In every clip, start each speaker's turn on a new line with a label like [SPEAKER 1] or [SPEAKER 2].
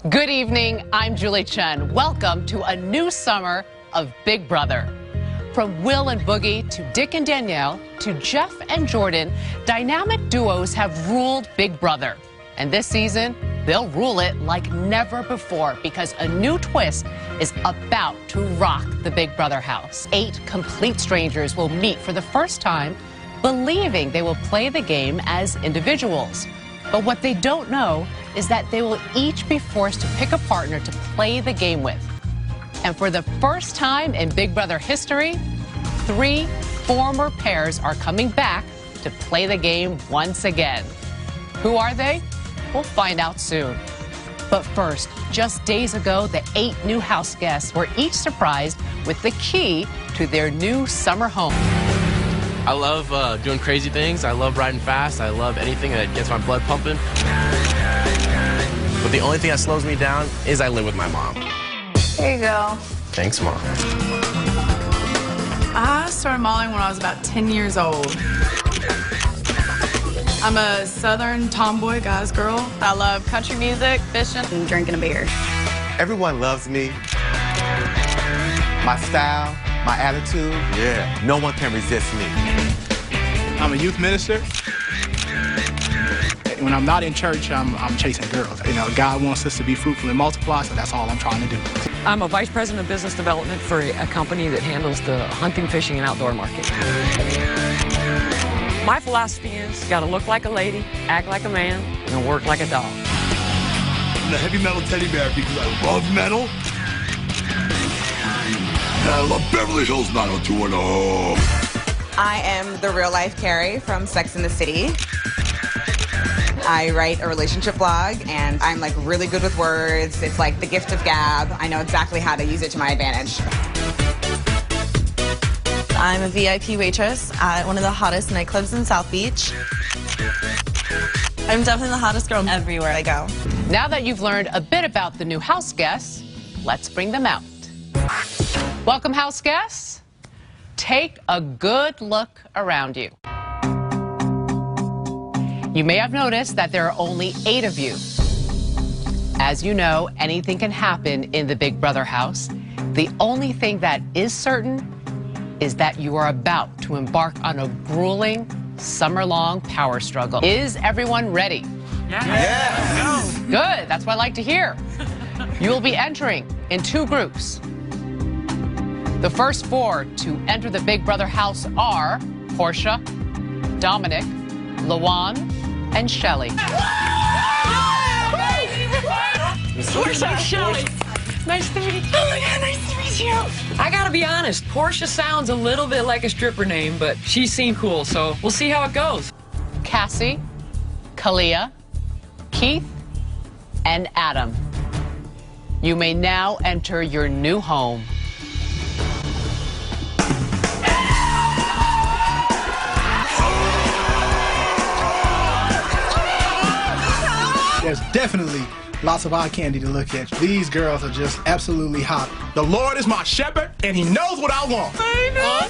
[SPEAKER 1] Good evening, I'm Julie Chen. Welcome to a new summer of Big Brother. From Will and Boogie to Dick and Danielle to Jeff and Jordan, dynamic duos have ruled Big Brother. And this season, they'll rule it like never before because a new twist is about to rock the Big Brother house. 8 complete strangers will meet for the first time, believing they will play the game as individuals. But what they don't know is that they will each be forced to pick a partner to play the game with. And for the first time in Big Brother history, 3 former pairs are coming back to play the game once again. Who are they? We'll find out soon. But first, just days ago, the 8 new house guests were each surprised with the key to their new summer home.
[SPEAKER 2] I love doing crazy things. I love riding fast. I love anything that gets my blood pumping. But the only thing that slows me down is I live with my mom.
[SPEAKER 3] There you go.
[SPEAKER 2] Thanks, Mom.
[SPEAKER 3] I started modeling when I was about 10 years old. I'm a Southern tomboy guy's girl. I love country music, fishing, and drinking a beer.
[SPEAKER 4] Everyone loves me. My style, my attitude. Yeah. No one can resist me.
[SPEAKER 5] I'm a youth minister. When I'm not in church, I'm chasing girls. You know, God wants us to be fruitful and multiply, so that's all I'm trying to do.
[SPEAKER 6] I'm a vice president of business development for a company that handles the hunting, fishing, and outdoor market. My philosophy is, gotta look like a lady, act like a man, and work like a dog.
[SPEAKER 7] I'm the heavy metal teddy bear because I love metal. And I love Beverly Hills 90210.
[SPEAKER 8] I am the real life Carrie from Sex and the City. I write a relationship blog, and I'm like really good with words. It's like the gift of gab. I know exactly how to use it to my advantage.
[SPEAKER 9] I'm a VIP waitress at one of the hottest nightclubs in South Beach. I'm definitely the hottest girl everywhere I go.
[SPEAKER 1] Now that you've learned a bit about the new house guests, let's bring them out. Welcome, house guests. Take a good look around you. You may have noticed that there are only 8 of you. As you know, anything can happen in the Big Brother house. The only thing that is certain is that you are about to embark on a grueling, summer-long power struggle. Is everyone ready?
[SPEAKER 4] Yes.
[SPEAKER 1] Good, that's what I like to hear. You will be entering in 2 groups. The first 4 to enter the Big Brother house are Portia, Dominic, Lawan, and Shelly.
[SPEAKER 6] Portia, Shelly. Nice to meet you. Oh my God, nice to meet you. I gotta be honest, Portia sounds a little bit like a stripper name, but she seemed cool, so we'll see how it goes.
[SPEAKER 1] Cassie, Kalia, Keith, and Adam. You may now enter your new home.
[SPEAKER 5] There's definitely lots of eye candy to look at. These girls are just absolutely hot. The Lord is my shepherd, and he knows what I want.
[SPEAKER 1] I know.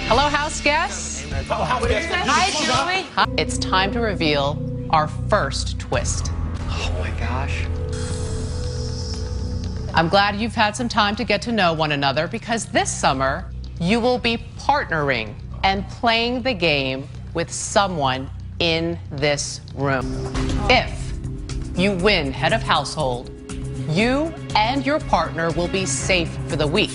[SPEAKER 1] Hello, house guests.
[SPEAKER 3] Hi, Julie.
[SPEAKER 1] It's time to reveal our first twist.
[SPEAKER 2] Oh my gosh.
[SPEAKER 1] I'm glad you've had some time to get to know one another because this summer you will be partnering and playing the game with someone in this room. If you win head of household, you and your partner will be safe for the week.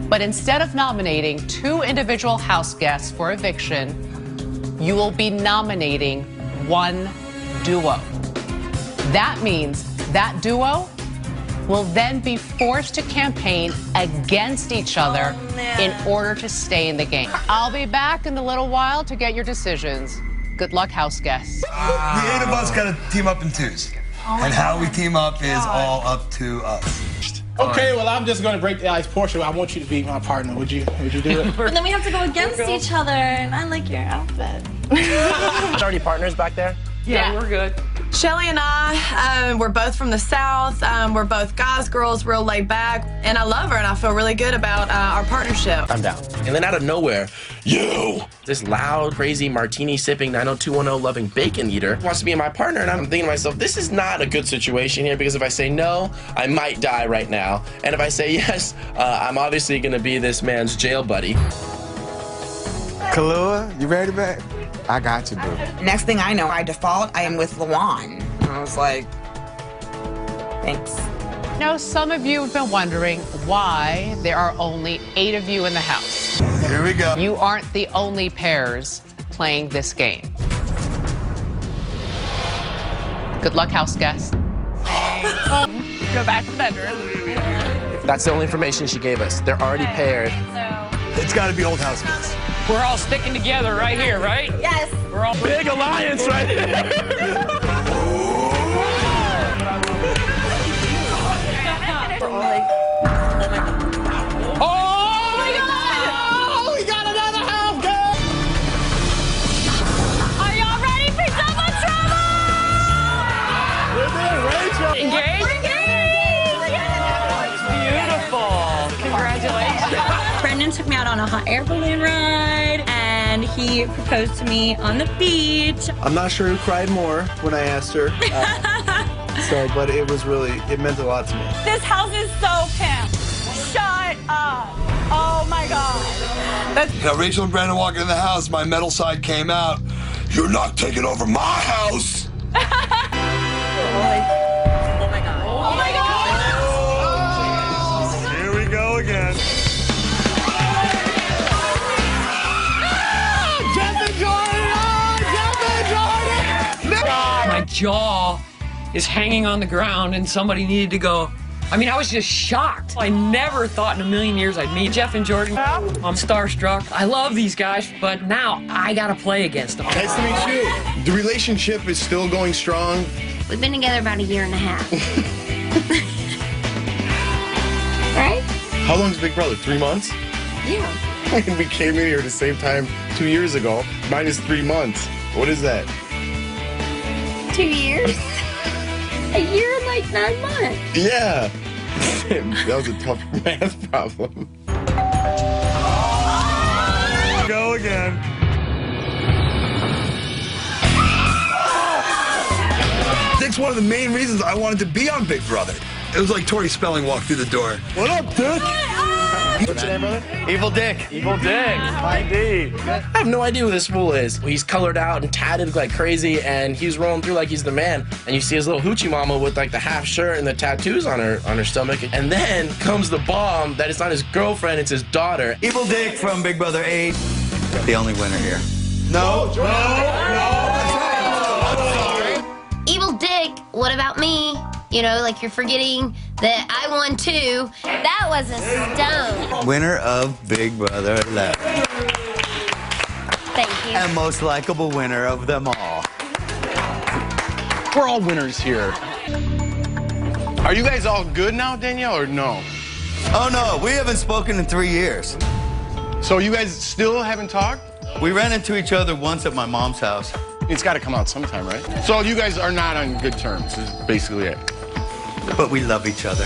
[SPEAKER 1] But instead of nominating 2 individual house guests for eviction, you will be nominating 1 duo. That means that duo will then be forced to campaign against each other in order to stay in the game. I'll be back in a little while to get your decisions. Good luck, house guests.
[SPEAKER 7] The 8 of us gotta team up in 2s. And how we team up is all up to us.
[SPEAKER 5] Okay, well, I'm just gonna break the ice. Portia, I want you to be my partner. Would you do it?
[SPEAKER 9] But then we have to go against each other, and I like your outfit.
[SPEAKER 2] There's already partners back there?
[SPEAKER 6] Yeah, we're good.
[SPEAKER 3] Shelly and I, we're both from the South. We're both guys, girls, real laid back. And I love her, and I feel really good about our partnership.
[SPEAKER 2] I'm down. And then out of nowhere, this loud, crazy, martini-sipping, 90210 loving bacon eater wants to be my partner, and I'm thinking to myself, this is not a good situation here, because if I say no, I might die right now. And if I say yes, I'm obviously going to be this man's jail buddy.
[SPEAKER 4] Kalua, you ready, babe? I got you, boo.
[SPEAKER 8] Next thing I know, by default, I am with Lawan. And I was like, thanks.
[SPEAKER 1] Now, some of you have been wondering why there are only 8 of you in the house.
[SPEAKER 7] Here we go.
[SPEAKER 1] You aren't the only pairs playing this game. Good luck, house guests. Go back to the bedroom.
[SPEAKER 2] That's the only information she gave us. They're already paired.
[SPEAKER 7] It's got to be old housemates.
[SPEAKER 6] We're all sticking together right here, right?
[SPEAKER 8] Yes.
[SPEAKER 6] We're all
[SPEAKER 2] Big alliance right here.
[SPEAKER 10] Brendan took me out on a hot air balloon ride, and he proposed to me on the beach.
[SPEAKER 11] I'm not sure who cried more when I asked her. But it meant a lot to me.
[SPEAKER 10] This house is so pimp. Shut up. Oh my God.
[SPEAKER 7] You know, Rachel and Brandon walking in the house, my metal side came out. You're not taking over my house. Here we go again.
[SPEAKER 6] My jaw is hanging on the ground, and somebody needed to go. I mean, I was just shocked. I never thought in a million years I'd meet Jeff and Jordan. I'm starstruck. I love these guys, but now I gotta play against them.
[SPEAKER 11] Nice to meet you. The relationship is still going strong.
[SPEAKER 10] We've been together about 1.5 years. Right?
[SPEAKER 11] How long's Big Brother? 3 months?
[SPEAKER 10] Yeah.
[SPEAKER 11] We came in here at the same time 2 years ago. Mine is 3 months. What is that?
[SPEAKER 10] 2 years. 1 year and like 9 months.
[SPEAKER 11] Yeah. That was a tough math problem.
[SPEAKER 7] Go again. Dick's one of the main reasons I wanted to be on Big Brother. It was like Tori Spelling walked through the door. What up, Dick?
[SPEAKER 11] What's your name, brother?
[SPEAKER 2] Evil Dick. Evil Dick. Indeed. I have no idea who this fool is. He's colored out and tatted like crazy, and he's rolling through like he's the man. And you see his little hoochie mama with like the half shirt and the tattoos on her stomach. And then comes the bomb that it's not his girlfriend, it's his daughter.
[SPEAKER 12] Evil Dick from Big Brother 8. The only winner here.
[SPEAKER 11] No.
[SPEAKER 10] Evil Dick, what about me? You know, like you're forgetting that I won too. That was a stone.
[SPEAKER 12] Winner of Big Brother 11.
[SPEAKER 10] Thank you.
[SPEAKER 12] And most likable winner of them all.
[SPEAKER 5] We're all winners here. Are you guys all good now, Danielle, or no?
[SPEAKER 12] Oh no, we haven't spoken in 3 years.
[SPEAKER 5] So you guys still haven't talked?
[SPEAKER 12] We ran into each other once at my mom's house.
[SPEAKER 5] It's got to come out sometime, right? So you guys are not on good terms, is basically it.
[SPEAKER 12] But we love each other.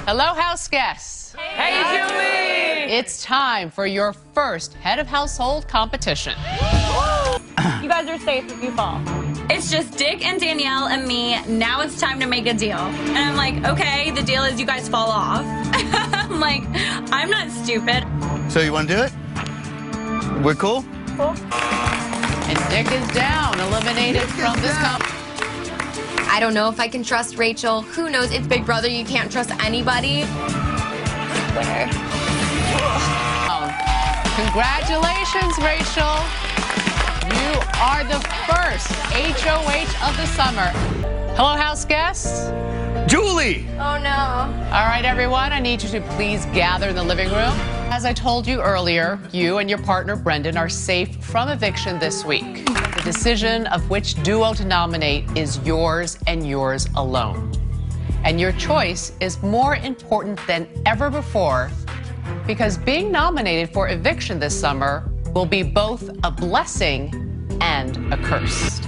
[SPEAKER 1] Hello, house guests.
[SPEAKER 6] Hey, Julie!
[SPEAKER 1] It's time for your first head of household competition.
[SPEAKER 10] You guys are safe if you fall. It's just Dick and Danielle and me. Now it's time to make a deal. And I'm like, okay, the deal is you guys fall off. I'm like, I'm not stupid.
[SPEAKER 12] So you want to do it? We're cool?
[SPEAKER 10] Cool.
[SPEAKER 1] And Dick is down, eliminated from this competition.
[SPEAKER 13] I don't know if I can trust Rachel. Who knows? It's Big Brother. You can't trust anybody. Winner.
[SPEAKER 1] Congratulations, Rachel. You are the first HOH of the summer. Hello, house guests.
[SPEAKER 12] Julie!
[SPEAKER 13] Oh, no.
[SPEAKER 1] All right, everyone, I need you to please gather in the living room. As I told you earlier, you and your partner, Brendan, are safe from eviction this week. The decision of which duo to nominate is yours and yours alone. And your choice is more important than ever before because being nominated for eviction this summer will be both a blessing and a curse.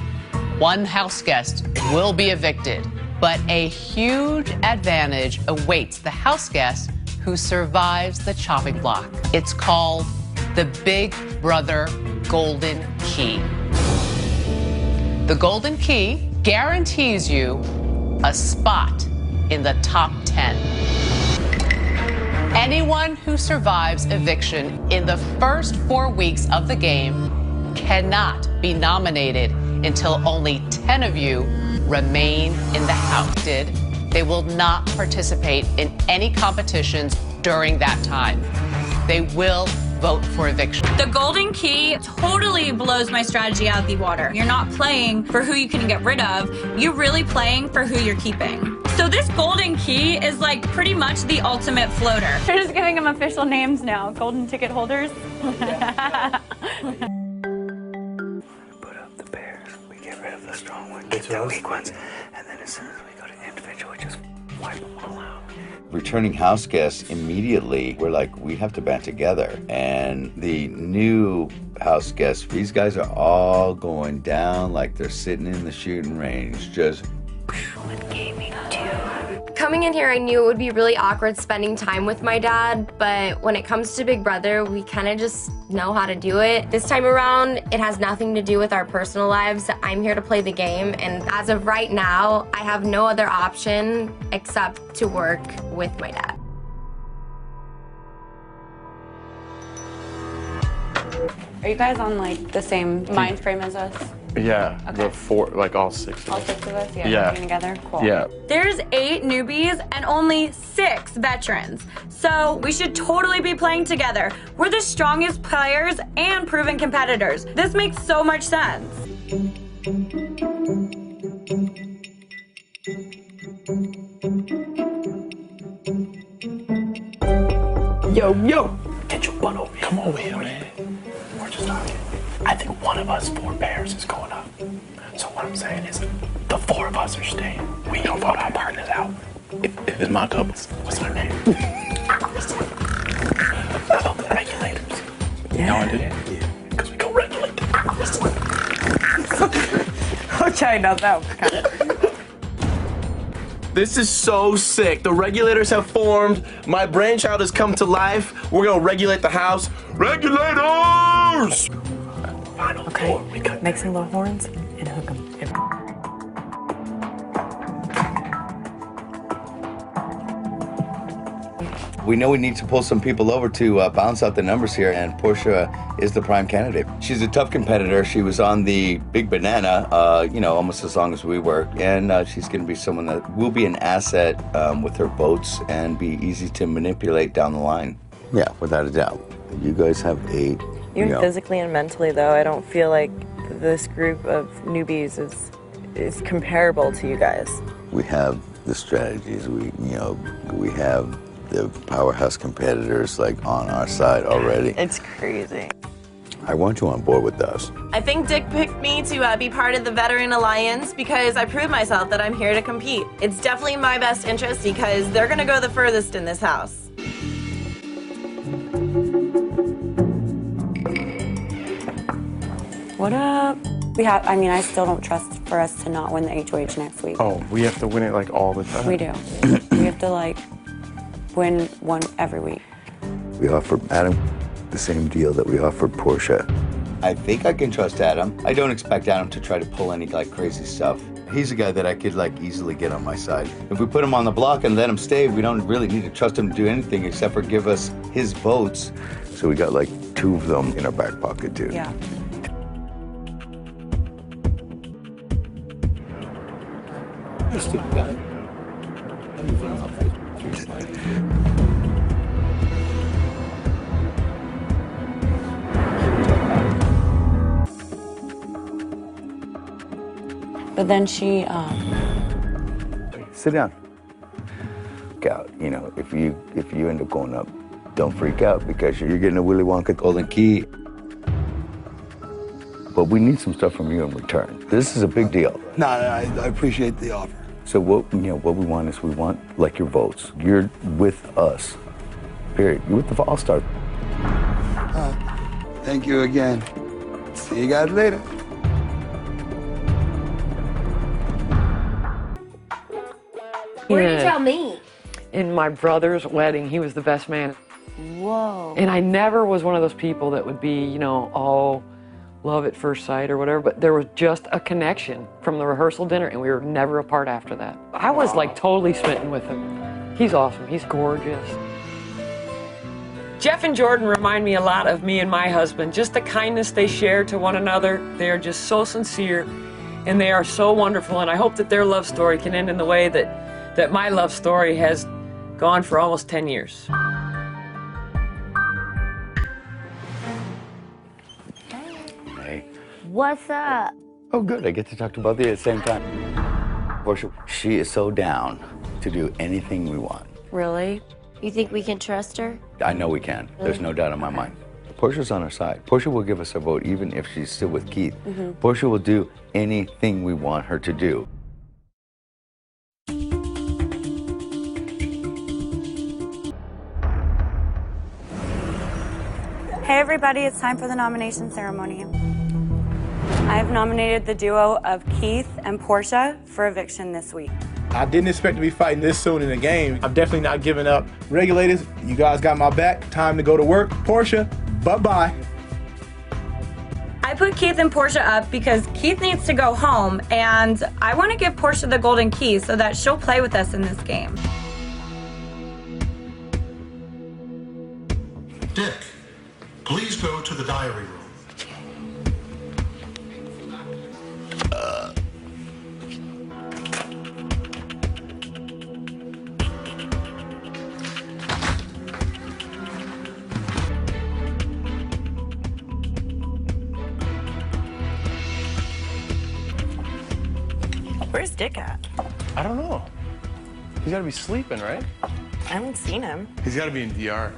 [SPEAKER 1] One house guest will be evicted, but a huge advantage awaits the house guest who survives the chopping block. It's called the Big Brother Golden Key. The Golden Key guarantees you a spot in the top 10. Anyone who survives eviction in the first 4 weeks of the game cannot be nominated until only 10 of you remain in the house. They will not participate in any competitions during that time. They will vote for eviction.
[SPEAKER 10] The Golden Key totally blows my strategy out of the water. You're not playing for who you can get rid of. You're really playing for who you're keeping. So this Golden Key is like pretty much the ultimate floater.
[SPEAKER 14] They're just giving them official names now. Golden ticket holders.
[SPEAKER 15] Put up the pairs. We get rid of the strong ones, keep the weak ones, and then as soon as we go to individual, we just wipe them all out.
[SPEAKER 12] Returning house guests immediately, we're like, we have to band together. And the new house guests, these guys are all going down like they're sitting in the shooting range, just
[SPEAKER 13] Gaming too. Coming in here, I knew it would be really awkward spending time with my dad, but when it comes to Big Brother, we kind of just know how to do it. This time around, it has nothing to do with our personal lives. I'm here to play the game, and as of right now, I have no other option except to work with my dad.
[SPEAKER 14] Are you guys on like the same mind frame as us?
[SPEAKER 16] Yeah,
[SPEAKER 14] Okay.
[SPEAKER 16] the four, like all six of
[SPEAKER 14] All
[SPEAKER 16] us.
[SPEAKER 14] 6 of us?
[SPEAKER 16] Yeah.
[SPEAKER 14] Working together? Cool.
[SPEAKER 16] Yeah.
[SPEAKER 10] There's 8 newbies and only 6 veterans. So we should totally be playing together. We're the strongest players and proven competitors. This makes so much sense.
[SPEAKER 2] Yo, get your butt over here. Come over here, man. We're just talking. I think one of us 4 pairs is going up. So what I'm saying is, the 4 of us are staying. We don't vote our partners out. If it's my couple, what's her name? I vote the regulators. Yeah. Y'all wanna do that? Yeah. Because we go regulate them.
[SPEAKER 14] Okay, now that was kind of...
[SPEAKER 2] This is so sick. The regulators have formed. My brainchild has come to life. We're gonna regulate the house. Regulators!
[SPEAKER 17] Okay, make some little horns and hook them.
[SPEAKER 12] we know we need to pull some people over to balance out the numbers here, and Portia is the prime candidate. She's a tough competitor. She was on the Big Banana, almost as long as we were, and she's going to be someone that will be an asset with her votes and be easy to manipulate down the line. Yeah, without a doubt. You guys have 8.
[SPEAKER 17] Even physically and mentally, though, I don't feel like this group of newbies is comparable to you guys.
[SPEAKER 12] We have the strategies. We have the powerhouse competitors like on our side already.
[SPEAKER 9] It's crazy.
[SPEAKER 12] I want you on board with us.
[SPEAKER 9] I think Dick picked me to be part of the Veteran Alliance because I proved myself that I'm here to compete. It's definitely in my best interest because they're gonna go the furthest in this house.
[SPEAKER 14] What up? I still don't trust for us to not win the HOH next week.
[SPEAKER 16] Oh, we have to win it like all the time.
[SPEAKER 14] We do. We have to win one every week.
[SPEAKER 12] We offered Adam the same deal that we offered Portia. I think I can trust Adam. I don't expect Adam to try to pull any crazy stuff. He's a guy that I could easily get on my side. If we put him on the block and let him stay, we don't really need to trust him to do anything except for give us his votes. So we got 2 of them in our back pocket too.
[SPEAKER 14] Yeah. But then she,
[SPEAKER 12] Sit down. Look out. If you end up going up, don't freak out because you're getting a Willy Wonka golden key. But we need some stuff from you in return. This is a big deal.
[SPEAKER 7] No, I appreciate the offer.
[SPEAKER 12] So what we want is we want your votes. You're with us. Period. You're with the All-Star.
[SPEAKER 7] Thank you again. See you guys later.
[SPEAKER 13] What did you tell me?
[SPEAKER 6] In my brother's wedding, he was the best man.
[SPEAKER 14] Whoa.
[SPEAKER 6] And I never was one of those people that would be, you know, oh, love at first sight or whatever, but there was just a connection from the rehearsal dinner, and we were never apart after that. I was like totally smitten with him. He's awesome. He's gorgeous. Jeff and Jordan remind me a lot of me and my husband. Just the kindness they share to one another. They are just so sincere, and they are so wonderful, and I hope that their love story can end in the way that my love story has gone for almost 10 years.
[SPEAKER 12] Hey.
[SPEAKER 14] What's up?
[SPEAKER 12] Oh, good. I get to talk to both of you at the same time. Portia, she is so down to do anything we want.
[SPEAKER 13] Really? You think we can trust her?
[SPEAKER 12] I know we can. There's no doubt in my mind. Portia's on our side. Portia will give us a vote even if she's still with Keith. Portia will do anything we want her to do.
[SPEAKER 14] Hey everybody, it's time for the nomination ceremony. I have nominated the duo of Keith and Portia for eviction this week.
[SPEAKER 5] I didn't expect to be fighting this soon in the game. I'm definitely not giving up. Regulators, you guys got my back. Time to go to work. Portia, bye-bye.
[SPEAKER 14] I put Keith and Portia up because Keith needs to go home, and I want to give Portia the golden key so that she'll play with us in this game.
[SPEAKER 18] Dick, please go to the diary room.
[SPEAKER 17] Where's Dick at?
[SPEAKER 16] I don't know. He's gotta be sleeping, right?
[SPEAKER 17] I haven't seen him.
[SPEAKER 16] He's gotta be in VR.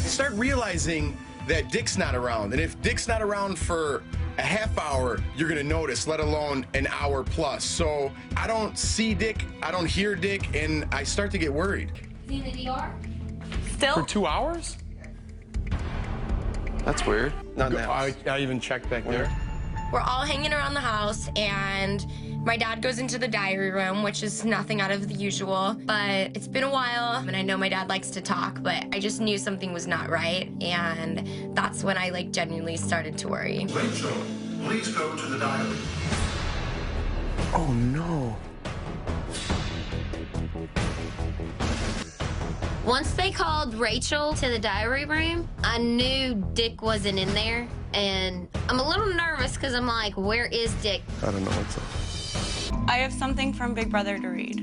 [SPEAKER 19] Start realizing that Dick's not around. And if Dick's not around for a half hour, you're gonna notice, let alone an hour plus. So I don't see Dick, I don't hear Dick, and I start to get worried.
[SPEAKER 13] Is he in the DR?
[SPEAKER 14] Still?
[SPEAKER 16] For 2 hours? That's weird.
[SPEAKER 11] Not
[SPEAKER 16] I even checked back there.
[SPEAKER 13] We're all hanging around the house, and my dad goes into the diary room, which is nothing out of the usual, but it's been a while, and I know my dad likes to talk, but I just knew something was not right, and that's when I genuinely started to worry.
[SPEAKER 18] Rachel, please go to the diary.
[SPEAKER 16] Oh no.
[SPEAKER 13] Once they called Rachel to the diary room, I knew Dick wasn't in there, and I'm a little nervous because I'm like, where is Dick?
[SPEAKER 16] I don't know what's up.
[SPEAKER 14] I have something from Big Brother to read.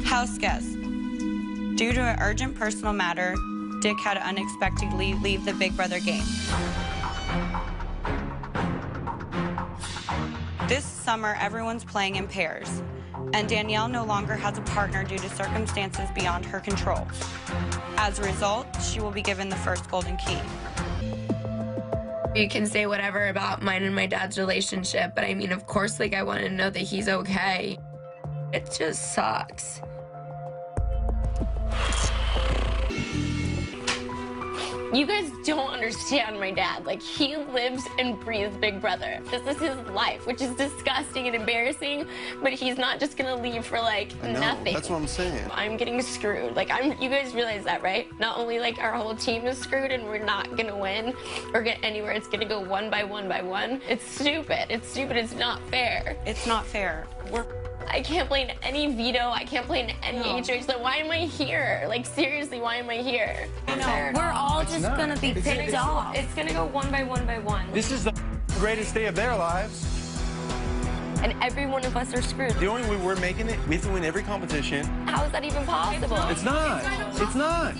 [SPEAKER 14] House guest. Due to an urgent personal matter, Dick had to unexpectedly leave the Big Brother game. This summer, everyone's playing in pairs, and Danielle no longer has a partner due to circumstances beyond her control. As a result, she will be given the first golden key.
[SPEAKER 13] You can say whatever about mine and my dad's relationship, but I mean, of course, I want to know that he's okay. It just sucks. You guys don't understand my dad. He lives and breathes Big Brother. This is his life, which is disgusting and embarrassing, but he's not just gonna leave for nothing.
[SPEAKER 11] That's what I'm saying.
[SPEAKER 13] I'm getting screwed. You guys realize that, right? Not only our whole team is screwed and we're not gonna win or get anywhere, it's gonna go one by one by one. It's stupid. It's stupid. It's not fair.
[SPEAKER 14] It's not fair.
[SPEAKER 13] I can't play in any veto. I can't play in any HOH. Why am I here? Seriously, why am I here?
[SPEAKER 14] I know. We're all just gonna be picked off.
[SPEAKER 13] It's gonna go one by one by one.
[SPEAKER 16] This is the greatest day of their lives.
[SPEAKER 13] And every one of us are screwed.
[SPEAKER 11] The only way we're making it, we have to win every competition.
[SPEAKER 13] How is that even possible?
[SPEAKER 11] It's not. It's not.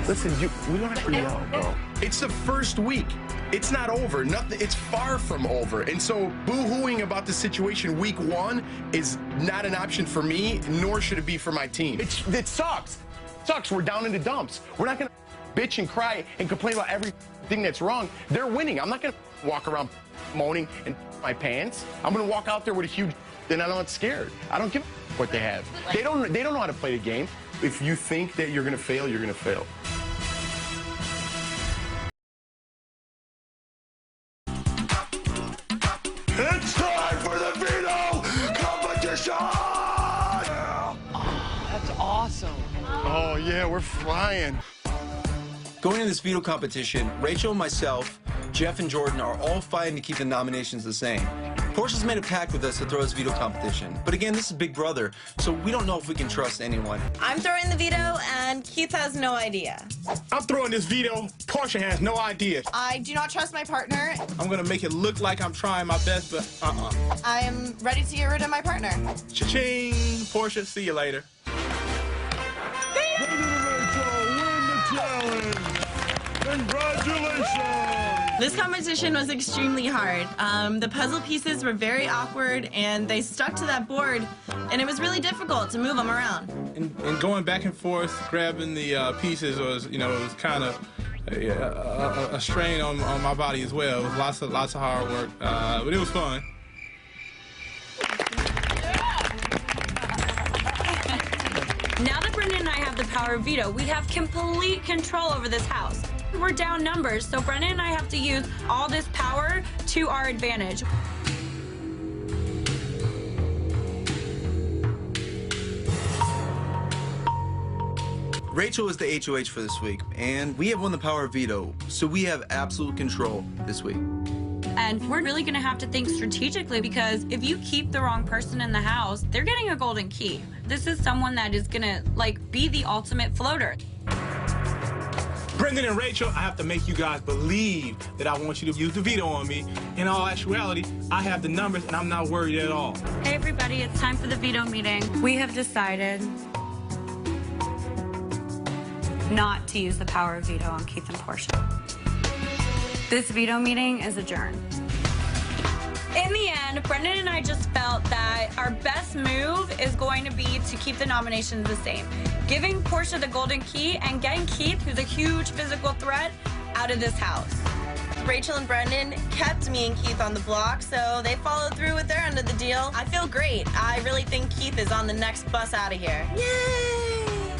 [SPEAKER 11] Listen, we don't have to yell, bro.
[SPEAKER 19] It's the first week. It's not over. Nothing. It's far from over. And so boo-hooing about the situation week one is not an option for me, nor should it be for my team.
[SPEAKER 11] It sucks. It sucks. We're down in the dumps. We're not going to bitch and cry and complain about everything that's wrong. They're winning. I'm not going to walk around moaning and my pants. I'm going to walk out there with a huge, and I'm not scared. I don't give a what they have. They don't know how to play the game. If you think that you're gonna fail, you're gonna fail.
[SPEAKER 18] It's time for the veto competition!
[SPEAKER 6] That's awesome.
[SPEAKER 11] Oh yeah, we're flying.
[SPEAKER 20] Going into this veto competition, Rachel and myself, Jeff and Jordan are all fighting to keep the nominations the same. Portia's made a pact with us to throw this veto competition. But again, this is Big Brother, so we don't know if we can trust anyone.
[SPEAKER 9] I'm throwing the veto, and Keith has no idea.
[SPEAKER 5] I'm throwing this veto. Portia has no idea.
[SPEAKER 9] I do not trust my partner.
[SPEAKER 5] I'm gonna make it look like I'm trying my best, but
[SPEAKER 9] I am ready to get rid of my partner.
[SPEAKER 5] Cha-ching, Portia. See you later.
[SPEAKER 11] Congratulations!
[SPEAKER 9] This competition was extremely hard. The puzzle pieces were very awkward, and they stuck to that board, and it was really difficult to move them around.
[SPEAKER 5] And going back and forth, grabbing the pieces was, it was kind of a strain on my body as well. It was lots of hard work, but it was fun.
[SPEAKER 10] Now that Brendan and I have the power of veto, we have complete control over this house. We're down numbers, so Brendan and I have to use all this power to our advantage.
[SPEAKER 20] Rachel is the HOH for this week, and we have won the power of veto, so we have absolute control this week.
[SPEAKER 10] And we're really gonna have to think strategically, because if you keep the wrong person in the house, they're getting a golden key. This is someone that is gonna, be the ultimate floater.
[SPEAKER 5] Brendan and Rachel, I have to make you guys believe that I want you to use the veto on me. In all actuality, I have the numbers and I'm not worried at all.
[SPEAKER 10] Hey everybody, it's time for the veto meeting. We have decided not to use the power of veto on Keith and Portia. This veto meeting is adjourned. In the end, Brendan and I just felt that our best move is going to be to keep the nominations the same. Giving Portia the golden key and getting Keith, who's a huge physical threat, out of this house.
[SPEAKER 9] Rachel and Brendan kept me and Keith on the block, so they followed through with their end of the deal. I feel great. I really think Keith is on the next bus out of here. Yay!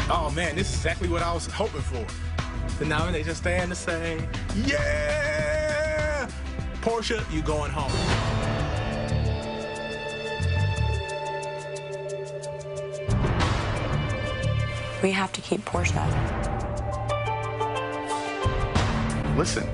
[SPEAKER 5] Oh man, this is exactly what I was hoping for. The nominations stand to say, yeah! Portia, you going home.
[SPEAKER 10] We have to keep Portia.
[SPEAKER 11] Listen,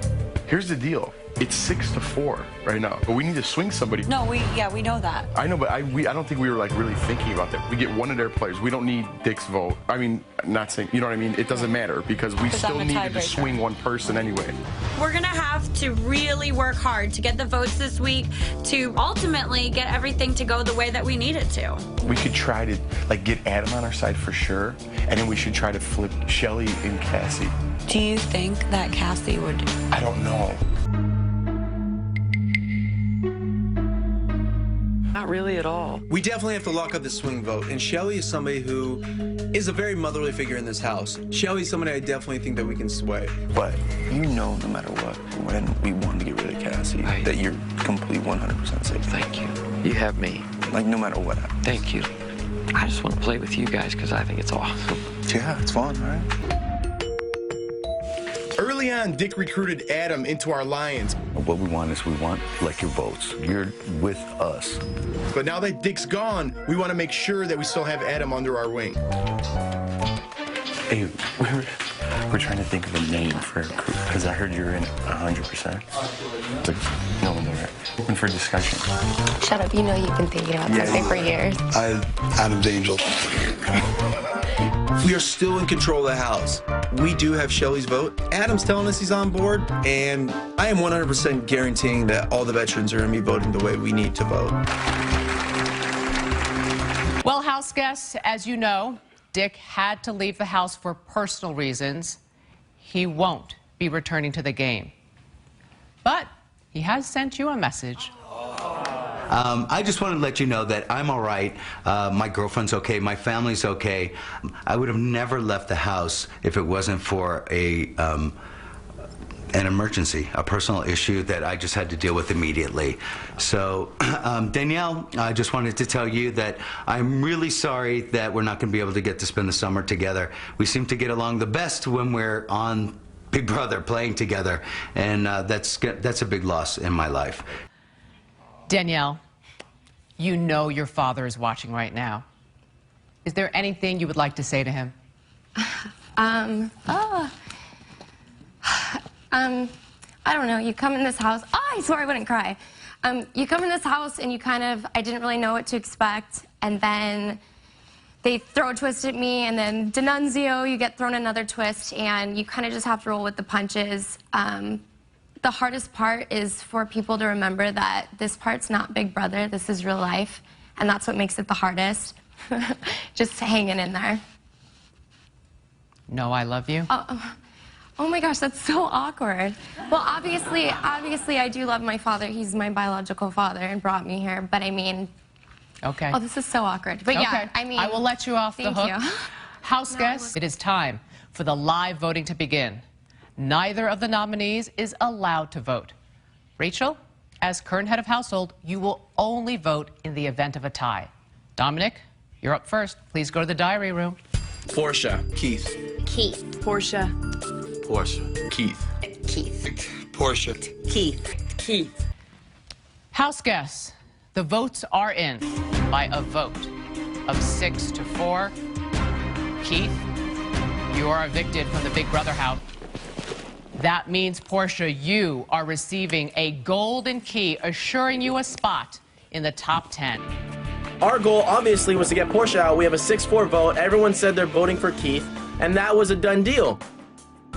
[SPEAKER 11] here's the deal. It's 6-4 right now, but we need to swing somebody.
[SPEAKER 10] No, we know that.
[SPEAKER 11] I know, but I don't think we were really thinking about that. We get one of their players. We don't need Dick's vote. I mean, not saying, you know what I mean? It doesn't matter because we still needed to swing one person anyway.
[SPEAKER 10] We're gonna have to really work hard to get the votes this week to ultimately get everything to go the way that we need it to.
[SPEAKER 11] We could try to get Adam on our side for sure, and then we should try to flip Shelly and Cassie.
[SPEAKER 10] Do you think that Cassie would?
[SPEAKER 11] I don't know.
[SPEAKER 6] Not really at all.
[SPEAKER 20] We definitely have to lock up the swing vote, and Shelly is somebody who is a very motherly figure in this house. Shelly's somebody I definitely think that we can sway.
[SPEAKER 15] But you know, no matter what, when we want to get rid of Cassie, that you're complete 100% safe.
[SPEAKER 6] Thank you. You have me.
[SPEAKER 15] No matter what happens.
[SPEAKER 6] Thank you. I just want to play with you guys because I think it's awesome.
[SPEAKER 15] Yeah, it's fun, right?
[SPEAKER 19] Early on, Dick recruited Adam into our Lions.
[SPEAKER 15] What we want is your votes. You're with us.
[SPEAKER 19] But now that Dick's gone, we want to make sure that we still have Adam under our wing.
[SPEAKER 15] Hey, we're trying to think of a name for a group, because I heard you're in 100%. But no one there. Open for discussion.
[SPEAKER 13] Shut up, you know you've been thinking about something for years.
[SPEAKER 7] Adam's Angel.
[SPEAKER 20] We are still in control of the house. We do have Shelly's vote. Adam's telling us he's on board, and I am 100% guaranteeing that all the veterans are going to be voting the way we need to vote.
[SPEAKER 1] Well, house guests, as you know, Dick had to leave the house for personal reasons. He won't be returning to the game. But he has sent you a message.
[SPEAKER 21] I just wanted to let you know that I'm all right. My girlfriend's okay. My family's okay. I would have never left the house if it wasn't for a an emergency, a personal issue that I just had to deal with immediately. So, Danielle, I just wanted to tell you that I'm really sorry that we're not going to be able to get to spend the summer together. We seem to get along the best when we're on Big Brother playing together, and that's a big loss in my life.
[SPEAKER 1] Danielle, you know your father is watching right now. Is there anything you would like to say to him?
[SPEAKER 13] I don't know, you come in this house, I swore I wouldn't cry. You come in this house and I didn't really know what to expect, and then they throw a twist at me, and then Denunzio, you get thrown another twist, and you kind of just have to roll with the punches. The hardest part is for people to remember that this part's not Big Brother, this is real life, and that's what makes it the hardest. Just hanging in there.
[SPEAKER 1] No, I love you.
[SPEAKER 13] Oh my gosh, that's so awkward. Well, obviously, I do love my father. He's my biological father and brought me here. But I mean,
[SPEAKER 1] okay.
[SPEAKER 13] Oh, this is so awkward. But yeah, I mean,
[SPEAKER 1] I will let you off the hook.
[SPEAKER 13] Thank you.
[SPEAKER 1] House guests, it is time for the live voting to begin. Neither of the nominees is allowed to vote. Rachel, as current head of household, you will only vote in the event of a tie. Dominic, you're up first. Please go to the diary room.
[SPEAKER 2] Portia.
[SPEAKER 20] Keith.
[SPEAKER 10] Keith.
[SPEAKER 3] Portia.
[SPEAKER 20] Portia. Keith.
[SPEAKER 10] Keith.
[SPEAKER 7] Portia.
[SPEAKER 3] Keith.
[SPEAKER 6] Keith.
[SPEAKER 1] House guests, the votes are in by a vote of 6 to 4. Keith, you are evicted from the Big Brother house. That means, Portia, you are receiving a golden key, assuring you a spot in the top 10.
[SPEAKER 2] Our goal, obviously, was to get Portia out. We have a 6-4 vote. Everyone said they're voting for Keith, and that was a done deal.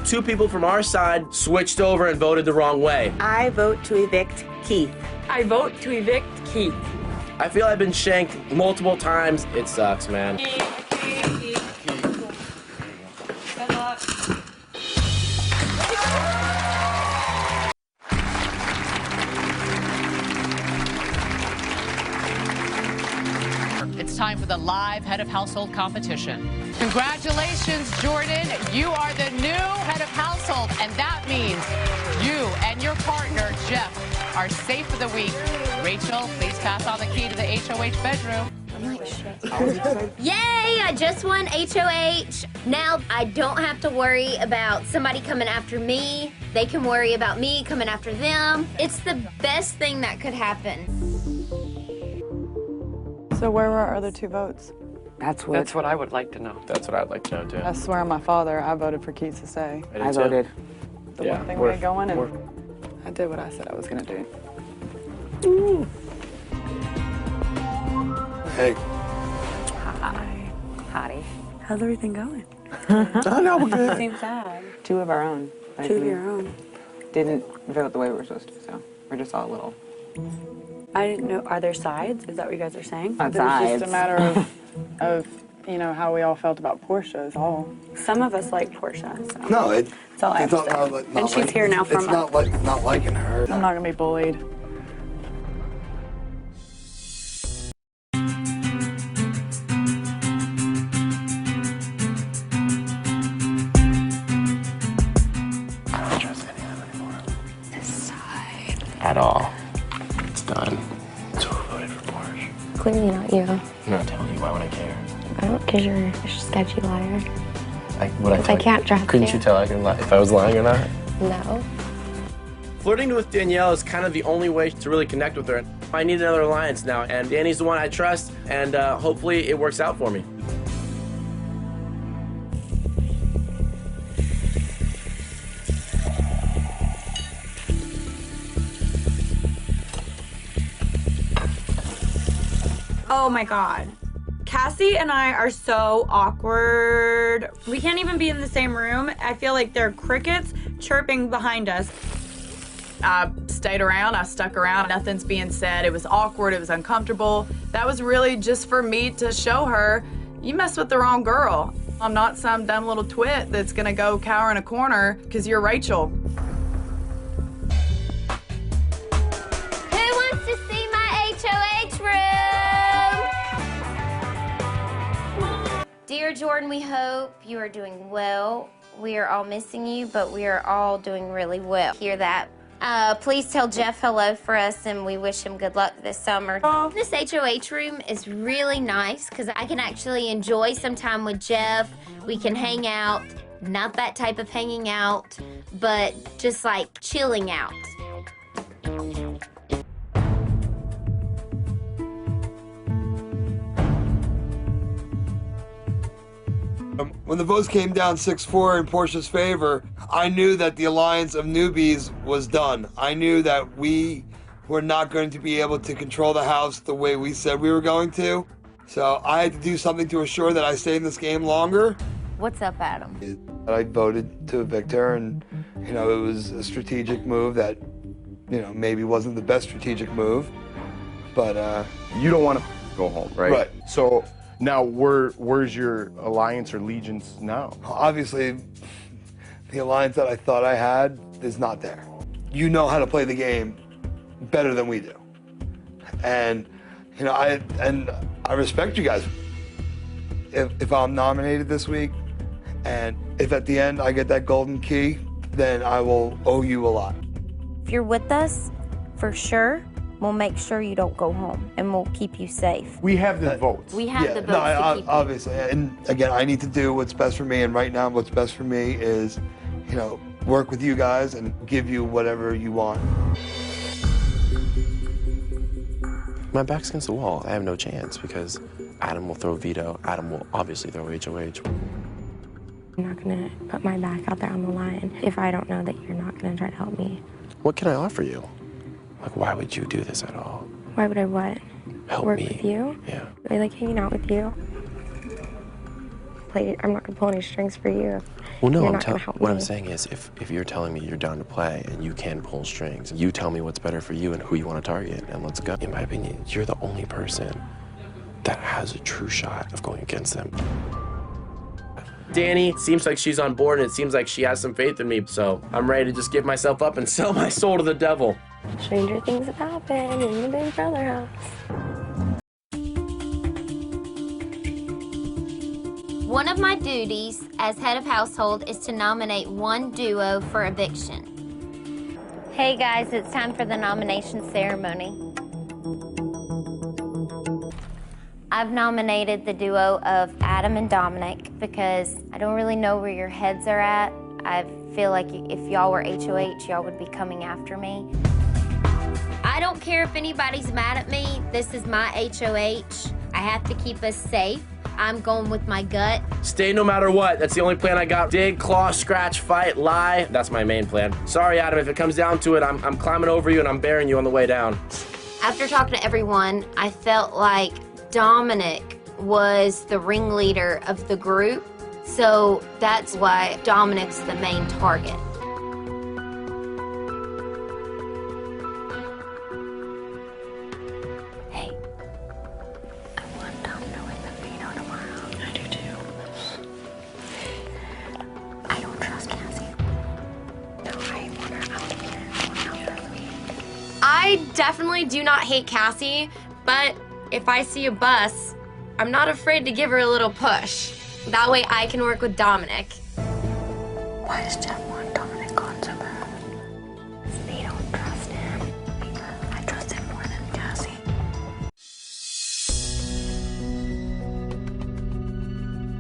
[SPEAKER 2] 2 people from our side switched over and voted the wrong way.
[SPEAKER 3] I vote to evict Keith.
[SPEAKER 6] I vote to evict Keith.
[SPEAKER 2] I feel I've been shanked multiple times. It sucks, man.
[SPEAKER 6] Good luck.
[SPEAKER 1] It's time for the live head of household competition. Congratulations, Jordan. You are the new head of household, and that means you and your partner, Jeff, are safe for the week. Rachel, please pass on the key to the HOH bedroom.
[SPEAKER 10] Yay! I just won HOH. Now I don't have to worry about somebody coming after me. They can worry about me coming after them. It's the best thing that could happen.
[SPEAKER 17] So where were our other 2 votes?
[SPEAKER 6] That's what I would like to know.
[SPEAKER 2] That's what I'd like to know, too.
[SPEAKER 17] I swear on my father, I voted for Keith to stay.
[SPEAKER 2] I voted.
[SPEAKER 17] The one thing we had going, and I did what I said I was going to do.
[SPEAKER 7] Ooh. Hey.
[SPEAKER 17] Hi.
[SPEAKER 3] Hottie. How's everything going?
[SPEAKER 7] Oh, no, we're good.
[SPEAKER 3] Seems sad.
[SPEAKER 17] 2 of our own.
[SPEAKER 3] 2 of your own.
[SPEAKER 17] Didn't vote the way we were supposed to, so we're just all a little.
[SPEAKER 3] I didn't know. Are there sides? Is that what you guys are saying?
[SPEAKER 17] It's just a matter of you know, how we all felt about Portia is all.
[SPEAKER 3] Some of us like Portia. So.
[SPEAKER 7] No, it's
[SPEAKER 3] all I have to say.
[SPEAKER 7] Not
[SPEAKER 3] and she's here now from.
[SPEAKER 7] It's not liking her.
[SPEAKER 17] I'm not gonna be bullied.
[SPEAKER 2] I don't trust any of them anymore.
[SPEAKER 3] This side.
[SPEAKER 2] At all. It's done. So who voted for Porsche?
[SPEAKER 13] Clearly not you.
[SPEAKER 2] I'm not telling you. Why would I care?
[SPEAKER 13] I don't, because you're a sketchy liar.
[SPEAKER 2] I
[SPEAKER 13] can't trust
[SPEAKER 2] Couldn't you tell if I was lying or not?
[SPEAKER 13] No.
[SPEAKER 2] Flirting with Danielle is kind of the only way to really connect with her. I need another alliance now, and Danny's the one I trust, and hopefully it works out for me.
[SPEAKER 22] Oh my God. Cassie and I are so awkward. We can't even be in the same room. I feel like there are crickets chirping behind us.
[SPEAKER 23] I stayed around, I stuck around, nothing's being said. It was awkward, it was uncomfortable. That was really just for me to show her, you messed with the wrong girl. I'm not some dumb little twit that's gonna go cower in a corner because you're Rachel.
[SPEAKER 10] Who wants to see my HOH room? Dear Jordan, we hope you are doing well.
[SPEAKER 13] We are all missing you, but we are all doing really well. Hear that? Please tell Jeff hello for us, and we wish him good luck this summer. This HOH room is really nice because I can actually enjoy some time with Jeff. We can hang out, not that type of hanging out, but just like chilling out.
[SPEAKER 7] When the votes came down 6-4 in Portia's favor, I knew that the alliance of newbies was done. I knew that we were not going to be able to control the house the way we said we were going to. So I had to do something to assure that I stayed in this game longer.
[SPEAKER 13] What's up, Adam?
[SPEAKER 7] I voted to evict her, and it was a strategic move that, maybe wasn't the best strategic move, but
[SPEAKER 19] you don't want to go home, right?
[SPEAKER 7] Right.
[SPEAKER 19] So now, where's your alliance or allegiance now?
[SPEAKER 7] Obviously, the alliance that I thought I had is not there. You know how to play the game better than we do, and I respect you guys. If I'm nominated this week, and if at the end I get that golden key, then I will owe you a lot.
[SPEAKER 13] If you're with us, for sure, we'll make sure you don't go home, and we'll keep you safe.
[SPEAKER 19] We have the votes.
[SPEAKER 13] We have the votes
[SPEAKER 7] No,
[SPEAKER 13] to keep you.
[SPEAKER 7] obviously, and again, I need to do what's best for me, and right now what's best for me is, work with you guys and give you whatever you want.
[SPEAKER 2] My back's against the wall. I have no chance because Adam will throw veto. Adam will obviously throw HOH.
[SPEAKER 4] I'm not gonna put my back out there on the line if I don't know that you're not gonna try to help me.
[SPEAKER 2] What can I offer you? Like, why would you do this at all?
[SPEAKER 4] Why would I what?
[SPEAKER 2] Help
[SPEAKER 4] Work
[SPEAKER 2] me.
[SPEAKER 4] with you?
[SPEAKER 2] Yeah.
[SPEAKER 4] I like hanging out with you. I'm not gonna pull any strings for you.
[SPEAKER 2] Well, no,
[SPEAKER 4] You're
[SPEAKER 2] I'm
[SPEAKER 4] not gonna help
[SPEAKER 2] what
[SPEAKER 4] me.
[SPEAKER 2] I'm saying is if you're telling me you're down to play and you can pull strings, you tell me what's better for you and who you want to target, and let's go. In my opinion, you're the only person that has a true shot of going against them. Danny seems like she's on board, and it seems like she has some faith in me, so I'm ready to just give myself up and sell my soul to the devil.
[SPEAKER 4] Stranger things have happened in the Big Brother house.
[SPEAKER 13] One of my duties as head of household is to nominate one duo for eviction. Hey guys, it's time for the nomination ceremony. I've nominated the duo of Adam and Dominic because I don't really know where your heads are at. I feel like if y'all were HOH, y'all would be coming after me. I don't care if anybody's mad at me. This is my HOH. I have to keep us safe. I'm going with my gut.
[SPEAKER 2] Stay no matter what. That's the only plan I got. Dig, claw, scratch, fight, lie. That's my main plan. Sorry, Adam, if it comes down to it, I'm climbing over you and I'm burying you on the way down.
[SPEAKER 13] After talking to everyone, I felt like Dominic was the ringleader of the group. So that's why Dominic's the main target.
[SPEAKER 22] I definitely do not hate Cassie, but if I see a bus, I'm not afraid to give her a little push. That way I can work with Dominic.
[SPEAKER 4] Why does Jeff want Dominic gone so bad? They don't trust him. I trust him more than Cassie.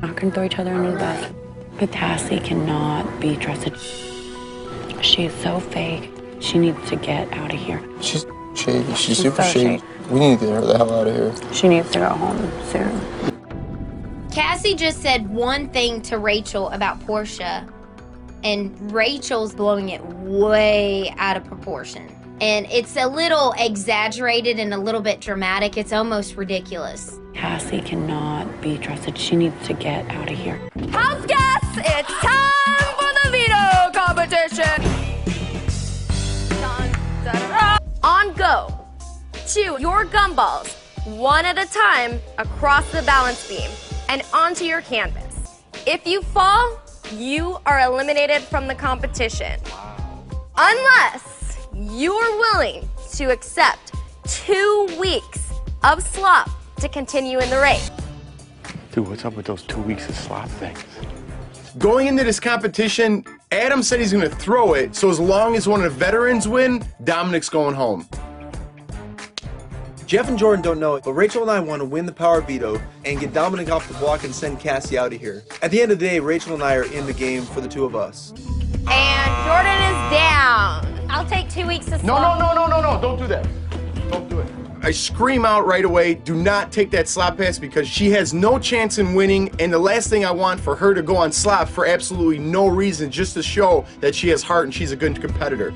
[SPEAKER 3] Not gonna throw each other under the bus. But Cassie cannot be trusted. She is so fake. She needs to get out of here.
[SPEAKER 16] She's shady. She's super shady. We need to get her the hell out of here.
[SPEAKER 3] She needs to go home soon.
[SPEAKER 13] Cassie just said one thing to Rachel about Portia, and Rachel's blowing it way out of proportion. And it's a little exaggerated and a little bit dramatic. It's almost ridiculous.
[SPEAKER 3] Cassie cannot be trusted. She needs to get out of here.
[SPEAKER 22] House guests, it's time for the veto competition. On go. Chew your gumballs one at a time across the balance beam and onto your canvas. If you fall, you are eliminated from the competition. Unless you are willing to accept 2 weeks of slop to continue in the race.
[SPEAKER 19] Dude, what's up with those 2 weeks of slop things? Going into this competition, Adam said he's going to throw it, so as long as one of the veterans win, Dominic's going home.
[SPEAKER 20] Jeff and Jordan don't know it, but Rachel and I want to win the power veto and get Dominic off the block and send Cassie out of here. At the end of the day, Rachel and I are in the game for the two of us.
[SPEAKER 22] And Jordan is down.
[SPEAKER 13] I'll take 2 weeks to
[SPEAKER 19] No,
[SPEAKER 13] slop.
[SPEAKER 19] no, don't do that. Don't do it. I scream out right away, do not take that slop pass because she has no chance in winning, and the last thing I want for her to go on slop for absolutely no reason, just to show that she has heart and she's a good competitor.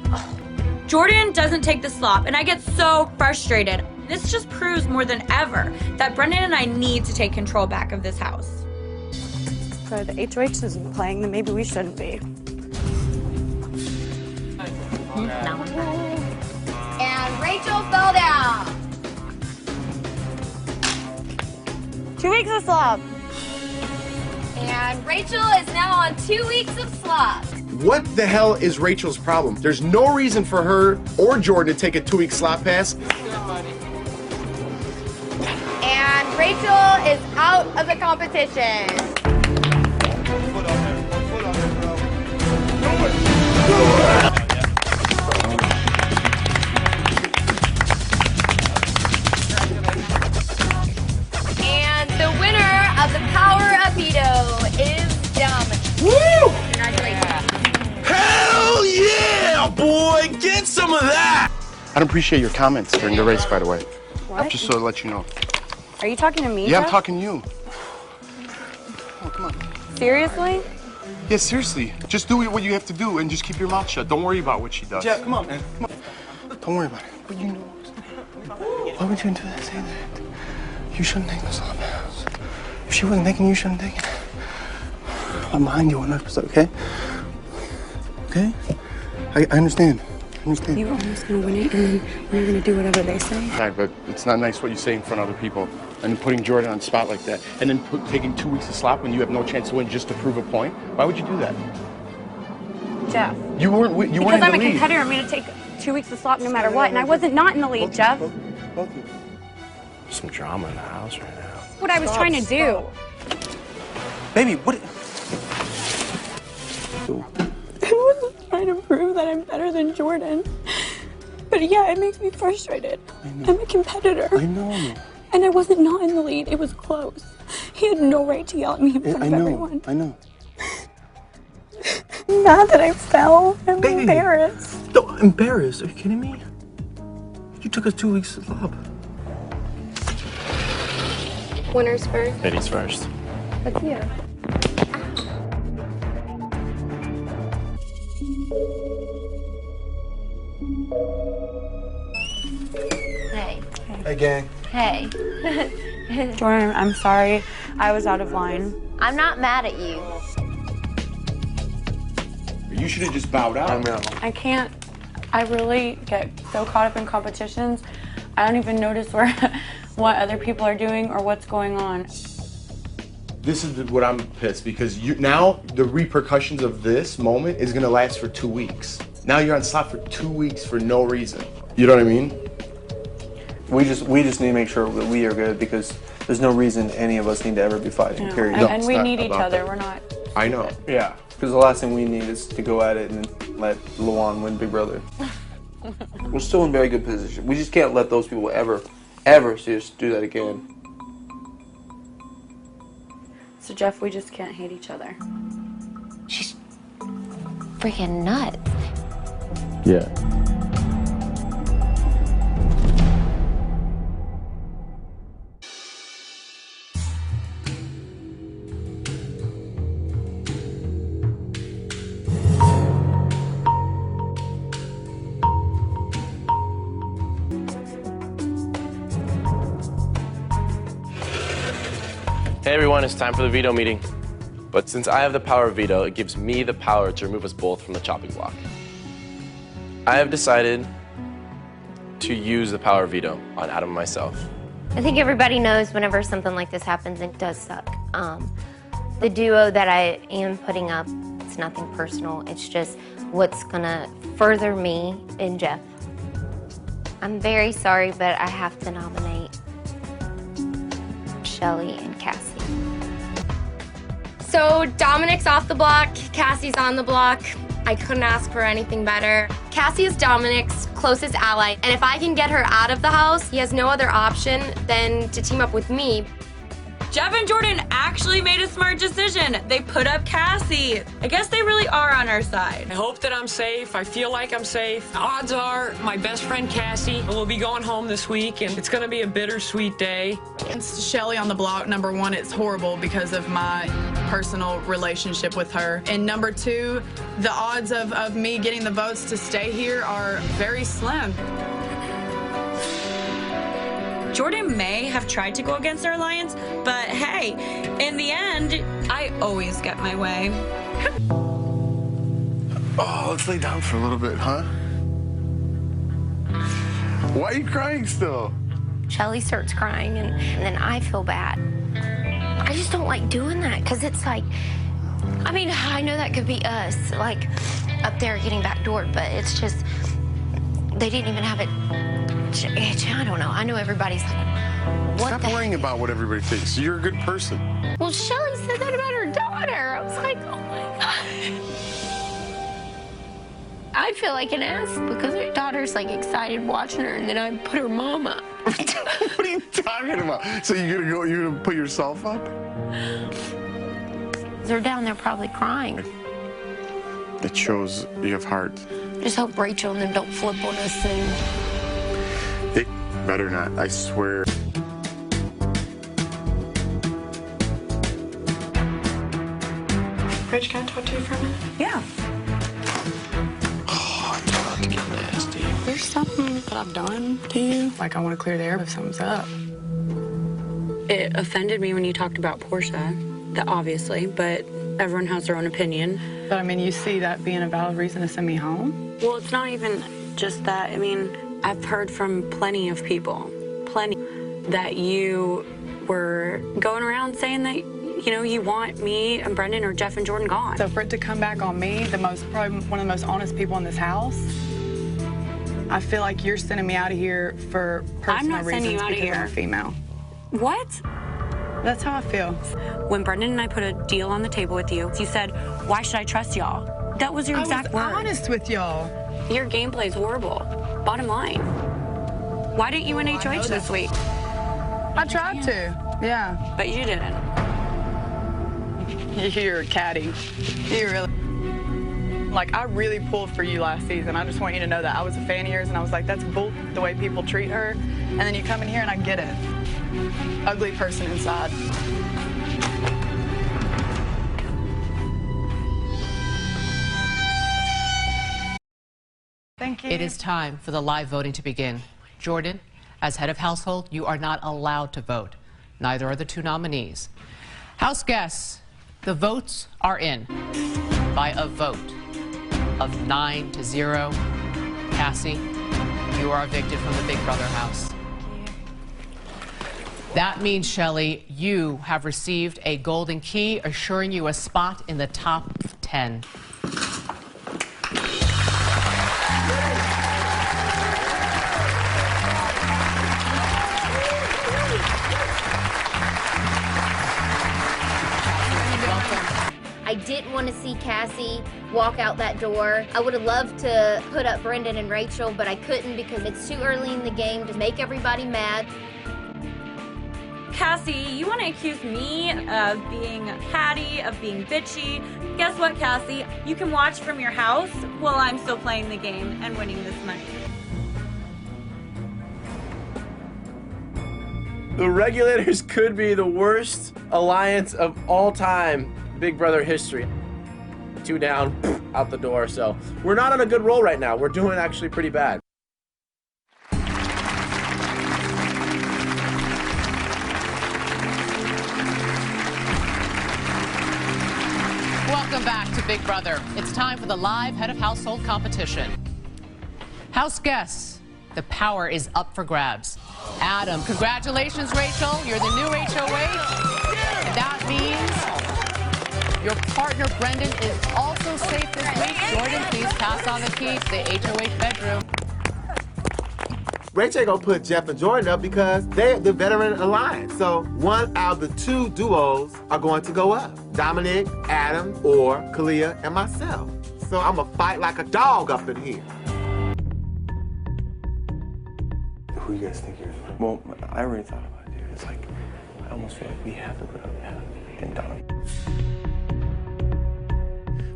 [SPEAKER 10] Jordan doesn't take the slop, and I get so frustrated. This just proves more than ever that Brendan and I need to take control back of this house.
[SPEAKER 3] Good. HOH isn't playing, then maybe we shouldn't be.
[SPEAKER 22] And Rachel fell down.
[SPEAKER 3] 2 weeks of slop.
[SPEAKER 22] And Rachel is now on 2 weeks of slop.
[SPEAKER 19] What the hell is Rachel's problem? There's no reason for her or Jordan to take a 2-week slop pass.
[SPEAKER 22] And Rachel is out of the competition. And the winner of the Power of Veto is Dominic.
[SPEAKER 19] Woo!
[SPEAKER 22] Congratulations.
[SPEAKER 19] Hell yeah, boy! Get some of that!
[SPEAKER 11] I don't appreciate your comments during the race, by the way.
[SPEAKER 3] What?
[SPEAKER 11] Just so to let you know.
[SPEAKER 3] Are you talking to me,
[SPEAKER 11] Yeah,
[SPEAKER 3] Jeff?
[SPEAKER 11] I'm talking to you. Oh, come on.
[SPEAKER 3] Seriously?
[SPEAKER 11] Yeah, seriously. Just do what you have to do and just keep your mouth shut. Don't worry about what she does.
[SPEAKER 20] Jeff, come on, man.
[SPEAKER 11] Come on. Don't worry about it. But you know. Why would you do that? Say that. You shouldn't take this slop house. If she wasn't taking you, shouldn't take it. I'm behind you 100%, okay? Okay? I understand. I understand.
[SPEAKER 3] You almost gonna win it, and then you're gonna do whatever they say.
[SPEAKER 11] Right, but it's not nice what you say in front of other people. And putting Jordan on the spot like that. And then taking 2 weeks to slop when you have no chance to win just to prove a point. Why would you do that?
[SPEAKER 3] Jeff.
[SPEAKER 11] You weren't in
[SPEAKER 3] Because
[SPEAKER 11] the
[SPEAKER 3] I'm a
[SPEAKER 11] lead.
[SPEAKER 3] competitor, I'm gonna take 2 weeks of slop no matter what, and I wasn't not in the lead, Jeff.
[SPEAKER 2] Some drama in the house right now.
[SPEAKER 3] What I was trying to do.
[SPEAKER 20] Baby, what?
[SPEAKER 3] I wasn't trying to prove that I'm better than Jordan. But yeah, it makes me frustrated. I'm a competitor.
[SPEAKER 11] I know.
[SPEAKER 3] And I wasn't not in the lead. It was close. He had no right to yell at me in front of everyone.
[SPEAKER 11] I know.
[SPEAKER 3] I'm mad that I fell. I'm embarrassed.
[SPEAKER 20] Don't embarrassed. Are you kidding me? You took us 2 weeks to slop.
[SPEAKER 22] Winners first.
[SPEAKER 2] Ladies first.
[SPEAKER 22] That's you. Hey.
[SPEAKER 20] Hey, gang.
[SPEAKER 22] Hey.
[SPEAKER 3] Jordan, I'm sorry. I was out of line.
[SPEAKER 22] I'm not mad at you.
[SPEAKER 11] You should have just bowed out. I know.
[SPEAKER 3] I can't. I really get so caught up in competitions. I don't even notice what other people are doing or what's going on.
[SPEAKER 11] This is what I'm pissed because now the repercussions of this moment is gonna last for 2 weeks. Now you're on slop for 2 weeks for no reason. You know what I mean?
[SPEAKER 20] We just need to make sure that we are good because there's no reason any of us need to ever be fighting,
[SPEAKER 3] No.
[SPEAKER 20] period.
[SPEAKER 3] And we need each other. We're not.
[SPEAKER 11] I know.
[SPEAKER 20] Yeah, because the last thing we need is to go at it and let Luan win Big Brother. We're still in very good position. We just can't let those people ever see us do that again.
[SPEAKER 3] So Jeff, we just can't hate each other.
[SPEAKER 13] She's freaking nuts.
[SPEAKER 2] Yeah. Hey everyone, it's time for the veto meeting. But since I have the power of veto, it gives me the power to remove us both from the chopping block. I have decided to use the power of veto on Adam and myself.
[SPEAKER 13] I think everybody knows whenever something like this happens, it does suck. The duo that I am putting up, it's nothing personal. It's just what's gonna further me and Jeff. I'm very sorry, but I have to nominate Shelly and Cassie. So Dominic's off the block, Cassie's on the block. I couldn't ask for anything better. Cassie is Dominic's closest ally, and if I can get her out of the house, he has no other option than to team up with me.
[SPEAKER 10] Jeff and Jordan actually made a smart decision. They put up Cassie. I guess they really are on our side.
[SPEAKER 6] I hope that I'm safe. I feel like I'm safe. Odds are my best friend Cassie will be going home this week, and it's going to be a bittersweet day.
[SPEAKER 23] It's Shelly on the block. Number one, it's horrible because of my personal relationship with her. And number two, the odds of me getting the votes to stay here are very slim.
[SPEAKER 10] Jordan may have tried to go against our alliance, but hey, in the end, I always get my way.
[SPEAKER 18] Oh, let's lay down for a little bit, huh? Why are you crying still?
[SPEAKER 4] Shelly starts crying, and then I feel bad. I just don't like doing that, because it's like, I mean, I know that could be us, like, up there getting backdoored, but it's just, they didn't even have it. I don't know. I know everybody's like, what
[SPEAKER 18] Stop worrying about what everybody thinks. You're a good person.
[SPEAKER 4] Well, Shelly said that about her daughter. I was like, oh my God. I feel like an ass because her daughter's like excited watching her, and then I put her mom up.
[SPEAKER 18] What are you talking about? So you're gonna put yourself up?
[SPEAKER 4] They're down there probably crying.
[SPEAKER 18] It shows you have heart.
[SPEAKER 4] Just hope Rachel and them don't flip on us soon.
[SPEAKER 18] They better not, I swear.
[SPEAKER 23] Rach, can I talk to you for a minute?
[SPEAKER 3] Yeah.
[SPEAKER 2] Oh, I'm about to get nasty.
[SPEAKER 23] There's something that I've done to you. Like, I want to clear the air if something's up.
[SPEAKER 3] It offended me when you talked about Portia, that obviously, but everyone has their own opinion.
[SPEAKER 23] But I mean, you see that being a valid reason to send me home?
[SPEAKER 3] Well, it's not even just that. I mean, I've heard from plenty of people, that you were going around saying that, you know, you want me and Brendan or Jeff and Jordan gone.
[SPEAKER 23] So for it to come back on me, probably one of the most honest people in this house, I feel like you're sending me out of here for personal reasons
[SPEAKER 3] you out of
[SPEAKER 23] because
[SPEAKER 3] here.
[SPEAKER 23] I'm a female.
[SPEAKER 3] What?
[SPEAKER 23] That's how I feel.
[SPEAKER 3] When Brendan and I put a deal on the table with you, you said, why should I trust y'all? That was your exact word.
[SPEAKER 23] I was honest with y'all.
[SPEAKER 3] Your gameplay's horrible. Bottom line. Why didn't you win HOH this week?
[SPEAKER 23] I tried to, yeah.
[SPEAKER 3] But you didn't.
[SPEAKER 23] You're catty. You really. Like, I really pulled for you last season. I just want you to know that. I was a fan of yours, and I was like, that's bull the way people treat her. And then you come in here, and I get it. Ugly person inside. Thank you.
[SPEAKER 1] It is time for the live voting to begin. Jordan, as head of household, you are not allowed to vote. Neither are the two nominees. House guests, the votes are in by a vote of 9-0. Cassie, you are evicted from the Big Brother house. That means, Shelly, you have received a golden key, assuring you a spot in the top 10.
[SPEAKER 22] I didn't want to see Cassie walk out that door. I would have loved to put up Brendan and Rachel, but I couldn't because it's too early in the game to make everybody mad.
[SPEAKER 10] Cassie, you want to accuse me of being catty, of being bitchy. Guess what, Cassie? You can watch from your house while I'm still playing the game and winning this money.
[SPEAKER 2] The Regulators could be the worst alliance of all time, Big Brother history. 2 down, out the door. So we're not on a good roll right now. We're doing actually pretty bad.
[SPEAKER 1] Welcome back to Big Brother. It's time for the live head of household competition. House guests, the power is up for grabs. Adam, congratulations, Rachel. You're the new HOH. And that means your partner, Brendan, is also safe this week. Jordan, please pass on the key to the HOH bedroom.
[SPEAKER 8] Rachel gonna put Jeff and Jordan up because they're the veteran alliance. So one out of the 2 duos are going to go up. Dominic, Adam, or Kalia and myself. So I'm gonna fight like a dog up in here.
[SPEAKER 16] Who you guys think you're? Well, I already thought about it, dude. It's like, I almost feel like we have to put up Adam and Donovan.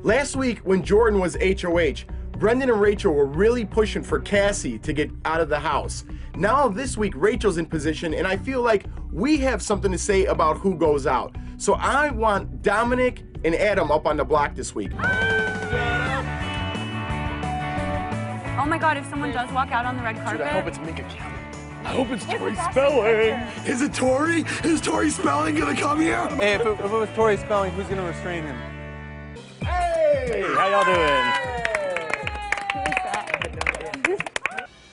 [SPEAKER 19] Last week, when Jordan was HOH, Brendan and Rachel were really pushing for Cassie to get out of the house. Now this week, Rachel's in position, and I feel like we have something to say about who goes out. So I want Dominic and Adam up on the block this week.
[SPEAKER 10] Oh my God, if someone does walk out on the red carpet.
[SPEAKER 16] Dude, I hope it's Minka Kelly.
[SPEAKER 18] I hope it's Tori Spelling. Is it Tori? Is Tori Spelling gonna come here?
[SPEAKER 16] Hey, if it was Tori Spelling, who's gonna restrain him?
[SPEAKER 18] Hey!
[SPEAKER 12] How y'all doing?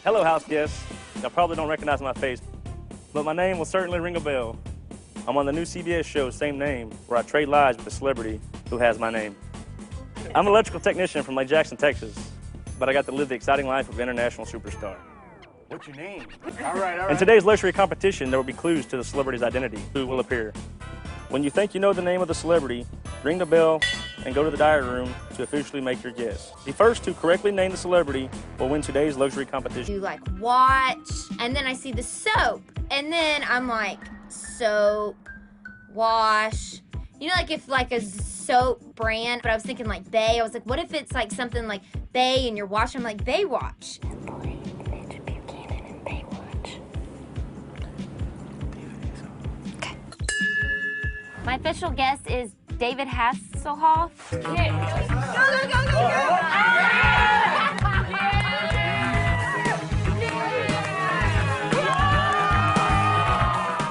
[SPEAKER 12] Hello, house guests. Y'all probably don't recognize my face, but my name will certainly ring a bell. I'm on the new CBS show, same name, where I trade lives with a celebrity who has my name. I'm an electrical technician from Lake Jackson, Texas, but I got to live the exciting life of an international superstar.
[SPEAKER 16] What's your name?
[SPEAKER 8] All right.
[SPEAKER 12] In today's luxury competition, there will be clues to the celebrity's identity. Who will appear? When you think you know the name of the celebrity, ring the bell and go to the diary room to officially make your guess. The first to correctly name the celebrity will win today's luxury competition.
[SPEAKER 14] You like watch, and then I see the soap, and then I'm like, soap, wash. You know, like if like a soap brand, but I was thinking like Bay. I was like, what if it's like something like Bay and you're washing? I'm like, Bay Watch.
[SPEAKER 22] My official guess is David Hasselhoff.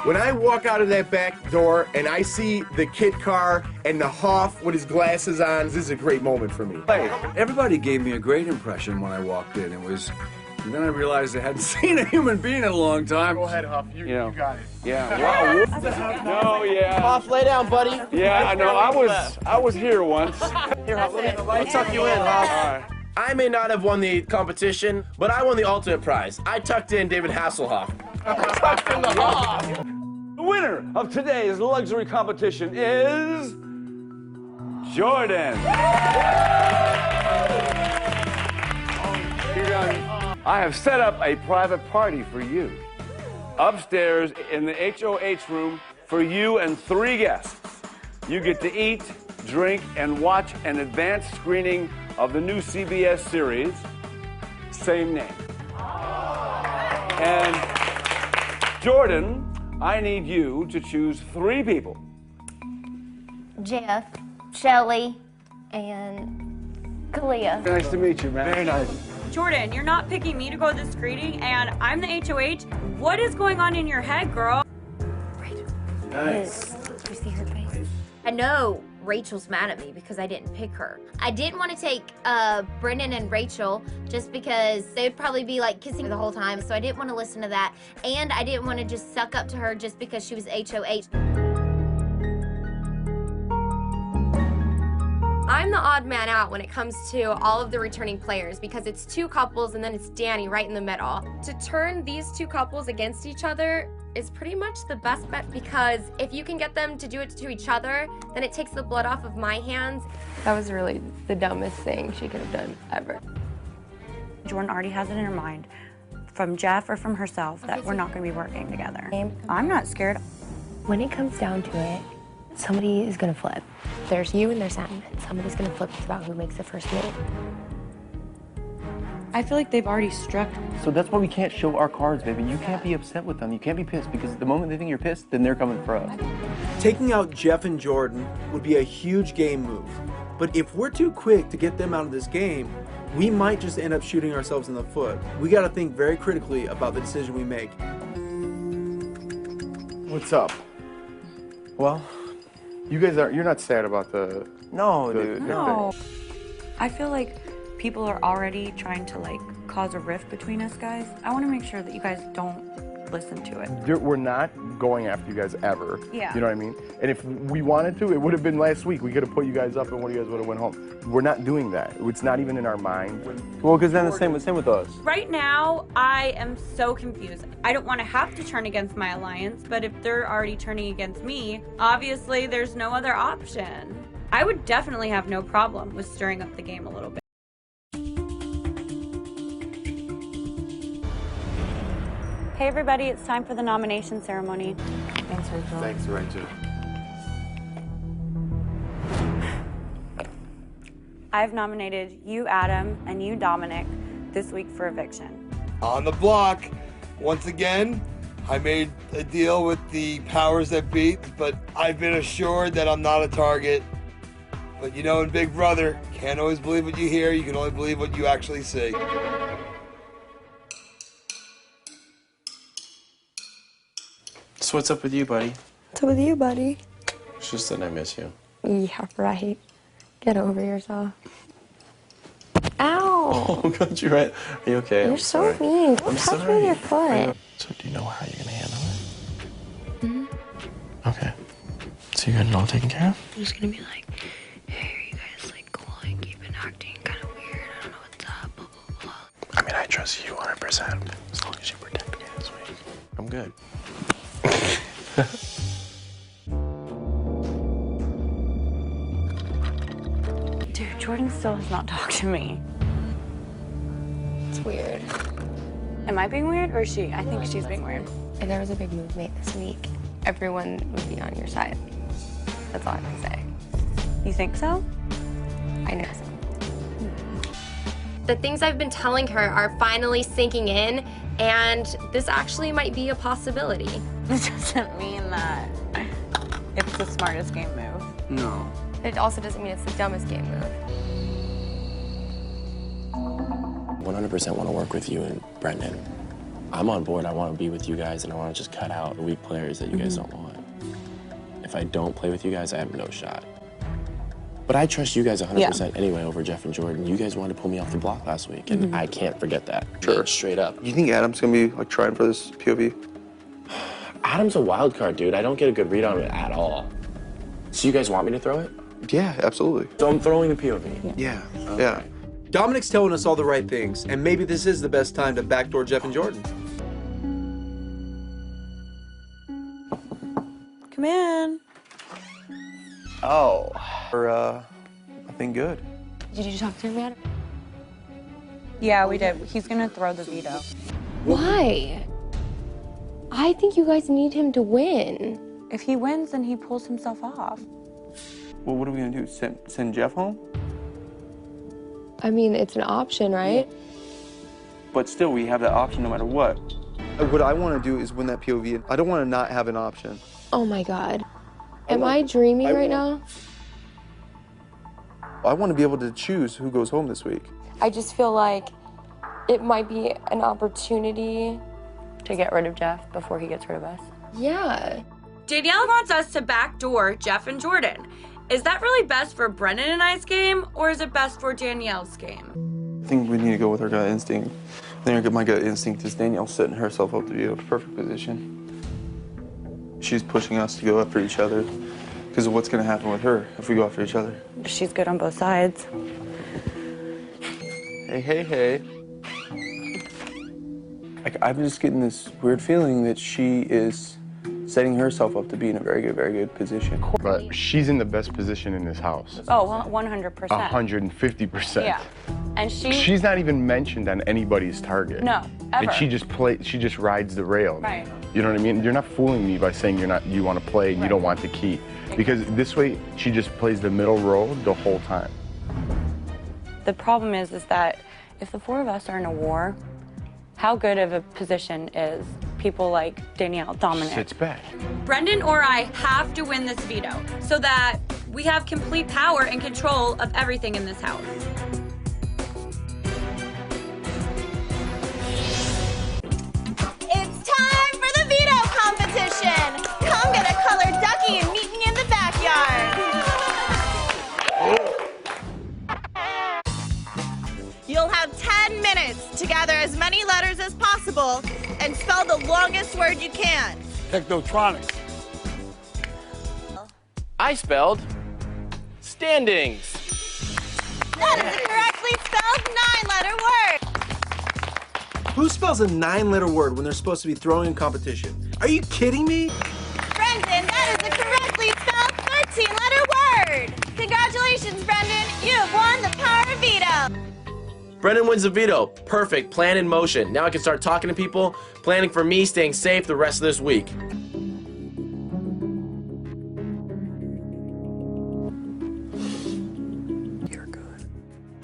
[SPEAKER 19] When I walk out of that back door and I see the kit car and the Hoff with his glasses on, this is a great moment for me.
[SPEAKER 24] Hey, everybody gave me a great impression when I walked in. And then I realized I hadn't seen a human being in a long time.
[SPEAKER 8] Go ahead, Huff. You got it.
[SPEAKER 24] Yeah. Wow. No, yeah.
[SPEAKER 2] Hoff, lay down, buddy.
[SPEAKER 24] Yeah, I know. I was here once.
[SPEAKER 2] Here, Hoff, let me tuck you in, Hoff.
[SPEAKER 24] All right.
[SPEAKER 2] I may not have won the competition, but I won the ultimate prize. I tucked in David Hasselhoff. Tucked in the Hoff.
[SPEAKER 24] The winner of today's luxury competition is Jordan. I have set up a private party for you upstairs in the HOH room for you and 3 guests. You get to eat, drink, and watch an advanced screening of the new CBS series, same name. And Jordan, I need you to choose 3 people.
[SPEAKER 22] Jeff, Shelly, and Kalia.
[SPEAKER 24] Nice to meet you, man. Very nice.
[SPEAKER 10] Jordan, you're not picking me to go to the screening, and I'm the HOH. What is going on in your head, girl?
[SPEAKER 24] Nice.
[SPEAKER 22] Did you see her face? I know Rachel's mad at me because I didn't pick her. I didn't want to take Brendan and Rachel just because they would probably be like kissing the whole time, so I didn't want to listen to that. And I didn't want to just suck up to her just because she was HOH. I'm the odd man out when it comes to all of the returning players because it's 2 couples and then it's Danny right in the middle. To turn these 2 couples against each other is pretty much the best bet because if you can get them to do it to each other, then it takes the blood off of my hands.
[SPEAKER 13] That was really the dumbest thing she could have done ever.
[SPEAKER 10] Jordan already has it in her mind, from Jeff or from herself, that we're not going to be working together. I'm not scared.
[SPEAKER 4] When it comes down to it, somebody is going to flip. There's you and there's Sam. Somebody's going to flip. It's about who makes the first move.
[SPEAKER 10] I feel like they've already struck.
[SPEAKER 16] So that's why we can't show our cards, baby. You can't be upset with them. You can't be pissed because the moment they think you're pissed, then they're coming for us.
[SPEAKER 20] Taking out Jeff and Jordan would be a huge game move. But if we're too quick to get them out of this game, we might just end up shooting ourselves in the foot. We got to think very critically about the decision we make.
[SPEAKER 8] What's up? Well, you guys you're not sad about the...
[SPEAKER 16] No, dude, no.
[SPEAKER 10] I feel like people are already trying to like cause a rift between us guys. I want to make sure that you guys don't
[SPEAKER 5] listen to it.
[SPEAKER 16] We're not going after you guys ever.
[SPEAKER 5] Yeah.
[SPEAKER 16] You know what I mean? And if we wanted to, it would have been last week. We could have put you guys up and one of you guys would have went home. We're not doing that. It's not even in our mind.
[SPEAKER 20] Well, because then the same with us.
[SPEAKER 10] Right now, I am so confused. I don't want to have to turn against my alliance, but if they're already turning against me, obviously there's no other option. I would definitely have no problem with stirring up the game a little bit. Hey everybody, it's time for the nomination ceremony. Thanks, Rachel.
[SPEAKER 19] Thanks, Rachel.
[SPEAKER 10] I've nominated you, Adam, and you, Dominic, this week for eviction.
[SPEAKER 7] On the block, once again, I made a deal with the powers that be, but I've been assured that I'm not a target. But you know, in Big Brother, can't always believe what you hear, you can only believe what you actually see.
[SPEAKER 2] So what's up with you, buddy?
[SPEAKER 13] What's up with you, buddy?
[SPEAKER 2] It's just that I miss you.
[SPEAKER 13] Yeah, right. Get over yourself. Ow!
[SPEAKER 2] Oh, got you right. Are you okay?
[SPEAKER 13] You're
[SPEAKER 2] I'm
[SPEAKER 13] so
[SPEAKER 2] sorry.
[SPEAKER 13] mean. Don't
[SPEAKER 2] I'm
[SPEAKER 13] touch me
[SPEAKER 2] sorry.
[SPEAKER 13] with your foot.
[SPEAKER 2] So do you know how you're gonna handle it?
[SPEAKER 13] Mm-hmm.
[SPEAKER 2] Okay. So you got it all taken care of?
[SPEAKER 13] I'm just gonna be like, hey, are you guys like cool? Like, you've been acting kind of weird. I don't know what's up. Blah, blah, blah.
[SPEAKER 2] I mean, I trust you 100%. As long as you protect me this week, I'm good.
[SPEAKER 10] Dude, Jordan still has not talked to me.
[SPEAKER 13] It's weird.
[SPEAKER 10] Am I being weird or is she? I think she's being weird.
[SPEAKER 13] If there was a big move made this week, everyone would be on your side. That's all I can say.
[SPEAKER 10] You think so?
[SPEAKER 13] I know so. The things I've been telling her are finally sinking in, and this actually might be a possibility.
[SPEAKER 10] This doesn't mean that it's the smartest game move.
[SPEAKER 20] No.
[SPEAKER 13] It also doesn't mean it's the dumbest game move.
[SPEAKER 2] 100% want to work with you and Brendan. I'm on board. I want to be with you guys, and I want to just cut out the weak players that you guys don't want. If I don't play with you guys, I have no shot. But I trust you guys 100% anyway over Jeff and Jordan. You guys wanted to pull me off the block last week, and I can't forget that.
[SPEAKER 16] Sure.
[SPEAKER 2] Straight up.
[SPEAKER 16] You think Adam's gonna be like trying for this POV?
[SPEAKER 2] Adam's a wild card, dude. I don't get a good read on it at all. So you guys want me to throw it?
[SPEAKER 16] Yeah, absolutely.
[SPEAKER 2] So I'm throwing the POV?
[SPEAKER 16] Yeah.
[SPEAKER 2] Okay.
[SPEAKER 16] Yeah.
[SPEAKER 20] Dominic's telling us all the right things, and maybe this is the best time to backdoor Jeff and Jordan.
[SPEAKER 10] Come in.
[SPEAKER 16] Oh. Nothing good.
[SPEAKER 13] Did you talk to him about it?
[SPEAKER 10] Yeah, we did. He's gonna throw the veto.
[SPEAKER 13] Why? I think you guys need him to win.
[SPEAKER 10] If he wins, then he pulls himself off.
[SPEAKER 16] Well, what are we gonna do? Send Jeff home?
[SPEAKER 13] I mean, it's an option, right?
[SPEAKER 16] But still, we have that option no matter what. What I want to do is win that POV. I don't want to not have an option.
[SPEAKER 13] Oh my God. Am I dreaming right now?
[SPEAKER 16] I want to be able to choose who goes home this week.
[SPEAKER 13] I just feel like it might be an opportunity
[SPEAKER 4] to get rid of Jeff before he gets rid of us.
[SPEAKER 13] Yeah.
[SPEAKER 10] Danielle wants us to backdoor Jeff and Jordan. Is that really best for Brendan and I's game, or is it best for Danielle's game?
[SPEAKER 16] I think we need to go with our gut instinct. I think my gut instinct is Danielle setting herself up to be in a perfect position. She's pushing us to go after each other because of what's going to happen with her if we go after each other.
[SPEAKER 10] She's good on both sides.
[SPEAKER 16] Hey. Like, I'm just getting this weird feeling that she is setting herself up to be in a very good position.
[SPEAKER 11] But she's in the best position in this house.
[SPEAKER 10] Oh, 100%.
[SPEAKER 11] 150%.
[SPEAKER 10] Yeah. And
[SPEAKER 11] she's not even mentioned on anybody's target.
[SPEAKER 10] No, ever.
[SPEAKER 11] And she just rides the rail.
[SPEAKER 10] Right.
[SPEAKER 11] You know what I mean? You're not fooling me by saying you want to play and you don't want the key. Because this way she just plays the middle role the whole time.
[SPEAKER 10] The problem is that if the four of us are in a war, how good of a position is people like Danielle, Dominic?
[SPEAKER 11] Sits back.
[SPEAKER 10] Brendan or I have to win this veto so that we have complete power and control of everything in this house.
[SPEAKER 9] It's time for the veto competition. Come get a colored ducky and meet me in the backyard. You'll have 10 minutes to gather as many letters as possible and spell the longest word you can.
[SPEAKER 18] Technotronics.
[SPEAKER 2] I spelled standings.
[SPEAKER 9] That is a correctly spelled 9-letter word.
[SPEAKER 20] Who spells a 9-letter word when they're supposed to be throwing in competition? Are you kidding me?
[SPEAKER 9] Brendan, that is a correctly spelled 13-letter word. Congratulations, Brendan. You have won the power of veto.
[SPEAKER 2] Brendan wins the veto. Perfect. Plan in motion. Now I can start talking to people, planning for me staying safe the rest of this week.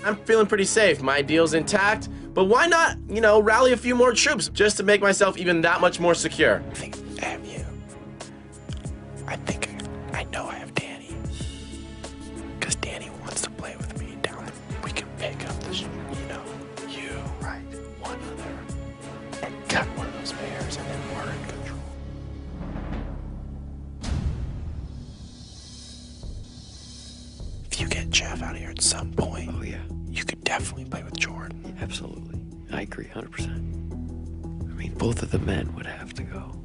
[SPEAKER 2] I'm feeling pretty safe. My deal's intact, but why not, rally a few more troops just to make myself even that much more secure?
[SPEAKER 11] I think I have you. I think I know I have Danny. Because Danny wants to play with me down there. We can pick up the, you, right, one other, and cut one of those pairs, and then we're in control. If you get Jeff out of here at some point, you could definitely play with Jordan.
[SPEAKER 5] Absolutely. I agree 100%. I mean, both of the men would have to go.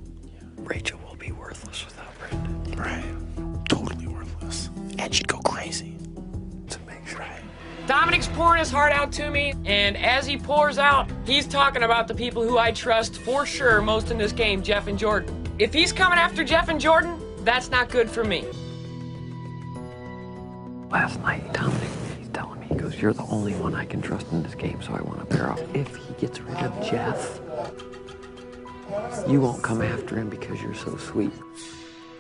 [SPEAKER 5] Rachel will be worthless without Brendan.
[SPEAKER 11] Right. Totally worthless. And she'd go crazy. To make sure.
[SPEAKER 5] Right.
[SPEAKER 6] Dominic's pouring his heart out to me, and as he pours out, he's talking about the people who I trust for sure most in this game, Jeff and Jordan. If he's coming after Jeff and Jordan, that's not good for me.
[SPEAKER 5] Last night, Dominic, he's telling me, he goes, you're the only one I can trust in this game, so I want to pair off. If he gets rid of Jeff, you won't come after him because you're so sweet.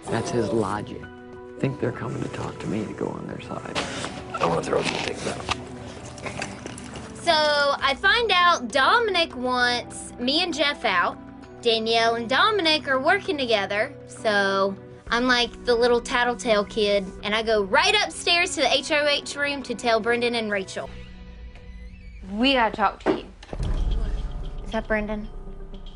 [SPEAKER 5] That's his logic. I think they're coming to talk to me to go on their side. I want to throw some things out.
[SPEAKER 14] So I find out Dominic wants me and Jeff out. Danielle and Dominic are working together, so I'm like the little tattletale kid, and I go right upstairs to the HOH room to tell Brendan and Rachel.
[SPEAKER 4] We gotta talk to you. Is that Brendan?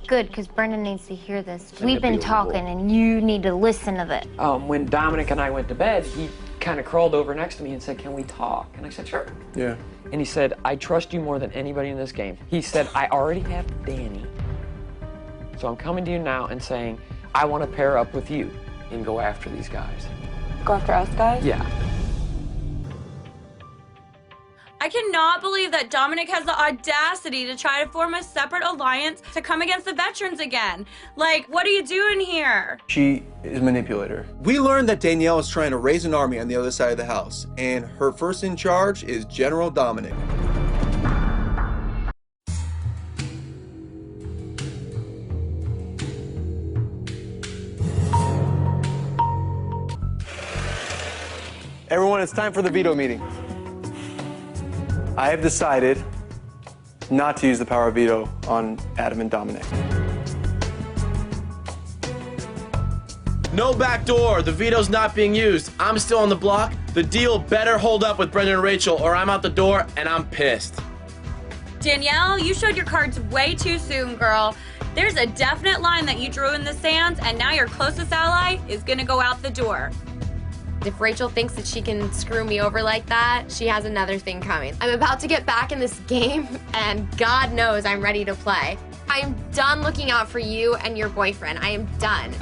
[SPEAKER 4] Good, because Brendan needs to hear this. We've been talking, and you need to listen to this.
[SPEAKER 6] When Dominic and I went to bed, he kind of crawled over next to me and said, can we talk? And I said, sure.
[SPEAKER 16] Yeah.
[SPEAKER 6] And he said, I trust you more than anybody in this game. He said, I already have Danny. So I'm coming to you now and saying, I want to pair up with you and go after these guys.
[SPEAKER 10] Go after us guys?
[SPEAKER 6] Yeah.
[SPEAKER 10] I cannot believe that Dominic has the audacity to try to form a separate alliance to come against the veterans again. Like, what are you doing here?
[SPEAKER 16] She is a manipulator. We learned that Danielle is trying to raise an army on the other side of the house, and her first in charge is General Dominic. Everyone, it's time for the veto meeting. I have decided not to use the power of veto on Adam and Dominic.
[SPEAKER 2] No back door. The veto's not being used. I'm still on the block. The deal better hold up with Brendan and Rachel, or I'm out the door and I'm pissed.
[SPEAKER 10] Danielle, you showed your cards way too soon, girl. There's a definite line that you drew in the sand, and now your closest ally is gonna go out the door.
[SPEAKER 13] If Rachel thinks that she can screw me over like that, she has another thing coming. I'm about to get back in this game, and God knows I'm ready to play. I am done looking out for you and your boyfriend. I am done.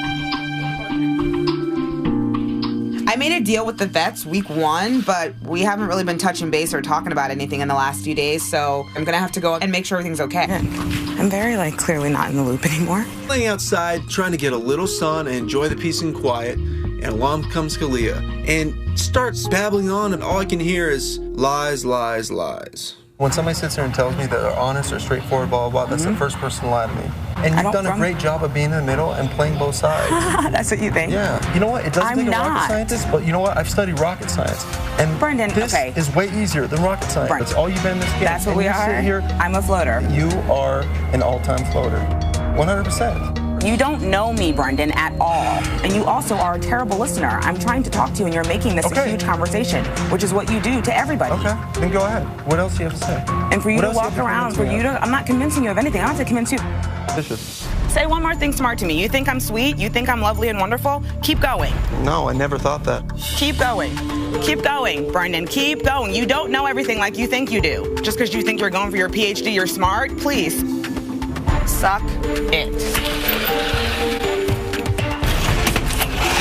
[SPEAKER 15] I made a deal with the vets week 1, but we haven't really been touching base or talking about anything in the last few days, so I'm gonna have to go and make sure everything's okay. I'm very, clearly not in the loop anymore.
[SPEAKER 20] Laying outside, trying to get a little sun and enjoy the peace and quiet, and along comes Kalia and starts babbling on, and all I can hear is lies, lies, lies.
[SPEAKER 16] When somebody sits there and tells me that they're honest or straightforward, blah, blah, blah, that's the first person to lie to me. And you've done a great job of being in the middle and playing both sides.
[SPEAKER 15] That's what you think?
[SPEAKER 16] Yeah. You know what? It doesn't take a rocket scientist, but you know what? I've studied rocket science. And
[SPEAKER 15] Brendan,
[SPEAKER 16] this is way easier than rocket science.
[SPEAKER 15] Brendan.
[SPEAKER 16] That's all you've been in this game.
[SPEAKER 15] That's what
[SPEAKER 16] and
[SPEAKER 15] we
[SPEAKER 16] you
[SPEAKER 15] are.
[SPEAKER 16] Sit here,
[SPEAKER 15] I'm a floater.
[SPEAKER 16] You are an all-time floater. 100%.
[SPEAKER 15] You don't know me, Brendan, at all. And you also are a terrible listener. I'm trying to talk to you, and you're making this a huge conversation, which is what you do to everybody.
[SPEAKER 16] Okay, then go ahead. What else do you have to say?
[SPEAKER 15] And for you to walk around, I'm not convincing you of anything. I don't have to convince you.
[SPEAKER 16] Vicious.
[SPEAKER 15] Say one more thing smart to me. You think I'm sweet? You think I'm lovely and wonderful? Keep going.
[SPEAKER 16] No, I never thought that.
[SPEAKER 15] Keep going. Keep going, Brendan. Keep going. You don't know everything like you think you do. Just because you think you're going for your PhD, you're smart. Please. Suck it.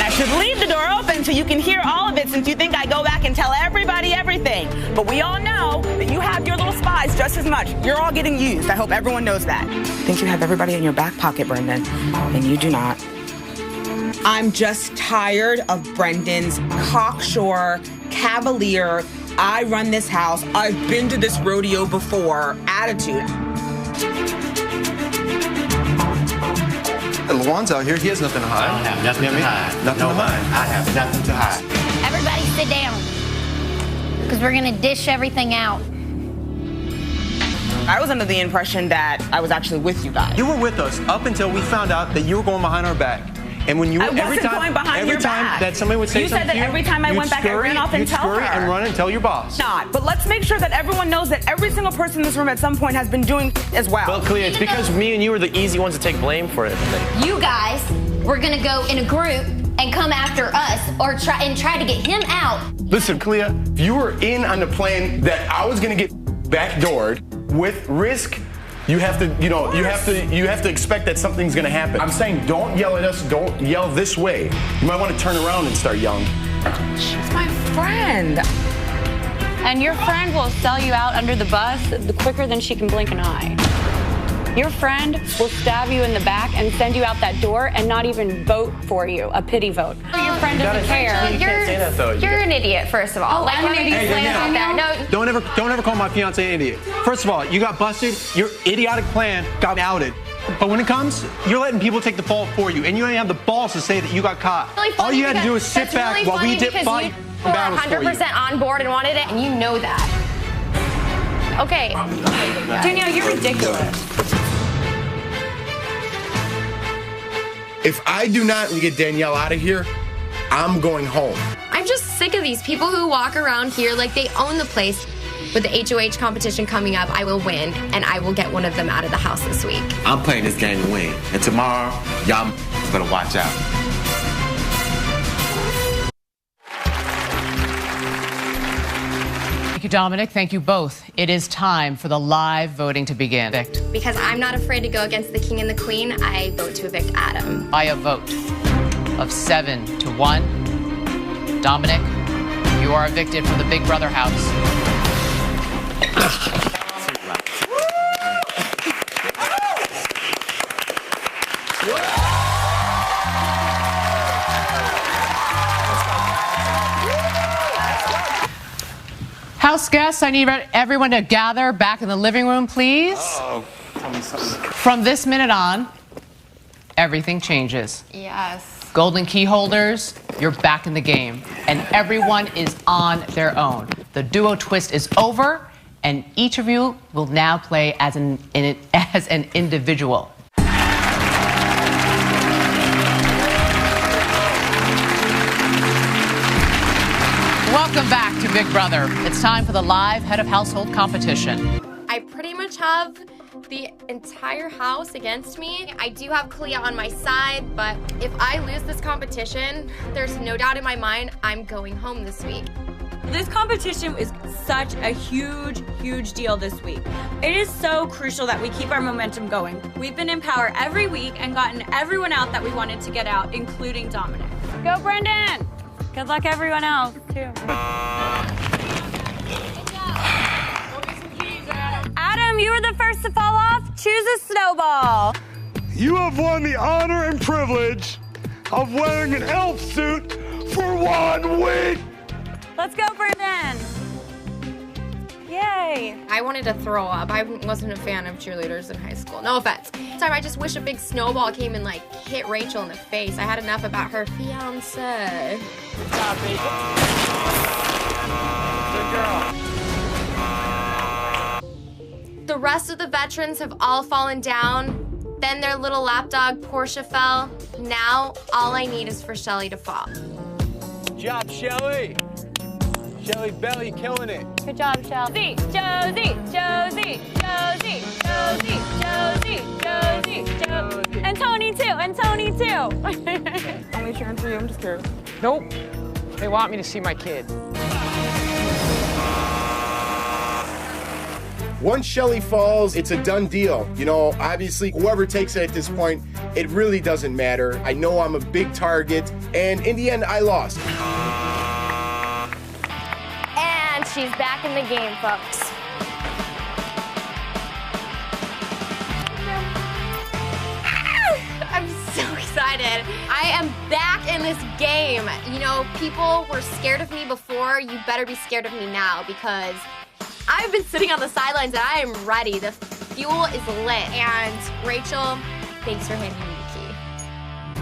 [SPEAKER 15] I should leave the door open so you can hear all of it, since you think I go back and tell everybody everything. But we all know that you have your little spies just as much. You're all getting used. I hope everyone knows that. I think you have everybody in your back pocket, Brendan, and you do not. I'm just tired of Brendan's cocksure, cavalier, I run this house, I've been to this rodeo before attitude.
[SPEAKER 20] Lawan's out here. He has nothing to hide.
[SPEAKER 3] I don't have nothing to hide.
[SPEAKER 20] Nothing to hide.
[SPEAKER 3] I have nothing to hide.
[SPEAKER 14] Everybody sit down, because we're going to dish everything out.
[SPEAKER 15] I was under the impression that I was actually with you guys.
[SPEAKER 20] You were with us up until we found out that you were going behind our back. And when you
[SPEAKER 15] I wasn't going behind your back.
[SPEAKER 20] That somebody would say
[SPEAKER 15] you
[SPEAKER 20] something
[SPEAKER 15] said that
[SPEAKER 20] to you,
[SPEAKER 15] every time I went back, I ran off and tell her.
[SPEAKER 20] And run and tell your boss.
[SPEAKER 15] Not, but let's make sure that everyone knows that every single person in this room at some point has been doing as well.
[SPEAKER 2] Well, Clea, it's because me and you are the easy ones to take blame for it.
[SPEAKER 14] You guys were going to go in a group and come after us or try to get him out.
[SPEAKER 19] Listen, Clea, you were in on the plan that I was gonna get backdoored with risk. You have to, you have to expect that something's gonna happen. I'm saying don't yell at us, don't yell this way. You might want to turn around and start yelling.
[SPEAKER 15] She's my friend.
[SPEAKER 10] And your friend will sell you out under the bus quicker than she can blink an eye. Your friend will stab you in the back and send you out that door and not even vote for you, a pity vote. Your friend doesn't care.
[SPEAKER 2] You can't say that, though.
[SPEAKER 13] You're an idiot, first of all.
[SPEAKER 10] Oh, I'm an idiot.
[SPEAKER 13] No,
[SPEAKER 20] Don't ever call my fiance an idiot. First of all, you got busted. Your idiotic plan got outed. But when it comes, you're letting people take the fall for you, and you don't have the balls to say that you got caught. All you had to do is sit back while we did fight battles for you.
[SPEAKER 13] 100% on board and wanted it, and you know that. Okay.
[SPEAKER 10] Danielle, you're ridiculous.
[SPEAKER 19] If I do not get Danielle out of here, I'm going home.
[SPEAKER 13] I'm just sick of these people who walk around here like they own the place. With the HOH competition coming up, I will win, and I will get one of them out of the house this week.
[SPEAKER 3] I'm playing this game to win. And tomorrow, y'all better watch out.
[SPEAKER 1] Thank you, Dominic. Thank you both. It is time for the live voting to begin.
[SPEAKER 13] Because I'm not afraid to go against the king and the queen, I vote to evict Adam.
[SPEAKER 1] By a vote of 7-1, Dominic, you are evicted from the Big Brother house. House guests, I need everyone to gather back in the living room, please.
[SPEAKER 16] Uh-oh. Tell me something.
[SPEAKER 1] From this minute on, everything changes.
[SPEAKER 13] Yes.
[SPEAKER 1] Golden key holders, you're back in the game, and everyone is on their own. The duo twist is over, and each of you will now play as an individual. Welcome back to Big Brother. It's time for the live head of household competition.
[SPEAKER 13] I pretty much have the entire house against me. I do have Clea on my side, but if I lose this competition, there's no doubt in my mind I'm going home this week.
[SPEAKER 10] This competition is such a huge, huge deal this week. It is so crucial that we keep our momentum going. We've been in power every week and gotten everyone out that we wanted to get out, including Dominic. Go, Brendan! Good luck, everyone else, too. Adam, you were the first to fall off. Choose a snowball.
[SPEAKER 18] You have won the honor and privilege of wearing an elf suit for 1 week.
[SPEAKER 10] Let's go, Brendan. Yay.
[SPEAKER 13] I wanted to throw up. I wasn't a fan of cheerleaders in high school. No offense. This time I just wish a big snowball came and hit Rachel in the face. I had enough about her fiance.
[SPEAKER 18] Good job, baby. Good girl.
[SPEAKER 13] The rest of the veterans have all fallen down. Then their little lapdog Portia fell. Now all I need is for Shelly to fall.
[SPEAKER 16] Good job, Shelly. Shelly Belly killing it.
[SPEAKER 10] Good job, Josie, Josie, Josie, Josie, Josie, Josie, Josie, Josie. And Tony too, and Tony too.
[SPEAKER 15] Only cheering for you, I'm just curious.
[SPEAKER 6] Nope. They want me to see my kid.
[SPEAKER 19] Once Shelly falls, it's a done deal. You know, obviously, whoever takes it at this point, it really doesn't matter. I know I'm a big target, and in the end, I lost.
[SPEAKER 22] And she's back in the game, folks. I'm so excited. I am back in this game. You know, people were scared of me before. You better be scared of me now because I've been sitting on the sidelines and I am ready. The fuel is lit. And Rachel, thanks for handing me the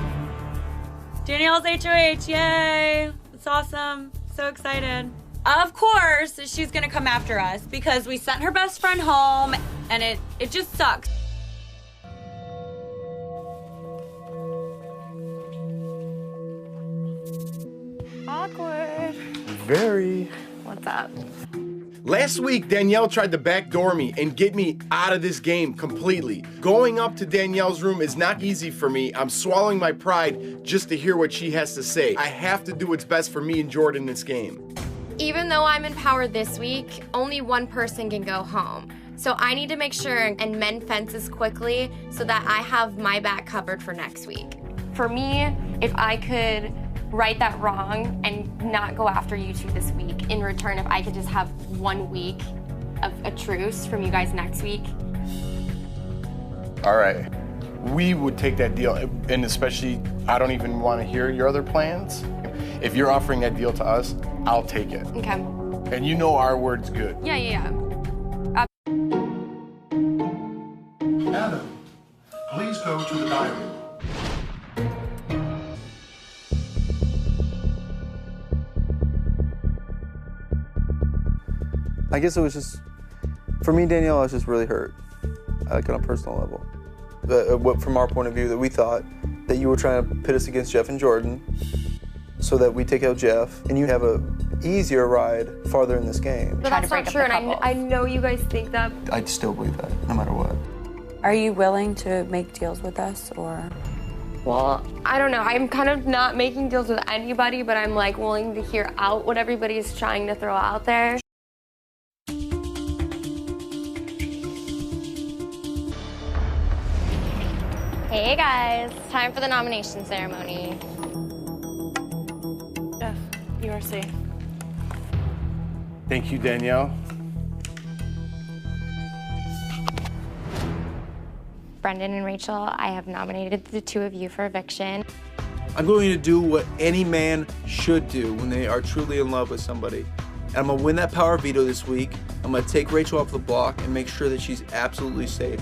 [SPEAKER 22] key.
[SPEAKER 10] Danielle's HOH, yay! It's awesome. So excited. Of course, she's gonna come after us because we sent her best friend home and it just sucks.
[SPEAKER 22] Awkward.
[SPEAKER 19] Very.
[SPEAKER 22] What's up?
[SPEAKER 19] Last week, Danielle tried to backdoor me and get me out of this game completely. Going up to Danielle's room is not easy for me. I'm swallowing my pride just to hear what she has to say. I have to do what's best for me and Jordan in this game.
[SPEAKER 13] Even though I'm in power this week, only one person can go home. So I need to make sure and mend fences quickly so that I have my back covered for next week. For me, if I could right that wrong and not go after you two this week, in return if I could just have 1 week of a truce from you guys next week.
[SPEAKER 19] All right. We would take that deal, and especially, I don't even want to hear your other plans. If you're offering that deal to us, I'll take it.
[SPEAKER 13] Okay.
[SPEAKER 19] And you know our word's good.
[SPEAKER 13] Yeah.
[SPEAKER 12] Adam, please go to the diary.
[SPEAKER 16] I guess it was just, for me, Danielle, I was just really hurt, like on a personal level. From our point of view, that we thought that you were trying to pit us against Jeff and Jordan so that we take out Jeff and you have a easier ride farther in this game.
[SPEAKER 13] But that's not true, and I know you guys think that.
[SPEAKER 16] I'd still believe that, no matter what.
[SPEAKER 17] Are you willing to make deals with us, or?
[SPEAKER 13] Well, I don't know. I'm kind of not making deals with anybody, but I'm like willing to hear out what everybody's trying to throw out there. Hey guys, time for the nomination ceremony.
[SPEAKER 17] Jeff, you are safe.
[SPEAKER 19] Thank you, Danielle.
[SPEAKER 13] Brendan and Rachel, I have nominated the two of you for eviction.
[SPEAKER 20] I'm going to do what any man should do when they are truly in love with somebody. And I'm gonna win that power veto this week. I'm gonna take Rachel off the block and make sure that she's absolutely safe.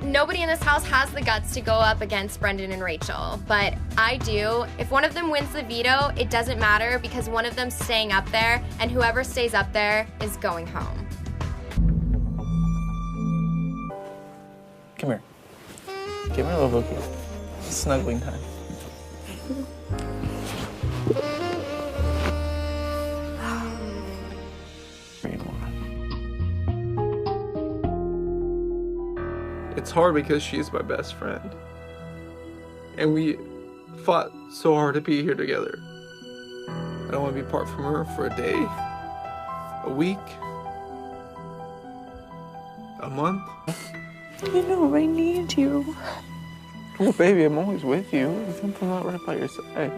[SPEAKER 13] Nobody in this house has the guts to go up against Brendan and Rachel, but I do. If one of them wins the veto, it doesn't matter because one of them's staying up there, and whoever stays up there is going home.
[SPEAKER 16] Come here. Give me a little bookie. Snuggling time. It's hard because she's my best friend. And we fought so hard to be here together. I don't want to be apart from her for a day, a week, a month.
[SPEAKER 17] You know I need you.
[SPEAKER 16] Oh, baby, I'm always with you. There's something not right by your side.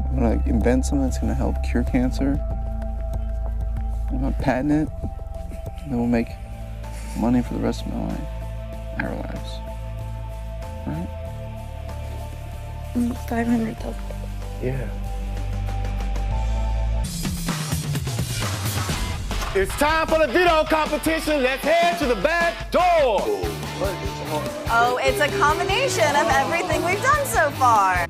[SPEAKER 16] I'm gonna invent something that's gonna help cure cancer. I'm gonna patent it, and then we'll make money for the rest of my life, our lives. Right?
[SPEAKER 17] 500,000.
[SPEAKER 16] Yeah.
[SPEAKER 24] It's time for the veto competition. Let's head to the back door.
[SPEAKER 9] Oh, it's a combination of everything we've done so far.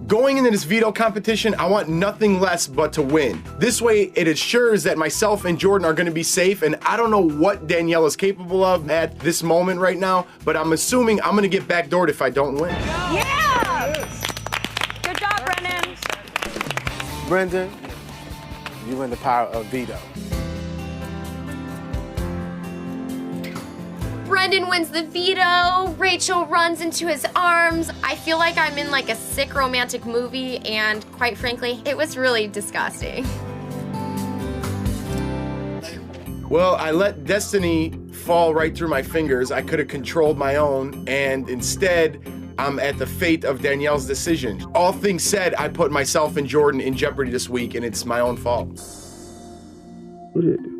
[SPEAKER 19] Going into this veto competition, I want nothing less but to win. This way, it assures that myself and Jordan are going to be safe, and I don't know what Danielle is capable of at this moment right now, but I'm assuming I'm going to get backdoored if I don't win.
[SPEAKER 10] Yeah! Good job, Brendan.
[SPEAKER 12] Brendan, you win the power of veto.
[SPEAKER 13] Brendan wins the veto, Rachel runs into his arms. I feel like I'm in like a sick romantic movie, and quite frankly, it was really disgusting.
[SPEAKER 19] Well, I let destiny fall right through my fingers. I could have controlled my own, and instead, I'm at the fate of Danielle's decision. All things said, I put myself and Jordan in jeopardy this week, and it's my own fault.
[SPEAKER 11] What did it do?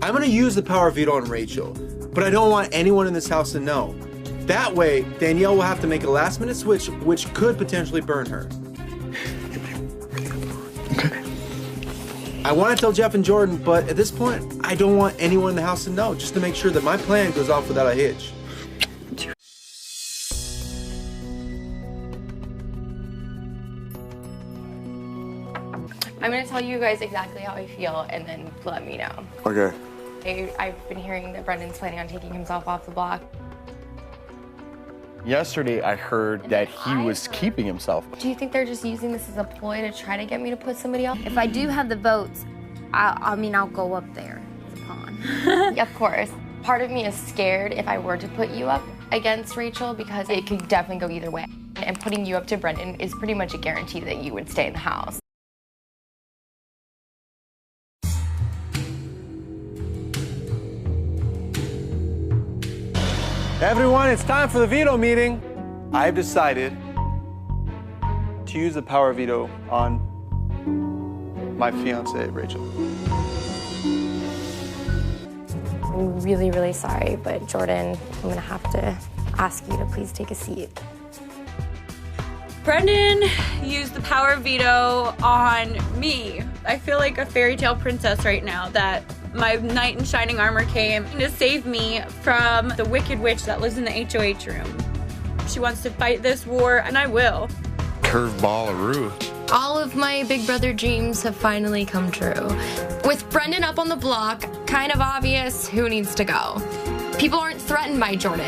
[SPEAKER 20] I'm gonna use the power veto on Rachel, but I don't want anyone in this house to know. That way, Danielle will have to make a last-minute switch, which could potentially burn her.
[SPEAKER 11] Okay.
[SPEAKER 20] I want to tell Jeff and Jordan, but at this point, I don't want anyone in the house to know, just to make sure that my plan goes off without a hitch.
[SPEAKER 13] I'm gonna tell you guys exactly how I feel and then let me know.
[SPEAKER 11] Okay.
[SPEAKER 13] I've been hearing that Brendan's planning on taking himself off the block.
[SPEAKER 7] Yesterday, I heard that he was keeping himself.
[SPEAKER 13] Do you think they're just using this as a ploy to try to get me to put somebody else?
[SPEAKER 14] If I do have the votes, I'll go up there as a pawn.
[SPEAKER 13] Of course. Part of me is scared if I were to put you up against Rachel because it could definitely go either way. And putting you up to Brendan is pretty much a guarantee that you would stay in the house.
[SPEAKER 20] Everyone, it's time for the veto meeting. I've decided to use the power veto on my fiancée, Rachel.
[SPEAKER 13] I'm really, really sorry, but Jordan, I'm gonna have to ask you to please take a seat.
[SPEAKER 10] Brendan used the power veto on me. I feel like a fairy tale princess right now, that my knight in shining armor came to save me from the wicked witch that lives in the HOH room. She wants to fight this war, and I will.
[SPEAKER 11] Curveball-a-roo.
[SPEAKER 13] All of my Big Brother dreams have finally come true. With Brendan up on the block, kind of obvious who needs to go. People aren't threatened by Jordan.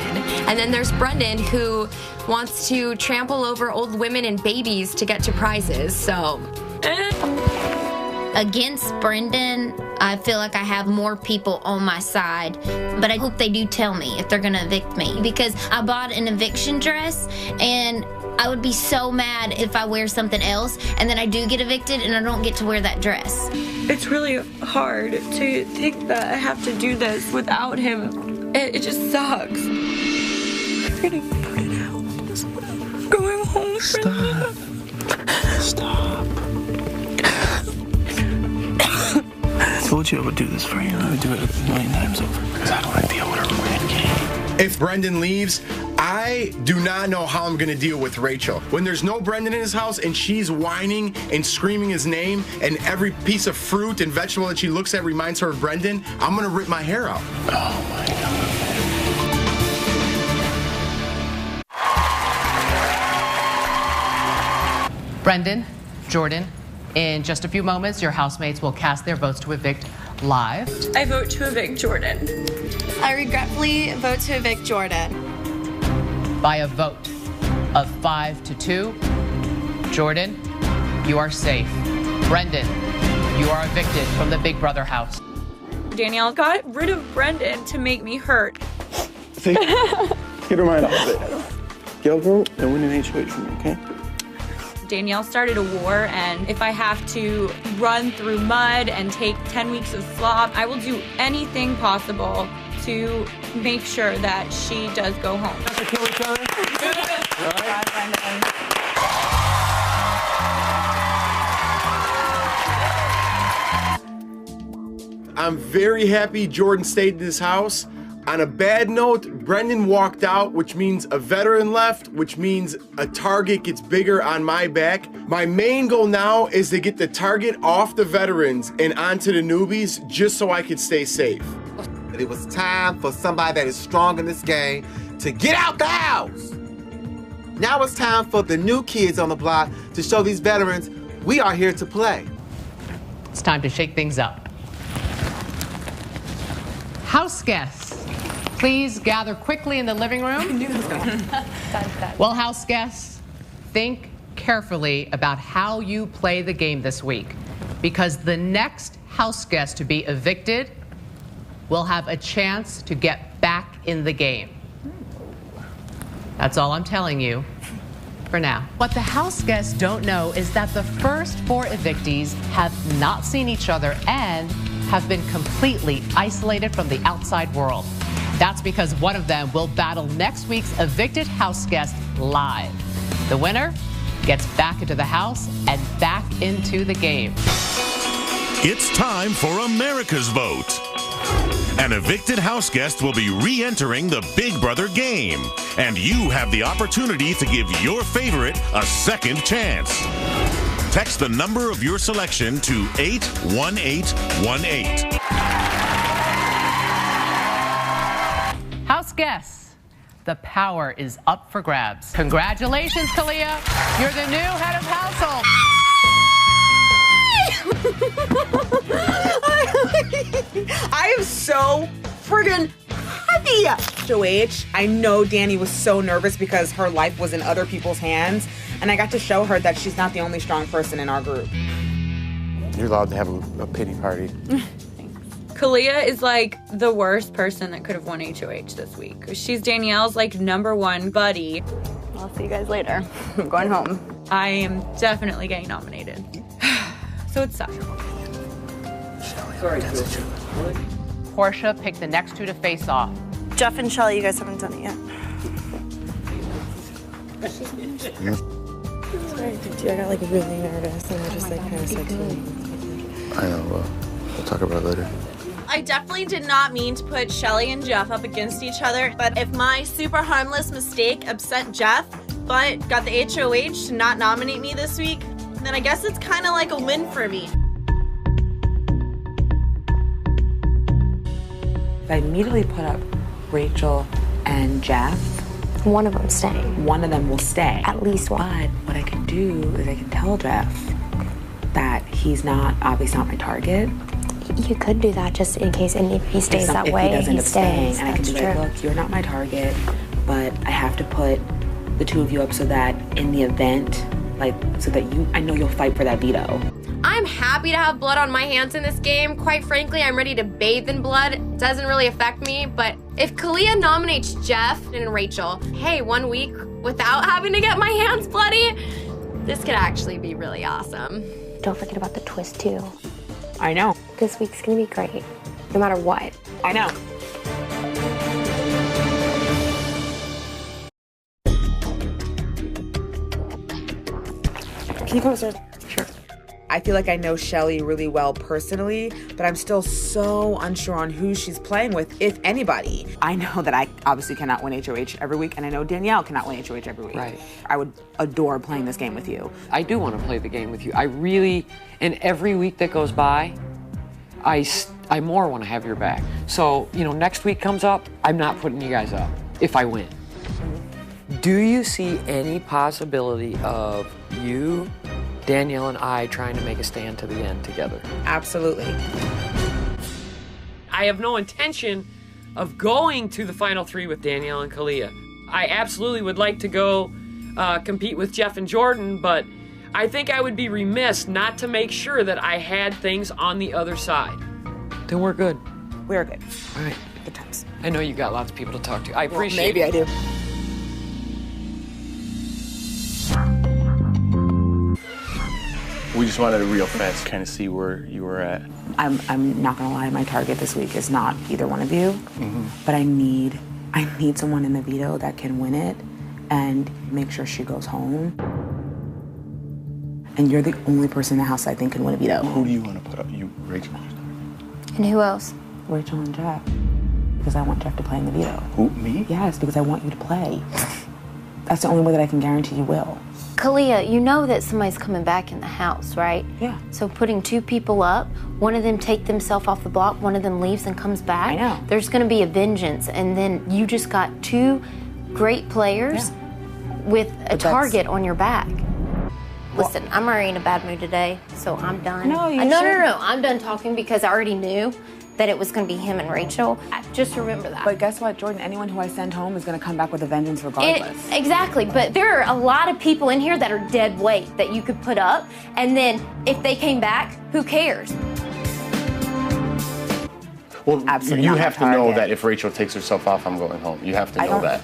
[SPEAKER 13] And then there's Brendan, who wants to trample over old women and babies to get to prizes, so...
[SPEAKER 14] Against Brendan, I feel like I have more people on my side, but I hope they do tell me if they're gonna evict me, because I bought an eviction dress and I would be so mad if I wear something else and then I do get evicted and I don't get to wear that dress.
[SPEAKER 10] It's really hard to think that I have to do this without him. It just sucks. I'm getting burned out. Going home.
[SPEAKER 11] Stop. Stop. I told you I would do this for you. I would do it a million times over because I don't want to deal with her red game.
[SPEAKER 19] If Brendan leaves, I do not know how I'm gonna deal with Rachel. When there's no Brendan in his house and she's whining and screaming his name and every piece of fruit and vegetable that she looks at reminds her of Brendan, I'm gonna rip my hair out.
[SPEAKER 11] Oh my God.
[SPEAKER 1] Brendan, Jordan, in just a few moments, your housemates will cast their votes to evict live.
[SPEAKER 10] I vote to evict Jordan.
[SPEAKER 9] I regretfully vote to evict Jordan.
[SPEAKER 1] By a vote of 5-2, Jordan, you are safe. Brendan, you are evicted from the Big Brother house.
[SPEAKER 10] Danielle got rid of Brendan to make me hurt.
[SPEAKER 11] See? Get her right off there. Get over and win an HOH from me, okay?
[SPEAKER 10] Danielle started a war, and if I have to run through mud and take 10 weeks of slop, I will do anything possible to make sure that she does go home.
[SPEAKER 20] Have to kill each other?
[SPEAKER 19] I'm very happy Jordan stayed in this house. On a bad note, Brendan walked out, which means a veteran left, which means a target gets bigger on my back. My main goal now is to get the target off the veterans and onto the newbies, just so I could stay safe.
[SPEAKER 3] It was time for somebody that is strong in this game to get out the house. Now it's time for the new kids on the block to show these veterans we are here to play.
[SPEAKER 1] It's time to shake things up. House guests, please gather quickly in the living room. Well, house guests, think carefully about how you play the game this week, because the next house guest to be evicted will have a chance to get back in the game. That's all I'm telling you for now. What the house guests don't know is that the first 4 evictees have not seen each other and have been completely isolated from the outside world. That's because one of them will battle next week's evicted house guest live. The winner gets back into the house and back into the game.
[SPEAKER 5] It's time for America's Vote. An evicted house guest will be re-entering the Big Brother game, and you have the opportunity to give your favorite a second chance. Text the number of your selection to 81818.
[SPEAKER 1] House guests, the power is up for grabs. Congratulations, Kalia. You're the new head of household.
[SPEAKER 15] I am so friggin' happy. HOH, I know Danny was so nervous because her life was in other people's hands, and I got to show her that she's not the only strong person in our group.
[SPEAKER 12] You're allowed to have a pity party.
[SPEAKER 10] Kalia is like the worst person that could have won HOH this week. She's Danielle's like #1 buddy.
[SPEAKER 17] I'll see you guys later. I'm going home.
[SPEAKER 10] I am definitely getting nominated. So it sucks.
[SPEAKER 17] Sorry,
[SPEAKER 1] Portia picked the next 2 to face off.
[SPEAKER 9] Jeff and Shelly, you guys haven't done it yet.
[SPEAKER 17] Sorry, I got like really nervous and I just like kind of said to him.
[SPEAKER 16] I know. We'll talk about it later.
[SPEAKER 9] I definitely did not mean to put Shelly and Jeff up against each other, but if my super harmless mistake upset Jeff, but got the HOH to not nominate me this week, then I guess it's kind of like a win for me.
[SPEAKER 15] I immediately put up Rachel and Jeff.
[SPEAKER 13] One of them staying.
[SPEAKER 15] One of them will stay.
[SPEAKER 13] At least one.
[SPEAKER 15] But what I can do is I can tell Jeff that he's obviously not my target.
[SPEAKER 13] You could do that just in case, and if he stays that way,
[SPEAKER 15] if he doesn't stay,
[SPEAKER 13] stays.
[SPEAKER 15] and I can
[SPEAKER 13] That's
[SPEAKER 15] be
[SPEAKER 13] true.
[SPEAKER 15] like, look, you're not my target, but I have to put the 2 of you up so that in the event, like, so that I know you'll fight for that veto.
[SPEAKER 22] I'm happy to have blood on my hands in this game. Quite frankly, I'm ready to bathe in blood. It doesn't really affect me, but if Kalia nominates Jeff and Rachel, hey, 1 week without having to get my hands bloody, this could actually be really awesome.
[SPEAKER 13] Don't forget about the twist, too.
[SPEAKER 15] I know.
[SPEAKER 13] This week's gonna be great, no matter what.
[SPEAKER 15] I know. Can you come upstairs? Sure. I feel like I know Shelly really well personally, but I'm still so unsure on who she's playing with, if anybody. I know that I obviously cannot win HOH every week, and I know Danielle cannot win HOH every week.
[SPEAKER 6] Right.
[SPEAKER 15] I would adore playing this game with you.
[SPEAKER 6] I do want to play the game with you. I really, and every week that goes by, I more want to have your back. So, next week comes up, I'm not putting you guys up if I win. Do you see any possibility of you, Danielle, and I trying to make a stand to the end together?
[SPEAKER 15] Absolutely.
[SPEAKER 6] I have no intention of going to the final 3 with Danielle and Kalia. I absolutely would like to go compete with Jeff and Jordan, but I think I would be remiss not to make sure that I had things on the other side. Then we're good.
[SPEAKER 15] We're good.
[SPEAKER 6] All right.
[SPEAKER 15] Good times.
[SPEAKER 6] I know you got lots of people to talk to. I appreciate
[SPEAKER 15] maybe
[SPEAKER 6] it.
[SPEAKER 15] I do.
[SPEAKER 7] We just wanted a real fast kind of see where you were at.
[SPEAKER 15] I'm not gonna lie, my target this week is not either one of you, but I need someone in the veto that can win it and make sure she goes home. And you're the only person in the house I think can win a veto.
[SPEAKER 7] Who do you want to put up? You, Rachel?
[SPEAKER 13] And who else?
[SPEAKER 15] Rachel and Jeff. Because I want Jeff to play in the veto.
[SPEAKER 7] Who, me?
[SPEAKER 15] Yes, because I want you to play. That's the only way that I can guarantee you will.
[SPEAKER 13] Kalia, you know that somebody's coming back in the house, right?
[SPEAKER 15] Yeah.
[SPEAKER 13] So putting 2 people up, one of them take themselves off the block, one of them leaves and comes back.
[SPEAKER 15] I know.
[SPEAKER 13] There's going to be a vengeance, and then you just got 2 great players with a target on your back. Listen, I'm already in a bad mood today, so I'm done.
[SPEAKER 15] No, you
[SPEAKER 13] no,
[SPEAKER 15] shouldn't.
[SPEAKER 13] no. I'm done talking because I already knew that it was going to be him and Rachel. Just remember that.
[SPEAKER 15] But guess what, Jordan? Anyone who I send home is going to come back with a vengeance regardless.
[SPEAKER 13] Exactly, but there are a lot of people in here that are dead weight that you could put up, and then if they came back, who cares?
[SPEAKER 4] Well,
[SPEAKER 8] absolutely
[SPEAKER 4] you
[SPEAKER 8] not my
[SPEAKER 4] have to know
[SPEAKER 8] target.
[SPEAKER 4] that if Rachel takes herself off, I'm going home. You have to know that.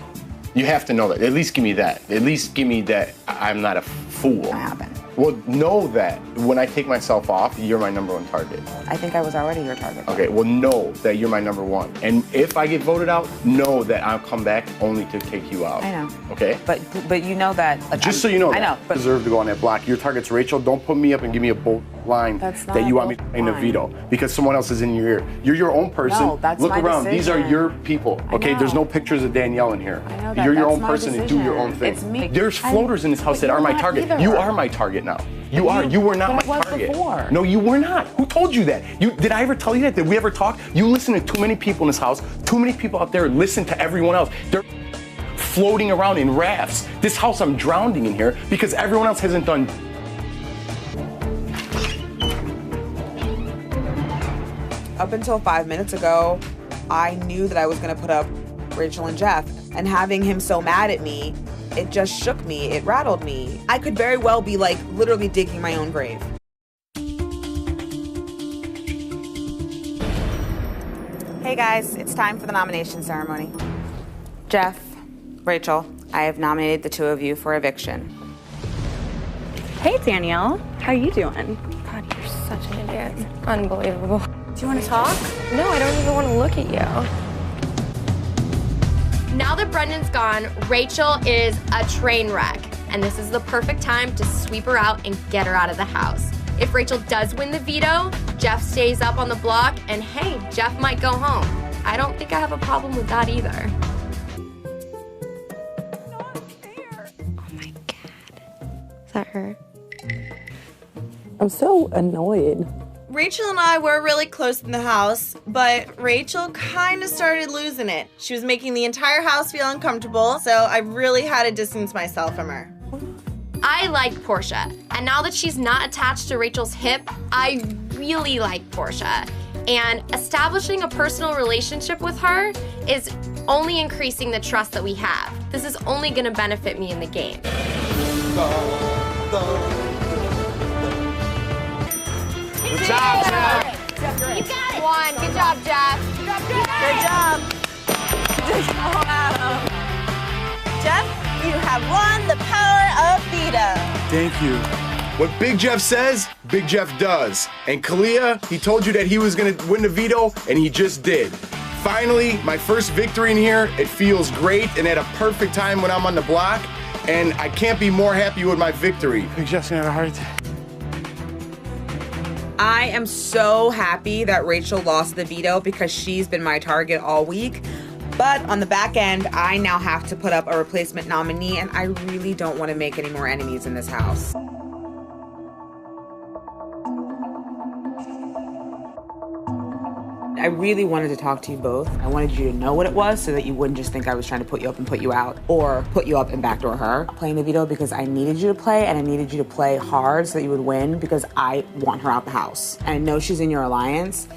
[SPEAKER 4] You have to know that. At least give me that. At least give me that I'm not a fool.
[SPEAKER 8] What happened?
[SPEAKER 4] Well, know that when I take myself off, you're my number one target.
[SPEAKER 8] I think I was already your target.
[SPEAKER 4] Okay, well, know that you're my number one. And if I get voted out, know that I'll come back only to take you out.
[SPEAKER 8] I know.
[SPEAKER 4] Okay?
[SPEAKER 8] But you know that. Like,
[SPEAKER 4] Just so you know that.
[SPEAKER 8] I know.
[SPEAKER 4] But deserve to go on that block. Your target's Rachel. Don't put me up and give me a bold line
[SPEAKER 8] That's not
[SPEAKER 4] that you
[SPEAKER 8] a
[SPEAKER 4] want me
[SPEAKER 8] bold
[SPEAKER 4] in a
[SPEAKER 8] line.
[SPEAKER 4] veto because someone else is in your ear. You're your own person.
[SPEAKER 8] No, that's
[SPEAKER 4] Look
[SPEAKER 8] my
[SPEAKER 4] around. These are
[SPEAKER 8] decision.
[SPEAKER 4] your people. Okay?
[SPEAKER 8] know.
[SPEAKER 4] There's no pictures of Danielle in here.
[SPEAKER 8] I know that.
[SPEAKER 4] You're your
[SPEAKER 8] That's
[SPEAKER 4] own
[SPEAKER 8] my
[SPEAKER 4] person and do your own thing.
[SPEAKER 8] decision. It's me.
[SPEAKER 4] There's floaters in this house
[SPEAKER 8] but
[SPEAKER 4] that are
[SPEAKER 8] you're
[SPEAKER 4] my
[SPEAKER 8] not
[SPEAKER 4] target.
[SPEAKER 8] either.
[SPEAKER 4] You are my target now. You are. You were not
[SPEAKER 8] but
[SPEAKER 4] my
[SPEAKER 8] I was
[SPEAKER 4] target.
[SPEAKER 8] before.
[SPEAKER 4] No, you were not. Who told you that? Did I ever tell you that? Did we ever talk? You listen to too many people in this house. Too many people out there listen to everyone else. They're floating around in rafts. This house, I'm drowning in here because everyone else hasn't done.
[SPEAKER 15] Up until 5 minutes ago, I knew that I was gonna put up Rachel and Jeff, and having him so mad at me, it just shook me, it rattled me. I could very well be like literally digging my own grave. Hey guys, it's time for the nomination ceremony. Jeff, Rachel, I have nominated the two of you for eviction.
[SPEAKER 22] Hey, Danielle. How you doing? God, you're such an idiot. Unbelievable. Do you want to talk? No, I don't even want to look at you.
[SPEAKER 13] Now that Brendan's gone, Rachel is a train wreck, and this is the perfect time to sweep her out and get her out of the house. If Rachel does win the veto, Jeff stays up on the block, and hey, Jeff might go home. I don't think I have a problem with that either.
[SPEAKER 22] Oh my God. Is that her?
[SPEAKER 17] I'm so annoyed.
[SPEAKER 9] Rachel and I were really close in the house, but Rachel kind of started losing it. She was making the entire house feel uncomfortable, so I really had to distance myself from her.
[SPEAKER 13] I like Portia, and now that she's not attached to Rachel's hip, I really like Portia. And establishing a personal relationship with her is only increasing the trust that we have. This is only gonna benefit me in the game.
[SPEAKER 14] Good job, Jeff. You got it. One. Good job, Jeff.
[SPEAKER 9] Good job. Jeff, you have won the power of veto.
[SPEAKER 19] Thank you. What Big Jeff says, Big Jeff does. And Kalia, he told you that he was gonna win the veto, and he just did. Finally, my first victory in here. It feels great and at a perfect time when I'm on the block, and I can't be more happy with my victory.
[SPEAKER 11] Big Jeff's gonna have a heart attack.
[SPEAKER 15] I am so happy that Rachel lost the veto because she's been my target all week. But on the back end, I now have to put up a replacement nominee, and I really don't want to make any more enemies in this house. I really wanted to talk to you both. I wanted you to know what it was so that you wouldn't just think I was trying to put you up and put you out, or put you up and backdoor her. Playing the veto because I needed you to play, and I needed you to play hard so that you would win because I want her out the house. And I know she's in your alliance.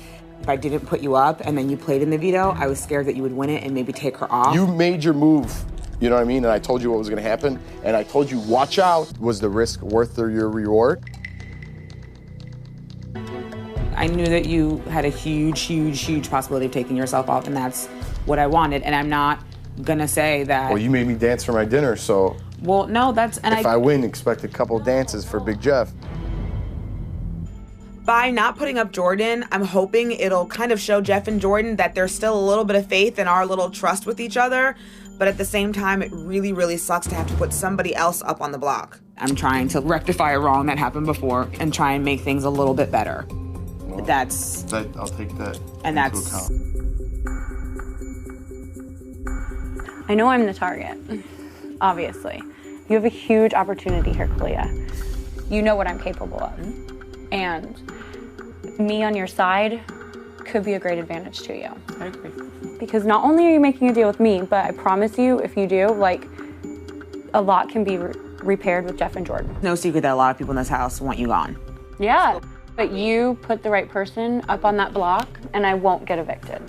[SPEAKER 15] If I didn't put you up and then you played in the veto, I was scared that you would win it and maybe take her off.
[SPEAKER 4] You made your move. You know what I mean? And I told you what was going to happen. And I told you, watch out. Was the risk worth your reward?
[SPEAKER 15] I knew that you had a huge possibility of taking yourself off, and that's what I wanted. And I'm not gonna say that.
[SPEAKER 4] Well, you made me dance for my dinner, so.
[SPEAKER 15] Well, no, that's. And
[SPEAKER 4] if I win, expect a couple dances for Big Jeff.
[SPEAKER 15] By not putting up Jordan, I'm hoping it'll kind of show Jeff and Jordan that there's still a little bit of faith in our little trust with each other. But at the same time, it really sucks to have to put somebody else up on the block. I'm trying to rectify a wrong that happened before and try and make things a little bit better.
[SPEAKER 4] Well, I'll take that
[SPEAKER 15] and
[SPEAKER 4] into
[SPEAKER 15] that's
[SPEAKER 4] account.
[SPEAKER 22] I know I'm the target, obviously. You have a huge opportunity here, Kalia. You know what I'm capable of. And me on your side could be a great advantage to you.
[SPEAKER 15] I agree.
[SPEAKER 22] Because not only are you making a deal with me, but I promise you, if you do, like, a lot can be repaired with Jeff and Jordan.
[SPEAKER 15] No secret that a lot of people in this house want you gone.
[SPEAKER 22] Yeah, but you put the right person up on that block, and I won't get evicted.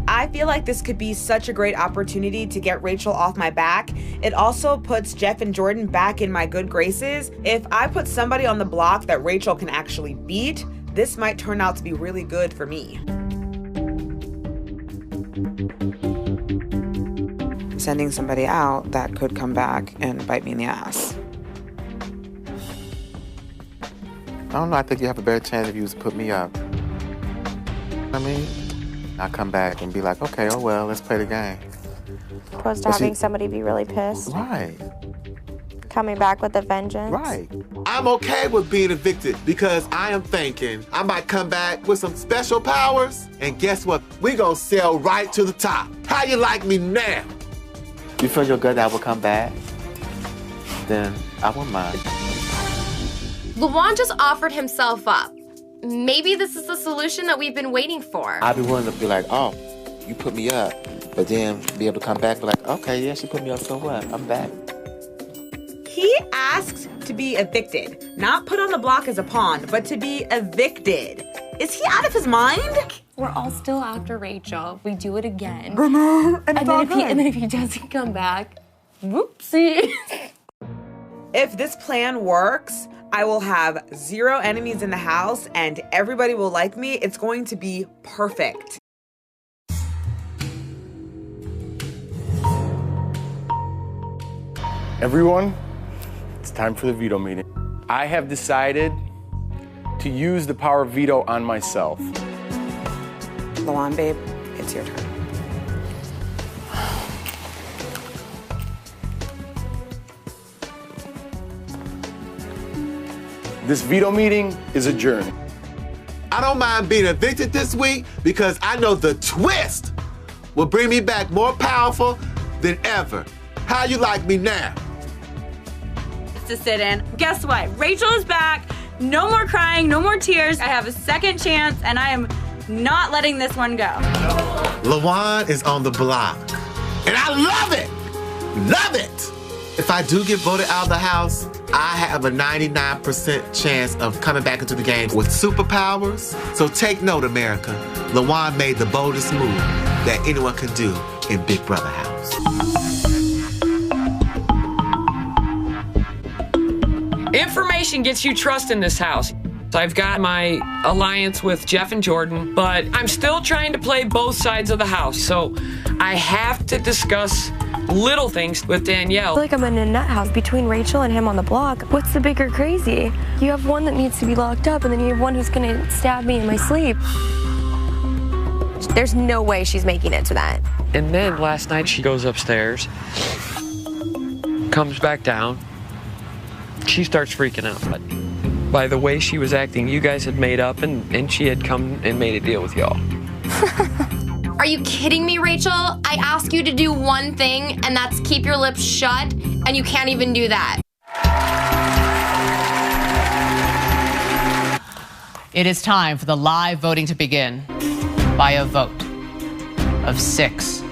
[SPEAKER 15] I feel like this could be such a great opportunity to get Rachel off my back. It also puts Jeff and Jordan back in my good graces. If I put somebody on the block that Rachel can actually beat, this might turn out to be really good for me. Sending somebody out that could come back and bite me in the ass.
[SPEAKER 3] I don't know, I think you have a better chance if you was to put me up. I mean, I come back and be like, okay, oh well, let's play the game.
[SPEAKER 2] Opposed to having somebody be really pissed.
[SPEAKER 3] Right.
[SPEAKER 2] Coming back with a vengeance.
[SPEAKER 3] Right. I'm okay with being evicted because I am thinking I might come back with some special powers, and guess what? We gonna sail right to the top. How you like me now? You feel your gut that will come back? Then I wouldn't mind.
[SPEAKER 13] LaJuan just offered himself up. Maybe this is the solution that we've been waiting for.
[SPEAKER 3] I'd be willing to be like, oh, you put me up, but then be able to come back and be like, okay, yeah, she put me up, so what? I'm back.
[SPEAKER 15] He asked to be evicted, not put on the block as a pawn, but to be evicted. Is he out of his mind?
[SPEAKER 22] We're all still after Rachel. We do it again.
[SPEAKER 15] And
[SPEAKER 22] then if he doesn't come back, whoopsie.
[SPEAKER 15] If this plan works, I will have 0 enemies in the house and everybody will like me. It's going to be perfect.
[SPEAKER 4] Everyone, it's time for the veto meeting. I have decided to use the power of veto on myself.
[SPEAKER 15] LaJuan, babe, it's your turn.
[SPEAKER 4] This veto meeting is adjourned.
[SPEAKER 3] I don't mind being evicted this week because I know the twist will bring me back more powerful than ever. How you like me now?
[SPEAKER 10] To sit in. Guess what? Rachel is back. No more crying, no more tears. I have a second chance, and I am not letting this one go.
[SPEAKER 3] LaJuan is on the block, and I love it! Love it! If I do get voted out of the house, I have a 99% chance of coming back into the game with superpowers. So take note, America. LaJuan made the boldest move that anyone can do in Big Brother house.
[SPEAKER 6] Information gets you trust in this house. I've got my alliance with Jeff and Jordan, but I'm still trying to play both sides of the house. So I have to discuss little things with Danielle.
[SPEAKER 2] I feel like I'm in a nut house between Rachel and him on the block. What's the bigger crazy? You have one that needs to be locked up, and then you have one who's gonna stab me in my sleep. There's no way she's making it to that.
[SPEAKER 6] And then last night she goes upstairs, comes back down. She starts freaking out. But by the way she was acting, you guys had made up and she had come and made a deal with y'all.
[SPEAKER 13] Are you kidding me, Rachel? I ask you to do one thing, and that's keep your lips shut, and you can't even do that.
[SPEAKER 1] It is time for the live voting to begin by a vote of 6-0.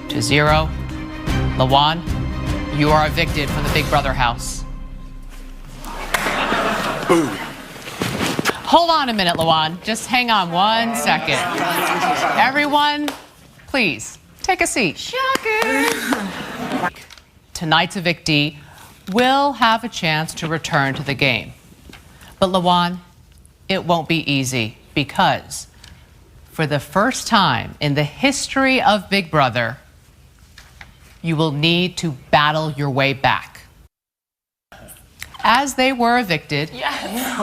[SPEAKER 1] LaJuan, you are evicted from the Big Brother house.
[SPEAKER 4] Boom.
[SPEAKER 1] Hold on a minute, LaJuan. Just hang on 1 second. Everyone, please take a seat.
[SPEAKER 13] Shocker.
[SPEAKER 1] Tonight's evictee will have a chance to return to the game. But LaJuan, it won't be easy because for the first time in the history of Big Brother, you will need to battle your way back. As they were evicted,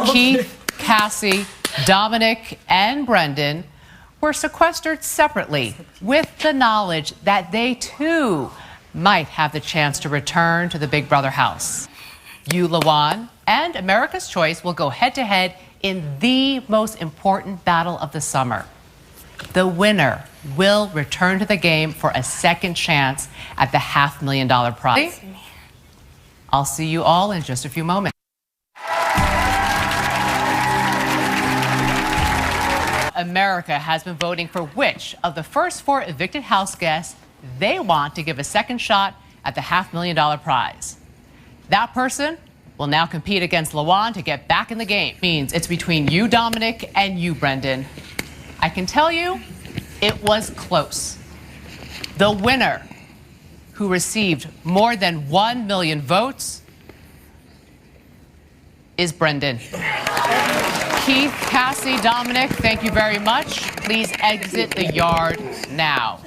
[SPEAKER 1] Keith, Cassie, Dominic, and Brendan were sequestered separately with the knowledge that they too might have the chance to return to the Big Brother house. You, LaJuan, and America's Choice will go head-to-head in the most important battle of the summer. The winner will return to the game for a second chance at the $500,000 prize. I'll see you all in just a few moments. America has been voting for which of the first 4 evicted house guests they want to give a second shot at the $500,000 prize. That person will now compete against LaJuan to get back in the game. Means it's between you, Dominic, and you, Brendan. I can tell you, it was close. The winner, who received more than 1 million votes, is Brendan. Keith, Cassie, Dominic, thank you very much. Please exit the yard now.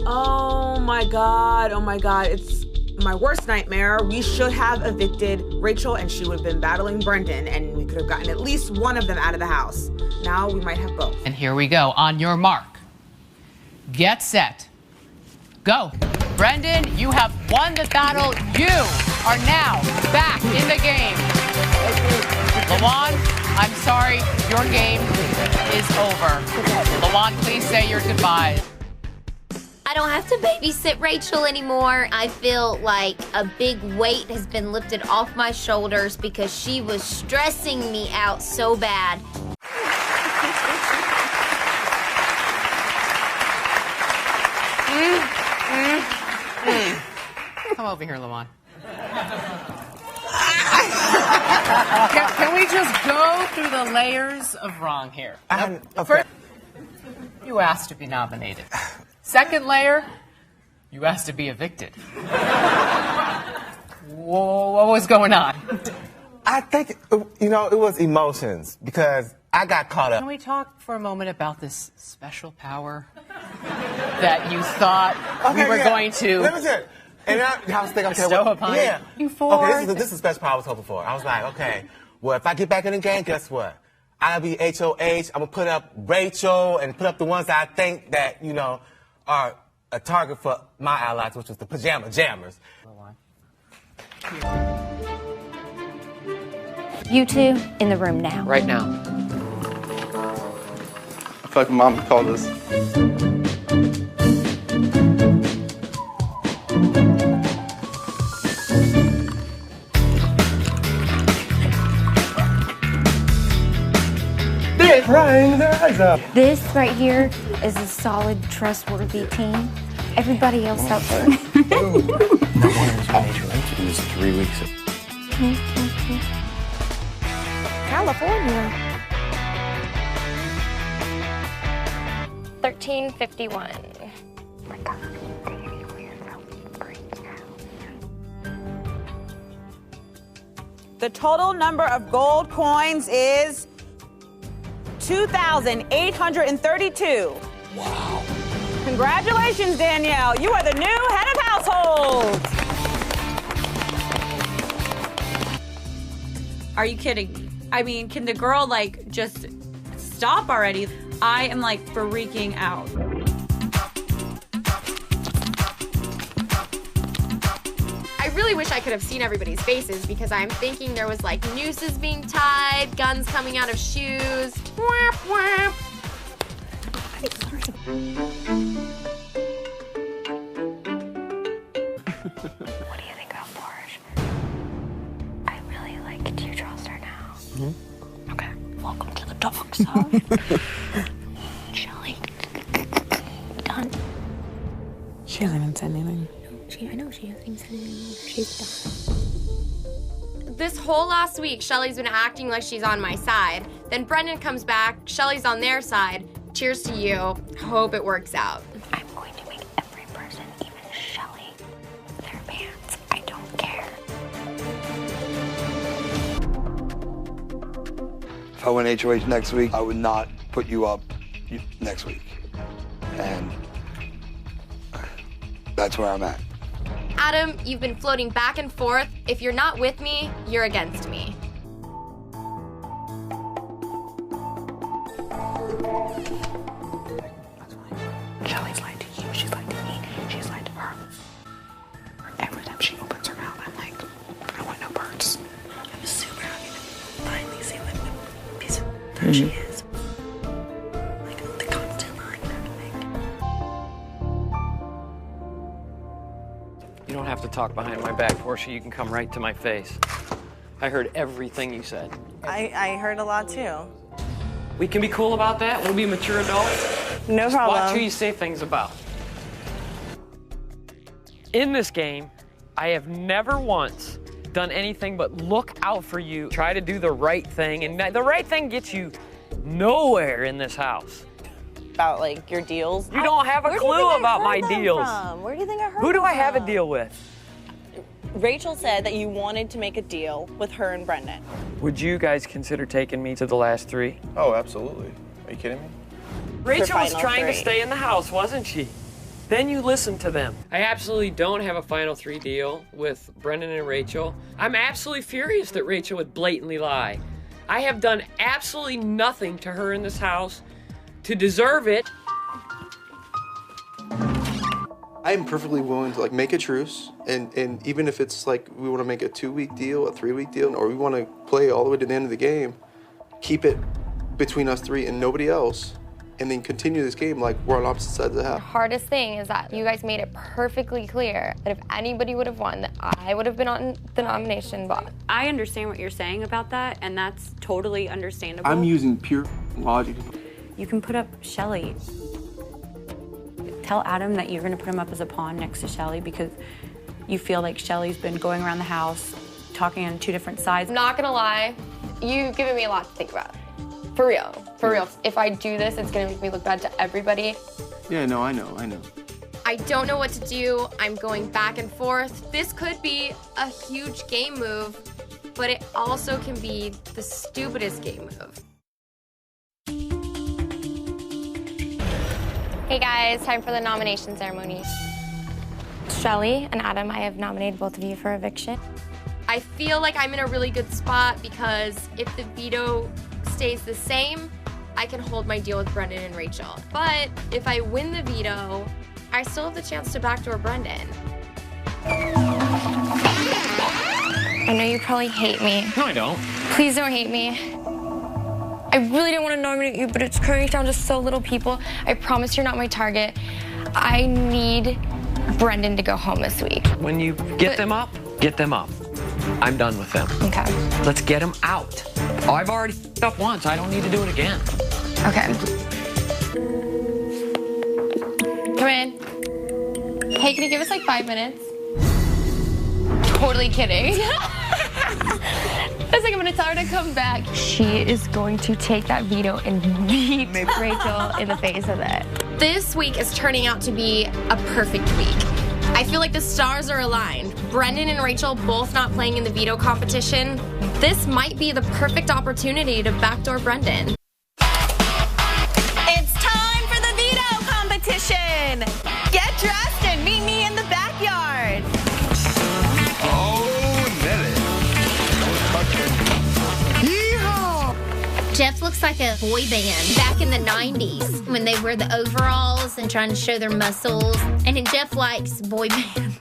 [SPEAKER 15] Oh my God. Oh my God. It's my worst nightmare. We should have evicted Rachel and she would have been battling Brendan and we could have gotten at least one of them out of the house. Now we might have both.
[SPEAKER 1] And here we go. On your mark. Get set. Go. Brendan, you have won the battle. You are now back in the game. LaJuan, I'm sorry, your game is over. LaJuan, please say your goodbyes.
[SPEAKER 14] I don't have to babysit Rachel anymore. I feel like a big weight has been lifted off my shoulders because she was stressing me out so bad.
[SPEAKER 1] Come over here, LaJuan. Can we just go through the layers of wrong here? First, you asked to be nominated. Second layer, you asked to be evicted. Whoa, what was going on?
[SPEAKER 3] I think, it was emotions because I got caught up.
[SPEAKER 1] Can we talk for a moment about this special power that you thought we were going to
[SPEAKER 3] Let me tell you. And I was thinking,
[SPEAKER 1] bestow upon you for?
[SPEAKER 3] Okay, this is the special power I was hoping for. I was like, okay, well, if I get back in the game, guess what? I'll be HOH. I'm going to put up Rachel and put up the ones that I think that, are a target for my allies, which was the pajama jammers.
[SPEAKER 14] You two in the room now.
[SPEAKER 6] Right now.
[SPEAKER 16] I feel like Mom called us.
[SPEAKER 14] This right here is a solid, trustworthy team. Everybody else out there.
[SPEAKER 11] No one was major right? It was 3 weeks.
[SPEAKER 2] California.
[SPEAKER 13] 1351.
[SPEAKER 15] The total number of gold coins is 2,832.
[SPEAKER 11] Wow.
[SPEAKER 15] Congratulations, Danielle. You are the new head of household.
[SPEAKER 10] Are you kidding me? I mean, can the girl, just stop already? I am, freaking out.
[SPEAKER 13] I really wish I could have seen everybody's faces because I'm thinking there was nooses being tied, guns coming out of shoes. Whap, whap.
[SPEAKER 2] What do you think of Porsche? I really like it. Do you trust her now?
[SPEAKER 11] Mm-hmm.
[SPEAKER 2] Okay. Welcome to the dark side. Shelly. Done.
[SPEAKER 15] She hasn't even said anything.
[SPEAKER 2] I know she hasn't said anything. She's done.
[SPEAKER 13] This whole last week, Shelly's been acting like she's on my side. Then Brendan comes back, Shelly's on their side. Cheers to you. Hope it works out.
[SPEAKER 2] I'm going to make every person, even Shelly, their pants. I don't care.
[SPEAKER 11] If I went HOH next week, I would not put you up next week. And that's where I'm at.
[SPEAKER 13] Adam, you've been floating back and forth. If you're not with me, you're against me.
[SPEAKER 2] Shelly's lied to you. She's lied to me. She's lied to her. Every time she opens her mouth, I'm like, I want no birds. I'm super happy to finally see what the piece of that she is. The constant lying and everything.
[SPEAKER 6] You don't have to talk behind my back, Portia. You can come right to my face. I heard everything you said.
[SPEAKER 15] I heard a lot too.
[SPEAKER 6] We can be cool about that. We'll be mature adults.
[SPEAKER 15] No
[SPEAKER 6] Just
[SPEAKER 15] problem.
[SPEAKER 6] watch who you say things about. In this game, I have never once done anything but look out for you, try to do the right thing, and the right thing gets you nowhere in this house.
[SPEAKER 15] About your deals.
[SPEAKER 6] You don't have a clue about my deals.
[SPEAKER 15] Where do you think I heard
[SPEAKER 6] Who do I have a
[SPEAKER 15] from?
[SPEAKER 6] deal with?
[SPEAKER 15] Rachel said that you wanted to make a deal with her and Brendan.
[SPEAKER 6] Would you guys consider taking me to the last three?
[SPEAKER 16] Oh, absolutely. Are you kidding me?
[SPEAKER 6] Rachel was
[SPEAKER 15] final
[SPEAKER 6] trying to
[SPEAKER 15] three.
[SPEAKER 6] stay in the house, wasn't she? then you listen to them. I absolutely don't have a final 3 deal with Brendan and Rachel. I'm absolutely furious that Rachel would blatantly lie. I have done absolutely nothing to her in this house to deserve it.
[SPEAKER 16] I am perfectly willing to make a truce, and even if it's we want to make a 2-week deal, a 3-week deal, or we want to play all the way to the end of the game, keep it between us 3 and nobody else, and then continue this game like we're on opposite sides of the
[SPEAKER 13] The
[SPEAKER 16] house.
[SPEAKER 13] hardest thing is that you guys made it perfectly clear that if anybody would have won, that I would have been on the nomination box.
[SPEAKER 17] I understand what you're saying about that, and that's totally understandable.
[SPEAKER 16] I'm using pure logic.
[SPEAKER 17] You can put up Shelly. Tell Adam that you're going to put him up as a pawn next to Shelly because you feel like Shelly's been going around the house talking on 2 different sides.
[SPEAKER 13] I'm not gonna lie, you've given me a lot to think about. For real, for real. If I do this, it's gonna make me look bad to everybody.
[SPEAKER 16] Yeah, no, I know.
[SPEAKER 13] I don't know what to do. I'm going back and forth. This could be a huge game move, but it also can be the stupidest game move. Hey guys, time for the nomination ceremony. Shelly and Adam, I have nominated both of you for eviction. I feel like I'm in a really good spot because if the veto stays the same, I can hold my deal with Brendan and Rachel. But if I win the veto, I still have the chance to backdoor Brendan. I know you probably hate me.
[SPEAKER 6] No, I don't.
[SPEAKER 13] Please don't hate me. I really don't want to nominate you, but it's coming down to so little people. I promise you're not my target. I need Brendan to go home this week.
[SPEAKER 6] When you get them up, get them up. I'm done with them.
[SPEAKER 13] Okay.
[SPEAKER 6] Let's get them out. Oh, I've already f***ed up once. I don't need to do it again.
[SPEAKER 13] Okay. Come in. Hey, can you give us 5 minutes? Totally kidding. I was I'm gonna tell her to come back. She is going to take that veto and beat Rachel in the face with it. This week is turning out to be a perfect week. I feel like the stars are aligned. Brendan and Rachel both not playing in the veto competition. This might be the perfect opportunity to backdoor Brendan.
[SPEAKER 9] It's time for the veto competition. Get dressed and meet me in the backyard.
[SPEAKER 14] Jeff looks like a boy band back in the 90s when they wear the overalls and trying to show their muscles. And then Jeff likes boy bands.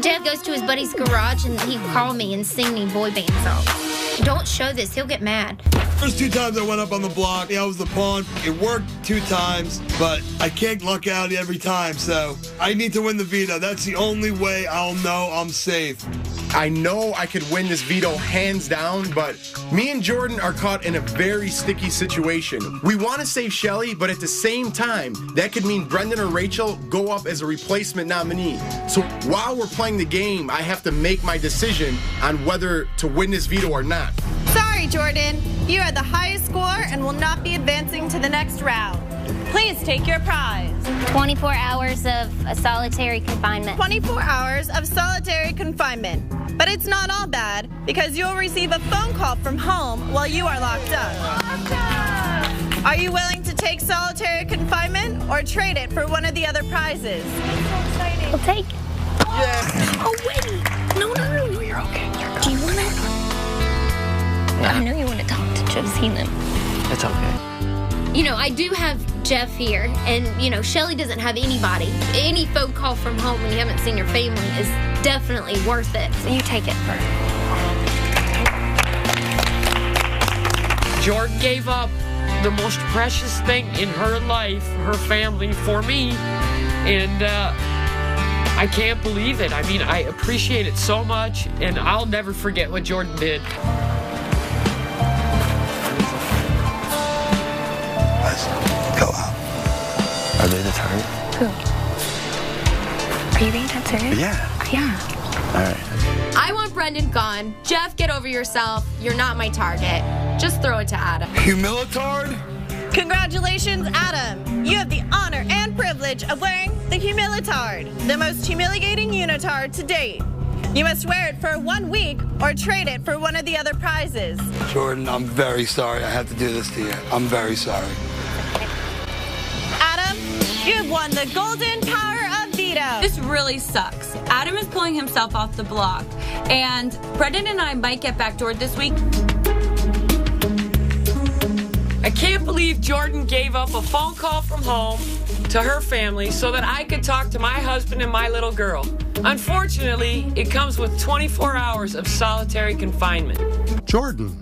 [SPEAKER 14] Jeff goes to his buddy's garage and he'd call me and sing me boy band songs. Don't show this, he'll get mad.
[SPEAKER 18] First 2 times I went up on the block, I was the pawn. It worked 2 times, but I can't luck out every time, so I need to win the veto. That's the only way I'll know I'm safe.
[SPEAKER 19] I know I could win this veto hands down, but me and Jordan are caught in a very sticky situation. We want to save Shelly, but at the same time, that could mean Brendan or Rachel go up as a replacement nominee. So while we're playing the game, I have to make my decision on whether to win this veto or not.
[SPEAKER 9] Sorry, Jordan. You are the highest score and will not be advancing to the next round. Please take your prize.
[SPEAKER 14] 24 hours of a solitary confinement.
[SPEAKER 9] 24 hours of solitary confinement. But it's not all bad, because you'll receive a phone call from home while you are locked up. Are you willing to take solitary confinement or trade it for one of the other prizes?
[SPEAKER 14] It's so exciting. We'll take it.
[SPEAKER 19] Yeah.
[SPEAKER 14] Oh, wait. No, you're okay. Do you want it?
[SPEAKER 6] Yeah.
[SPEAKER 14] I know you want to talk to Jeff Heenan.
[SPEAKER 6] It's okay.
[SPEAKER 14] You know, I do have Jeff here, and, you know, Shelly doesn't have anybody. Any phone call from home when you haven't seen your family is definitely worth it. So you take it first.
[SPEAKER 6] Jordan gave up the most precious thing in her life, her family, for me. And I can't believe it. I mean, I appreciate it so much, and I'll never forget what Jordan did.
[SPEAKER 11] Go out. Are they the target?
[SPEAKER 14] Who? Are you being that serious?
[SPEAKER 11] Yeah.
[SPEAKER 14] Yeah.
[SPEAKER 11] All right.
[SPEAKER 13] I want Brendan gone. Jeff, get over yourself. You're not my target. Just throw it to Adam.
[SPEAKER 11] Humilitard?
[SPEAKER 9] Congratulations, Adam. You have the honor and privilege of wearing the Humilitard, the most humiliating unitard to date. You must wear it for 1 week or trade it for one of the other prizes.
[SPEAKER 18] Jordan, I'm very sorry I had to do this to you. I'm very sorry.
[SPEAKER 9] Adam,
[SPEAKER 20] You've won the golden power of veto.
[SPEAKER 10] This really sucks. Adam is pulling himself off the block, and Brendan and I might get backdoored this week.
[SPEAKER 6] I can't believe Jordan gave up a phone call from home to her family so that I could talk to my husband and my little girl. Unfortunately, it comes with 24 hours of solitary confinement.
[SPEAKER 21] Jordan,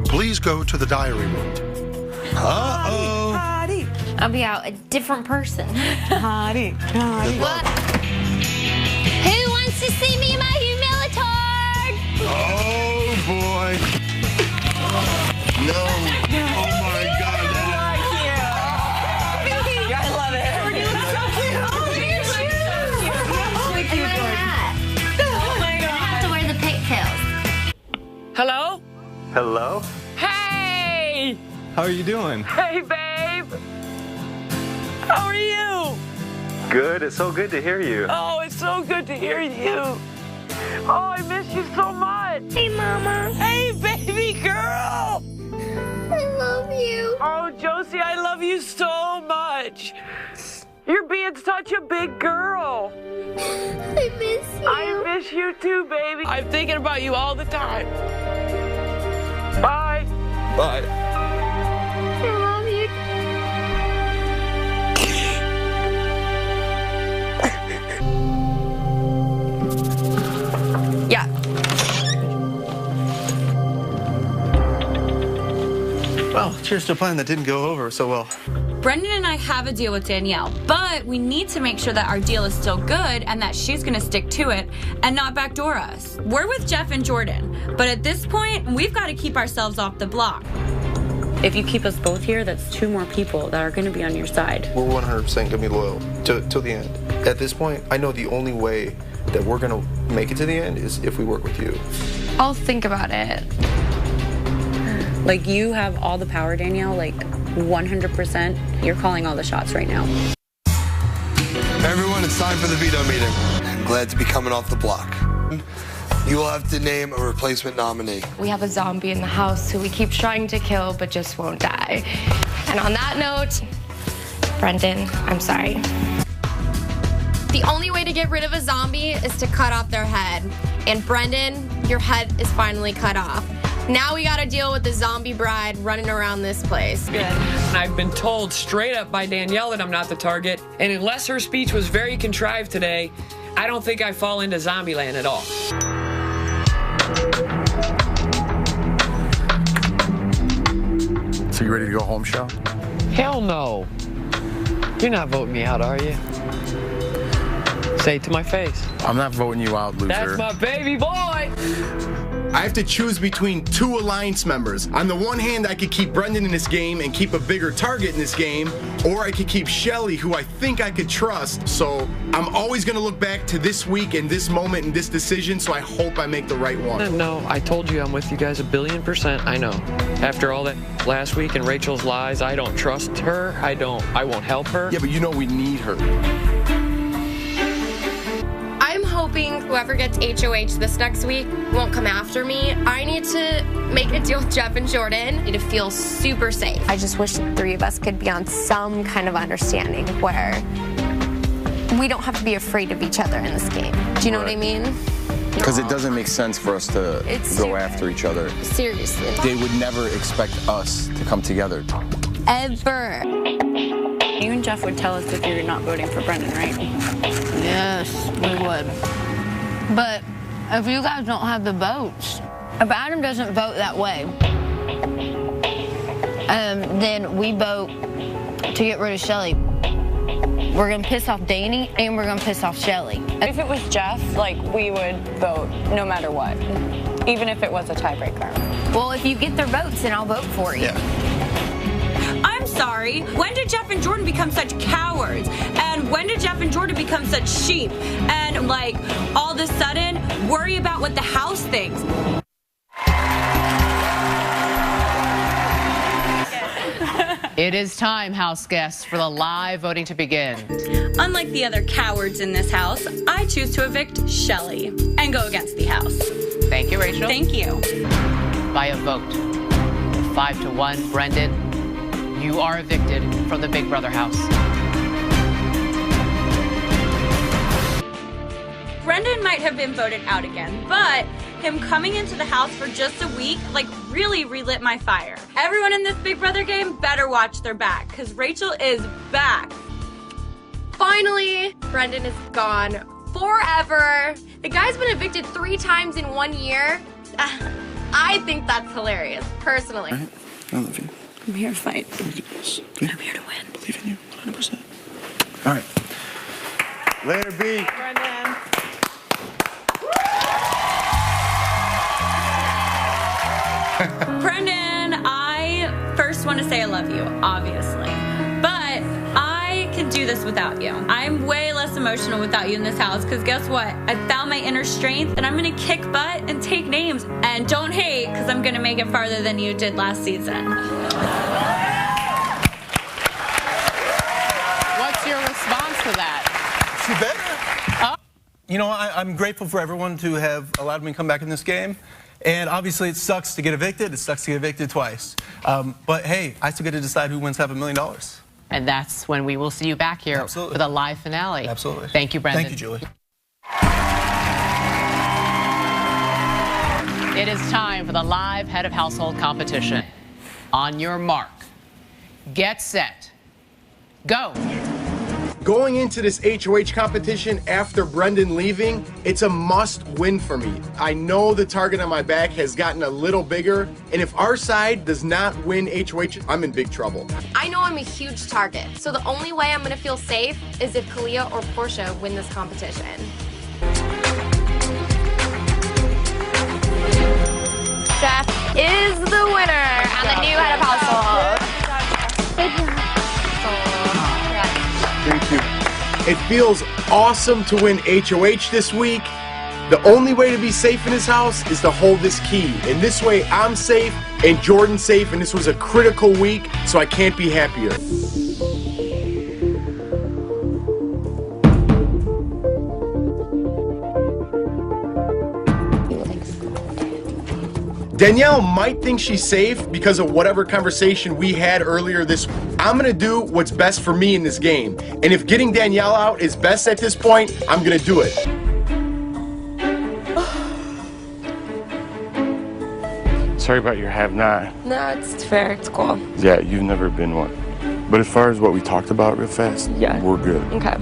[SPEAKER 21] please go to the diary room. Uh-oh.
[SPEAKER 20] I'll be out a different person.
[SPEAKER 15] Hottie.
[SPEAKER 20] What? Who wants to see me in my humilitard?
[SPEAKER 21] Oh, boy. No. Oh, my God.
[SPEAKER 20] I love it. You look so cute. Oh, you're so cute. And my hat. Oh, my God. I have to wear the pigtails.
[SPEAKER 6] Hello?
[SPEAKER 23] Hello?
[SPEAKER 6] Hey!
[SPEAKER 23] How are you doing?
[SPEAKER 6] Hey, babe! How are you?
[SPEAKER 23] Good. It's so good to hear you.
[SPEAKER 6] Oh, it's so good to hear you. Oh, I miss you so much.
[SPEAKER 20] Hey, Mama.
[SPEAKER 6] Hey, baby girl.
[SPEAKER 20] I love you.
[SPEAKER 6] Oh, Josie, I love you so much. You're being such a big girl.
[SPEAKER 20] I miss you.
[SPEAKER 6] I miss you too, baby. I'm thinking about you all the time. Bye.
[SPEAKER 23] Bye.
[SPEAKER 20] I love you.
[SPEAKER 13] Yeah.
[SPEAKER 23] Well, cheers to a plan that didn't go over so well.
[SPEAKER 10] Brendan and I have a deal with Danielle, but we need to make sure that our deal is still good and that she's gonna stick to it and not backdoor us. We're with Jeff and Jordan, but at this point, we've got to keep ourselves off the block.
[SPEAKER 17] If you keep us both here, that's 2 more people that are going to be on your side.
[SPEAKER 16] We're 100% going to be loyal till the end. At this point, I know the only way that we're going to make it to the end is if we work with you.
[SPEAKER 13] I'll think about it.
[SPEAKER 17] Like, you have all the power, Danielle, like 100%. You're calling all the shots right now.
[SPEAKER 18] Everyone, it's time for the veto meeting. I'm glad to be coming off the block. You will have to name a replacement nominee.
[SPEAKER 13] We have a zombie in the house who we keep trying to kill but just won't die. And on that note, Brendan, I'm sorry. The only way to get rid of a zombie is to cut off their head. And Brendan, your head is finally cut off. Now we gotta deal with the zombie bride running around this place.
[SPEAKER 6] Good. And I've been told straight up by Danielle that I'm not the target. And unless her speech was very contrived today, I don't think I fall into zombie land at all.
[SPEAKER 7] So you ready to go home, Shell?
[SPEAKER 6] Hell no. You're not voting me out, are you? Say it to my face.
[SPEAKER 7] I'm not voting you out, loser.
[SPEAKER 6] That's my baby boy.
[SPEAKER 19] I have to choose between 2 alliance members. On the one hand, I could keep Brendan in this game and keep a bigger target in this game, or I could keep Shelly, who I think I could trust. So I'm always gonna look back to this week and this moment and this decision, so I hope I make the right one.
[SPEAKER 6] No, I told you I'm with you guys 1,000,000,000%. I know. After all that last week and Rachel's lies, I don't trust her. I won't help her.
[SPEAKER 7] Yeah, but you know we need her.
[SPEAKER 13] I'm hoping whoever gets HOH this next week won't come after me. I need to make a deal with Jeff and Jordan. I need to feel super safe. I just wish the 3 of us could be on some kind of understanding where we don't have to be afraid of each other in this game. Do you know what I mean?
[SPEAKER 7] Because it doesn't make sense for us to go after each other.
[SPEAKER 13] Seriously.
[SPEAKER 7] They would never expect us to come together.
[SPEAKER 13] Ever.
[SPEAKER 17] You and Jeff would tell us if you're not voting for Brendan, right?
[SPEAKER 14] Yes, we would. But if you guys don't have the votes, if Adam doesn't vote that way, then we vote to get rid of Shelly. We're gonna piss off Danny and we're gonna piss off Shelly.
[SPEAKER 17] If it was Jeff, like, we would vote no matter what, even if it was a tiebreaker.
[SPEAKER 14] Well, if you get their votes, then I'll vote for you.
[SPEAKER 7] Yeah.
[SPEAKER 10] I'm sorry. When did Jeff and Jordan become such cowards? And when did Jeff and Jordan become such sheep? And, like, all of a sudden, worry about what the house thinks.
[SPEAKER 1] It is time, house guests, for the live voting to begin.
[SPEAKER 10] Unlike the other cowards in this house, I choose to evict Shelly and go against the house.
[SPEAKER 1] Thank you, Rachel.
[SPEAKER 10] Thank you.
[SPEAKER 1] By a vote, 5-1, Brendan, you are evicted from the Big Brother house.
[SPEAKER 10] Brendan might have been voted out again, but him coming into the house for just a week, like, really relit my fire. Everyone in this Big Brother game better watch their back, because Rachel is back.
[SPEAKER 22] Finally, Brendan is gone forever. The guy's been evicted 3 times in 1 year. I think that's hilarious, personally.
[SPEAKER 7] Right. I love you.
[SPEAKER 10] I'm here to fight.
[SPEAKER 7] We do this. Okay?
[SPEAKER 10] I'm here to win.
[SPEAKER 7] Believe in you, 100%. All right. Later, B.
[SPEAKER 1] Brendan.
[SPEAKER 10] Brendan, I first want to say I love you, obviously. But I can do this without you. I'm way less emotional without you in this house, because guess what? I found my inner strength, and I'm going to kick butt and take names. And don't hate, because I'm going to make it farther than you did last season.
[SPEAKER 1] What's your response to that?
[SPEAKER 23] She better. You know, I'm grateful for everyone to have allowed me to come back in this game. And obviously, it sucks to get evicted. It sucks to get evicted twice. But hey, I still get to decide who wins $500 million.
[SPEAKER 1] And that's when we will see you back here for the live finale.
[SPEAKER 23] Absolutely.
[SPEAKER 1] Thank you, Brendan.
[SPEAKER 23] Thank you, Julie.
[SPEAKER 1] It is time for the live head of household competition. On your mark, get set, go.
[SPEAKER 19] Going into this HOH competition after Brendan leaving, it's a must-win for me. I know the target on my back has gotten a little bigger, and if our side does not win HOH, I'm in big trouble.
[SPEAKER 22] I know I'm a huge target, so the only way I'm gonna feel safe is if Kalia or Portia win this competition. Jeff is the winner and the new head of household.
[SPEAKER 19] Thank you. It feels awesome to win HOH this week. The only way to be safe in this house is to hold this key. And this way I'm safe and Jordan's safe, and this was a critical week, so I can't be happier. Danielle might think she's safe because of whatever conversation we had earlier this week. I'm gonna do what's best for me in this game. And if getting Danielle out is best at this point, I'm gonna do it.
[SPEAKER 4] Sorry about your have-not.
[SPEAKER 13] No, it's fair. It's cool.
[SPEAKER 4] Yeah, you've never been one. But as far as what we talked about real fast,
[SPEAKER 13] Yeah.
[SPEAKER 4] we're good.
[SPEAKER 13] Okay.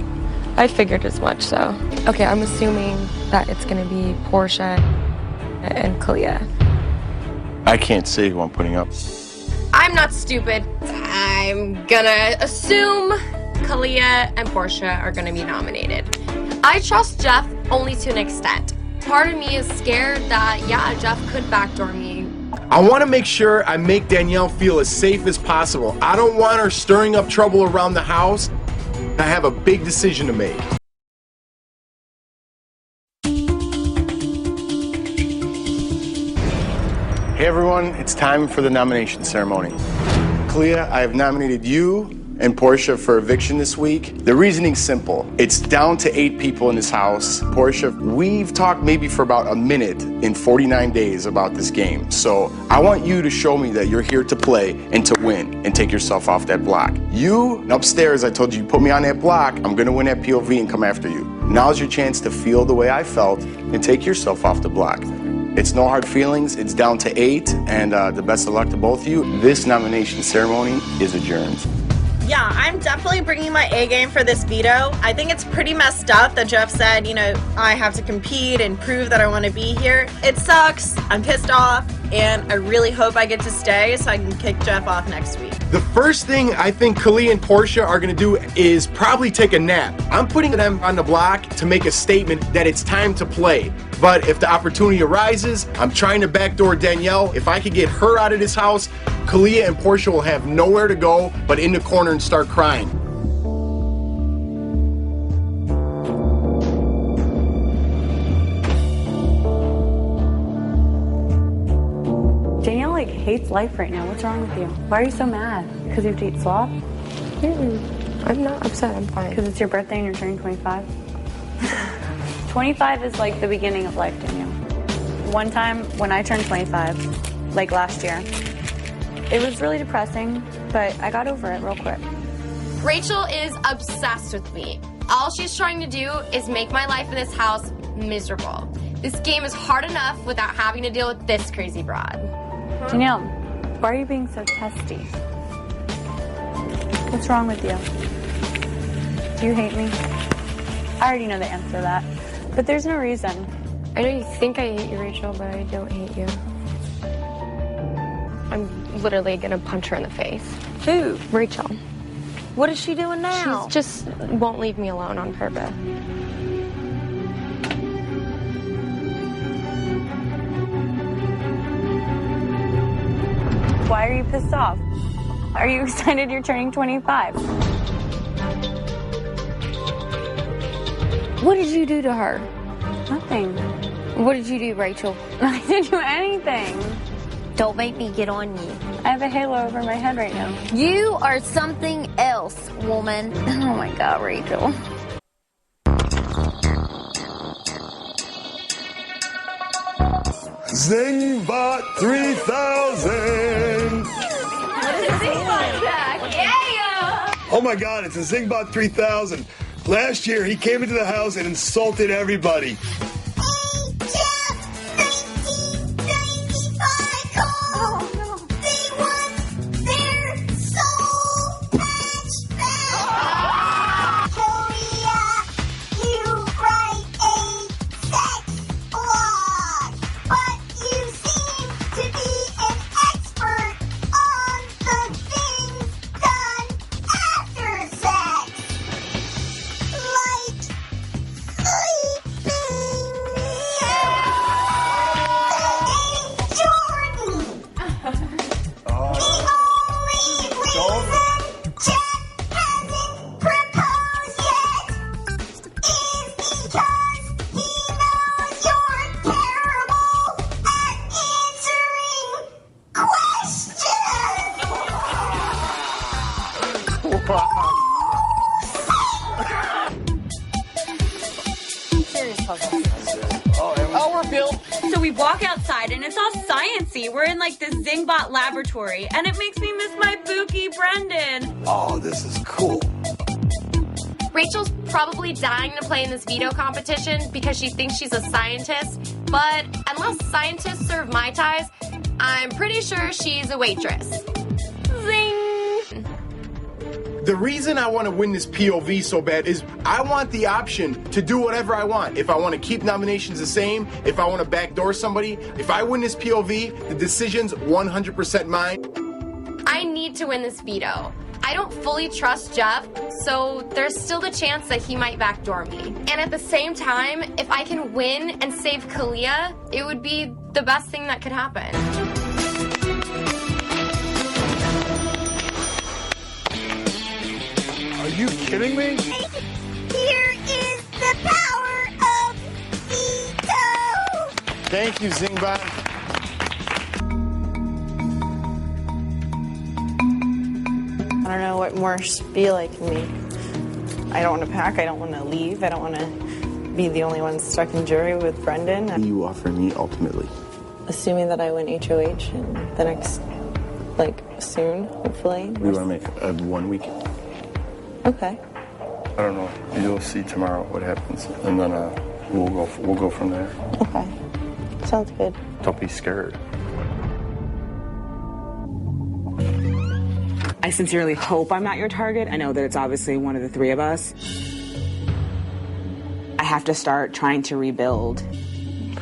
[SPEAKER 13] I figured as much, so. Okay, I'm assuming that it's gonna be Portia and Kalia.
[SPEAKER 4] I can't say who I'm putting up.
[SPEAKER 22] I'm not stupid. I'm gonna assume Kalia and Portia are gonna be nominated. I trust Jeff only to an extent. Part of me is scared that, yeah, Jeff could backdoor me.
[SPEAKER 19] I want to make sure I make Danielle feel as safe as possible. I don't want her stirring up trouble around the house. I have a big decision to make.
[SPEAKER 4] Hey everyone, it's time for the nomination ceremony. Kalia, I have nominated you and Portia for eviction this week. The reasoning's simple. It's down to 8 people in this house. Portia, we've talked maybe for about a minute in 49 days about this game. So I want you to show me that you're here to play and to win and take yourself off that block. You, upstairs, I told you, put me on that block, I'm gonna win that POV and come after you. Now's your chance to feel the way I felt and take yourself off the block. It's no hard feelings, it's down to 8, and the best of luck to both of you. This nomination ceremony is adjourned.
[SPEAKER 9] Yeah, I'm definitely bringing my A game for this veto. I think it's pretty messed up that Jeff said, you know, I have to compete and prove that I want to be here. It sucks, I'm pissed off, and I really hope I get to stay so I can kick Jeff off next week.
[SPEAKER 19] The first thing I think Kalia and Portia are gonna do is probably take a nap. I'm putting them on the block to make a statement that it's time to play. But if the opportunity arises, I'm trying to backdoor Danielle. If I could get her out of this house, Kalia and Portia will have nowhere to go but in the corner and start crying.
[SPEAKER 17] Danielle hates life right now. What's wrong with you? Why are you so mad? Because you have to eat slop?
[SPEAKER 13] I'm not upset. I'm fine.
[SPEAKER 17] Because it's your birthday and you're turning 25? 25 is like the beginning of life, Danielle. One time when I turned 25, like last year, it was really depressing, but I got over it real quick.
[SPEAKER 22] Rachel is obsessed with me. All she's trying to do is make my life in this house
[SPEAKER 13] miserable. This game is hard enough without having to deal with this crazy broad.
[SPEAKER 17] Danielle, why are you being so testy? What's wrong with you? Do you hate me? I already know the answer to that, but there's no reason.
[SPEAKER 13] I know you think I hate you, Rachel, but I don't hate you. I'm literally gonna punch her in the face.
[SPEAKER 17] Who?
[SPEAKER 13] Rachel.
[SPEAKER 17] What is she doing now?
[SPEAKER 13] She just won't leave me alone on purpose.
[SPEAKER 17] Why are you pissed off? Are you excited you're turning 25?
[SPEAKER 14] What did you do to her?
[SPEAKER 17] Nothing.
[SPEAKER 14] What did you do, Rachel?
[SPEAKER 17] I didn't do anything.
[SPEAKER 14] Don't make me get on you.
[SPEAKER 17] I have a halo over my head right now.
[SPEAKER 14] You are something else, woman.
[SPEAKER 17] Oh my God, Rachel.
[SPEAKER 18] Zingbot 3000!
[SPEAKER 14] What is a Zingbot, Jack? Yeah!
[SPEAKER 18] Oh my God, it's a Zingbot 3000. Last year, he came into the house and insulted everybody.
[SPEAKER 10] So we walk outside and it's all science-y. We're in like this Zingbot laboratory and it makes me miss my Bookie Brendan.
[SPEAKER 18] Oh, this is cool.
[SPEAKER 13] Rachel's probably dying to play in this veto competition because she thinks she's a scientist, but unless scientists serve Mai Tais, I'm pretty sure she's a waitress. Zing!
[SPEAKER 19] The reason I want to win this POV so bad is I want the option to do whatever I want. If I want to keep nominations the same, if I want to backdoor somebody, if I win this POV, the decision's 100% mine.
[SPEAKER 13] I need to win this veto. I don't fully trust Jeff, so there's still the chance that he might backdoor me. And at the same time, if I can win and save Kalia, it would be the best thing that could happen.
[SPEAKER 18] Are you kidding me?
[SPEAKER 14] Here is the power of veto!
[SPEAKER 7] Thank you, Zingbot.
[SPEAKER 5] I don't know what more be like me. I don't want to pack. I don't want to leave. I don't want to be the only one stuck in jury with Brendan.
[SPEAKER 4] You offer me ultimately.
[SPEAKER 5] Assuming that I win HOH in the next, soon, hopefully.
[SPEAKER 4] We want to make a 1 week.
[SPEAKER 5] Okay.
[SPEAKER 4] I don't know. You'll see tomorrow what happens, and then we'll go from there.
[SPEAKER 5] Okay. Sounds good.
[SPEAKER 4] Don't be scared.
[SPEAKER 15] I sincerely hope I'm not your target. I know that it's obviously one of the three of us. I have to start trying to rebuild.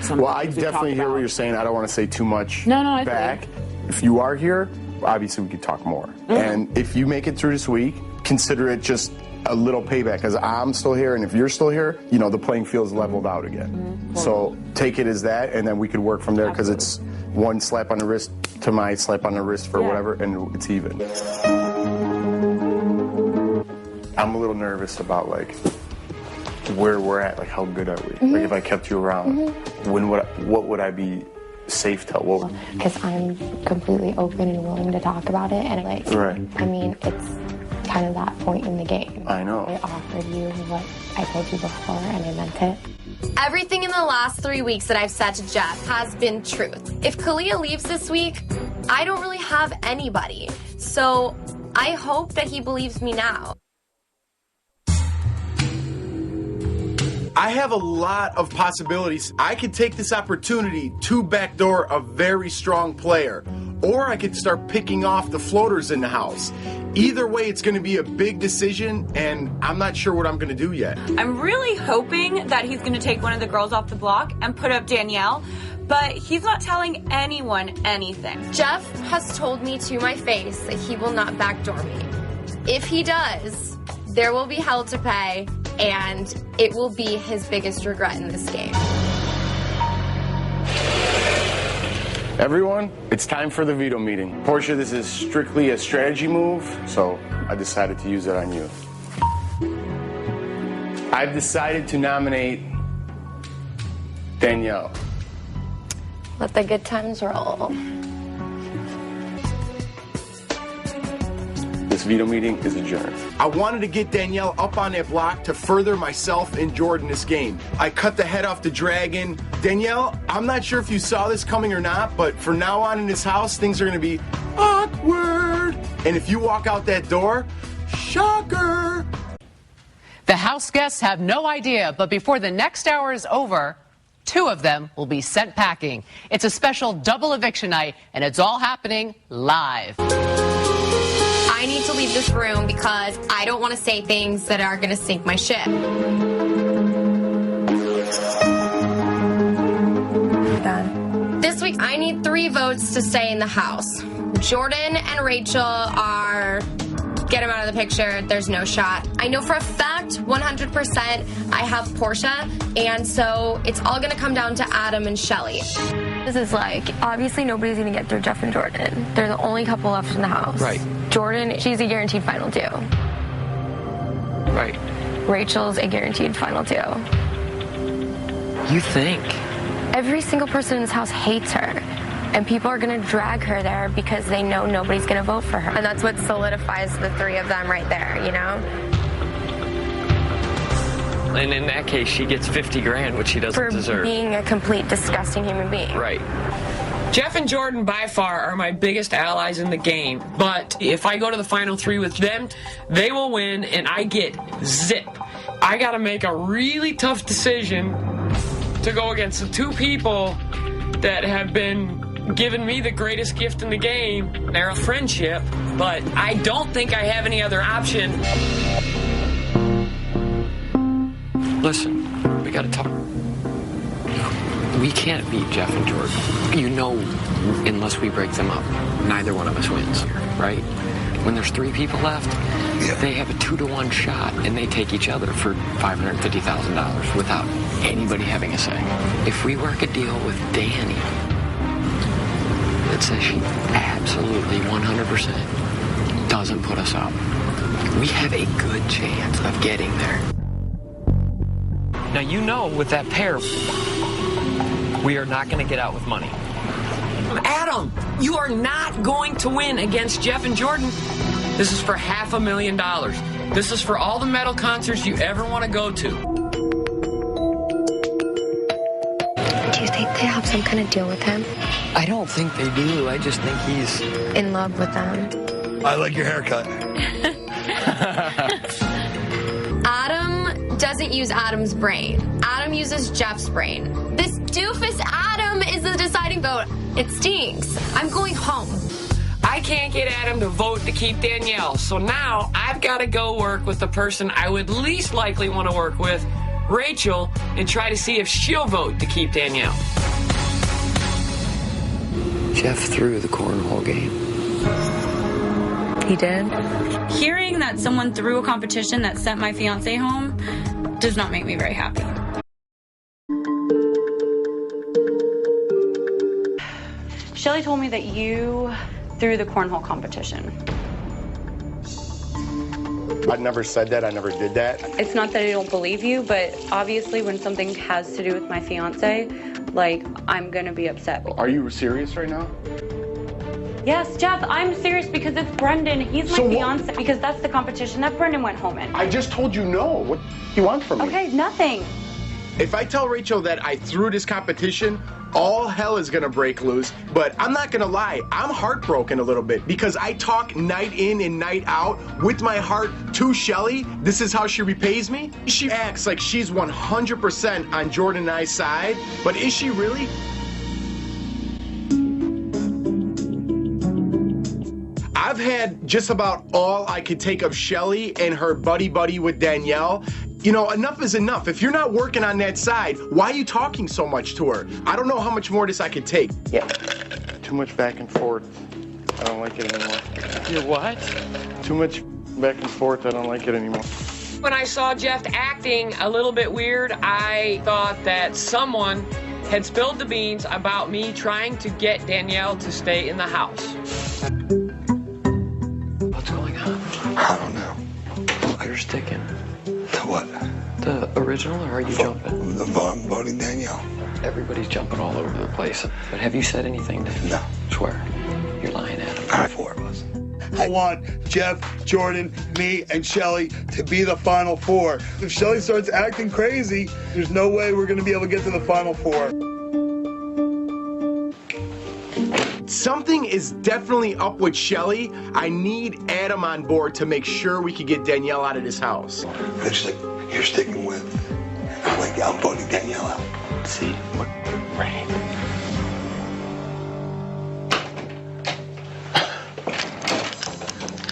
[SPEAKER 4] Well, I definitely hear what you're saying. I don't want to say too much
[SPEAKER 15] I
[SPEAKER 4] back. If you are here, obviously we could talk more. And if you make it through this week, consider it just a little payback, because I'm still here, and if you're still here, the playing field's leveled out again. So take it as that, and then we could work from there, because it's one slap on the wrist to my slap on the wrist for whatever, and it's even. I'm a little nervous about where we're at, how good are we? If I kept you around, what would I be safe to?
[SPEAKER 13] Because I'm completely open and willing to talk about it, and
[SPEAKER 4] right.
[SPEAKER 13] I mean, it's kind of that point in the game.
[SPEAKER 4] I know.
[SPEAKER 13] I offered you what I told you before, and I meant it. Everything in the last 3 weeks that I've said to Jeff has been truth. If Kalia leaves this week, I don't really have anybody. So I hope that he believes me now.
[SPEAKER 19] I have a lot of possibilities. I could take this opportunity to backdoor a very strong player, or I could start picking off the floaters in the house. Either way, it's going to be a big decision, and I'm not sure what I'm going to do yet.
[SPEAKER 10] I'm really hoping that he's going to take one of the girls off the block and put up Danielle, but he's not telling anyone anything.
[SPEAKER 13] Jeff has told me to my face that he will not backdoor me. If he does, there will be hell to pay, and it will be his biggest regret in this game.
[SPEAKER 4] Everyone, it's time for the veto meeting. Portia, this is strictly a strategy move, so I decided to use it on you. I've decided to nominate Danielle.
[SPEAKER 13] Let the good times roll.
[SPEAKER 4] This veto meeting is adjourned.
[SPEAKER 19] I wanted to get Danielle up on that block to further myself and Jordan this game. I cut the head off the dragon. Danielle, I'm not sure if you saw this coming or not, but from now on in this house, things are going to be awkward. And if you walk out that door, shocker.
[SPEAKER 1] The house guests have no idea, but before the next hour is over, 2 of them will be sent packing. It's a special double eviction night, and it's all happening live.
[SPEAKER 13] I need to leave this room because I don't want to say things that are going to sink my ship. This week, I need 3 votes to stay in the house. Jordan and Rachel are... Get them out of the picture. There's no shot. I know for a fact, 100%, I have Portia, and so it's all going to come down to Adam and Shelly.
[SPEAKER 22] This is like, obviously nobody's going to get through Jeff and Jordan. They're the only couple left in the house.
[SPEAKER 6] Right.
[SPEAKER 22] Jordan, she's a guaranteed final 2.
[SPEAKER 6] Right.
[SPEAKER 22] Rachel's a guaranteed final 2.
[SPEAKER 6] You think?
[SPEAKER 22] Every single person in this house hates her. And people are going to drag her there because they know nobody's going to vote for her. And that's what solidifies the 3 of them right there, you know?
[SPEAKER 6] And in that case, she gets 50 grand, which she doesn't deserve.
[SPEAKER 22] For being a complete disgusting human being.
[SPEAKER 6] Right. Jeff and Jordan, by far, are my biggest allies in the game. But if I go to the final 3 with them, they will win, and I get zip. I got to make a really tough decision to go against the 2 people that have been giving me the greatest gift in the game, their friendship, but I don't think I have any other option. Listen, we gotta talk. We can't beat Jeff and Jordan. You know, unless we break them up, neither one of us wins, right? When there's 3 people left, they have a 2-to-1 shot, and they take each other for $550,000 without anybody having a say. If we work a deal with Danny, that says she absolutely 100% doesn't put us up, we have a good chance of getting there. Now, you know, with that pair, we are not going to get out with money. Adam, you are not going to win against Jeff and Jordan. This is for $500,000. This is for all the metal concerts you ever want to go to.
[SPEAKER 22] Do you think they have some kind of deal with him?
[SPEAKER 6] I don't think they do. I just think he's
[SPEAKER 22] in love with them.
[SPEAKER 18] I like your haircut.
[SPEAKER 13] Adam doesn't use Adam's brain. Adam uses Jeff's brain. This doofus Adam is the deciding vote. It stinks. I'm going home.
[SPEAKER 6] I can't get Adam to vote to keep Danielle, so now I've got to go work with the person I would least likely want to work with, Rachel, and try to see if she'll vote to keep Danielle. Jeff threw the cornhole game.
[SPEAKER 17] He did?
[SPEAKER 10] Hearing that someone threw a competition that sent my fiance home does not make me very happy.
[SPEAKER 17] Shelly told me that you threw the cornhole competition.
[SPEAKER 4] I never said that. I never did that.
[SPEAKER 17] It's not that I don't believe you, but obviously when something has to do with my fiance, like, I'm gonna be upset.
[SPEAKER 4] Are you serious right now?
[SPEAKER 17] Yes, Jeff, I'm serious because it's Brendan. He's my fiance because that's the competition that Brendan went home in.
[SPEAKER 4] I just told you no. What do you want from me?
[SPEAKER 17] Okay, nothing.
[SPEAKER 19] If I tell Rachel that I threw this competition,
[SPEAKER 4] all hell is gonna break loose. But I'm not gonna lie, I'm heartbroken a little bit because I talk night in and night out with my heart to Shelly. This is how she repays me. She acts like she's 100% on Jordan and I's side, but is she really? I've had just about all I could take of Shelly and her buddy with Danielle. You know, enough is enough. If you're not working on that side, why are you talking so much to her? I don't know how much more this I could take.
[SPEAKER 16] Yeah. Too much back and forth. I don't like it anymore.
[SPEAKER 6] You're what?
[SPEAKER 16] Too much back and forth. I don't like it anymore.
[SPEAKER 6] When I saw Jeff acting a little bit weird, I thought that someone had spilled the beans about me trying to get Danielle to stay in the house.
[SPEAKER 3] What's going on?
[SPEAKER 11] I don't know.
[SPEAKER 3] You're sticking.
[SPEAKER 11] To what?
[SPEAKER 3] The original, or are you jumping?
[SPEAKER 11] I'm voting Danielle.
[SPEAKER 3] Everybody's jumping all over the place. But have you said anything to him?
[SPEAKER 11] No.
[SPEAKER 3] Swear. You're lying at him.
[SPEAKER 11] All right, 4 of us.
[SPEAKER 18] I want Jeff, Jordan, me, and Shelly to be the Final Four. If Shelly starts acting crazy, there's no way we're going to be able to get to the Final Four.
[SPEAKER 4] Something is definitely up with Shelly. I need Adam on board to make sure we can get Danielle out of this house.
[SPEAKER 11] And she's like, you're sticking with. I'm like, yeah, I'm voting Danielle out.
[SPEAKER 3] See? What? Right.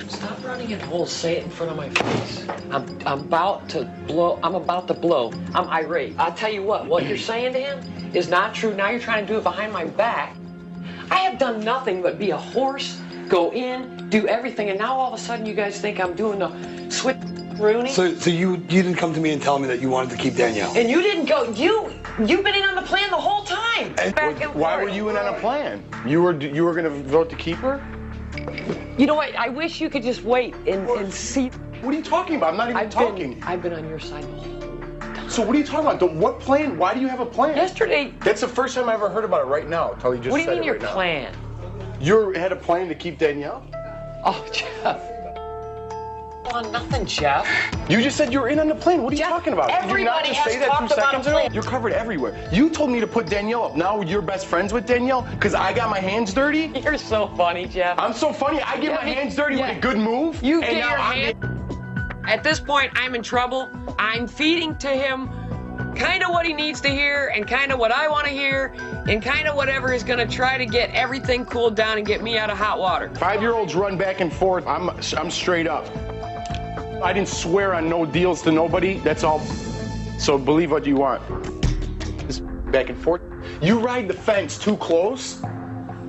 [SPEAKER 3] Stop running in holes. Say it in front of my face. I'm about to blow. I'm irate. I'll tell you what you're saying to him is not true. Now you're trying to do it behind my back. I have done nothing but be a horse, go in, do everything, and now all of a sudden you guys think I'm doing the switch Rooney?
[SPEAKER 11] So you didn't come to me and tell me that you wanted to keep Danielle?
[SPEAKER 3] And you didn't go, you've been in on the plan the whole time.
[SPEAKER 4] Why were you in on a plan? You were gonna vote to keep her?
[SPEAKER 6] You know what? I wish you could just wait and see.
[SPEAKER 4] What are you talking about? I'm not even talking.
[SPEAKER 3] I've been on your side the whole time.
[SPEAKER 4] So what are you talking about? What plan? Why do you have a plan?
[SPEAKER 6] Yesterday.
[SPEAKER 4] That's the first time I ever heard about it right now. Until you just
[SPEAKER 6] What do you
[SPEAKER 4] said
[SPEAKER 6] mean
[SPEAKER 4] it
[SPEAKER 6] your
[SPEAKER 4] right now.
[SPEAKER 6] plan?
[SPEAKER 4] You had a plan to keep Danielle?
[SPEAKER 3] Oh, Jeff. On nothing, Jeff.
[SPEAKER 4] You just said you were in on the plan. What are you talking about? Did you not
[SPEAKER 3] everybody
[SPEAKER 4] just
[SPEAKER 3] has
[SPEAKER 4] say that 2
[SPEAKER 3] talked about
[SPEAKER 4] seconds
[SPEAKER 3] a
[SPEAKER 4] ago?
[SPEAKER 3] plan.
[SPEAKER 4] You're covered everywhere. You told me to put Danielle up. Now you're best friends with Danielle because I got my hands dirty?
[SPEAKER 6] You're so funny, Jeff.
[SPEAKER 4] I'm so funny. I get my hands dirty with a good move.
[SPEAKER 6] You
[SPEAKER 4] and
[SPEAKER 6] get
[SPEAKER 4] now
[SPEAKER 6] your
[SPEAKER 4] I'm
[SPEAKER 6] hand. At this point, I'm in trouble. I'm feeding to him kind of what he needs to hear and kind of what I want to hear and kind of whatever is going to try to get everything cooled down and get me out of hot water.
[SPEAKER 4] 5-year-olds run back and forth. I'm straight up. I didn't swear on no deals to nobody. That's all. So believe what you want. This back and forth. You ride the fence too close,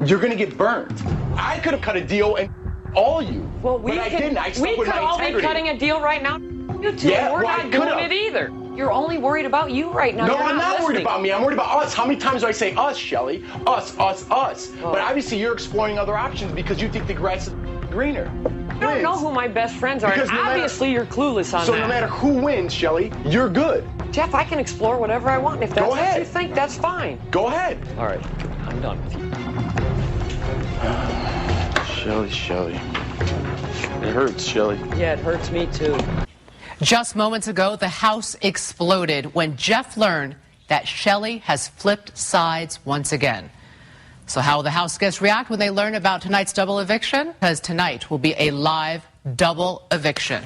[SPEAKER 4] you're gonna get burned. I could have cut a deal and all you.
[SPEAKER 6] Well,
[SPEAKER 4] but I didn't. I stuck
[SPEAKER 6] we
[SPEAKER 4] with
[SPEAKER 6] could
[SPEAKER 4] my
[SPEAKER 6] all be
[SPEAKER 4] integrity.
[SPEAKER 6] cutting a deal right now. You two,
[SPEAKER 4] Yeah,
[SPEAKER 6] we're
[SPEAKER 4] well, I
[SPEAKER 6] not doing
[SPEAKER 4] could've.
[SPEAKER 6] it either. You're only worried about you right now.
[SPEAKER 4] No,
[SPEAKER 6] You're
[SPEAKER 4] I'm not worried
[SPEAKER 6] listening.
[SPEAKER 4] about me. I'm worried about us. How many times do I say us, Shelly? Us. But obviously you're exploring other options because you think the grass is greener.
[SPEAKER 6] I don't know who my best friends are.
[SPEAKER 4] Because
[SPEAKER 6] And
[SPEAKER 4] no matter-
[SPEAKER 6] obviously, you're clueless on
[SPEAKER 4] So
[SPEAKER 6] that.
[SPEAKER 4] no matter who wins, Shelly, you're good.
[SPEAKER 6] Jeff, I can explore whatever I want. If that's
[SPEAKER 4] Go
[SPEAKER 6] what
[SPEAKER 4] ahead.
[SPEAKER 6] you think, that's fine.
[SPEAKER 4] Go ahead.
[SPEAKER 3] All right, I'm done with you.
[SPEAKER 16] Shelly. It hurts, Shelly.
[SPEAKER 6] Yeah, it hurts me too.
[SPEAKER 1] Just moments ago, the house exploded when Jeff learned that Shelly has flipped sides once again. So how will the house guests react when they learn about tonight's double eviction? Because tonight will be a live double eviction.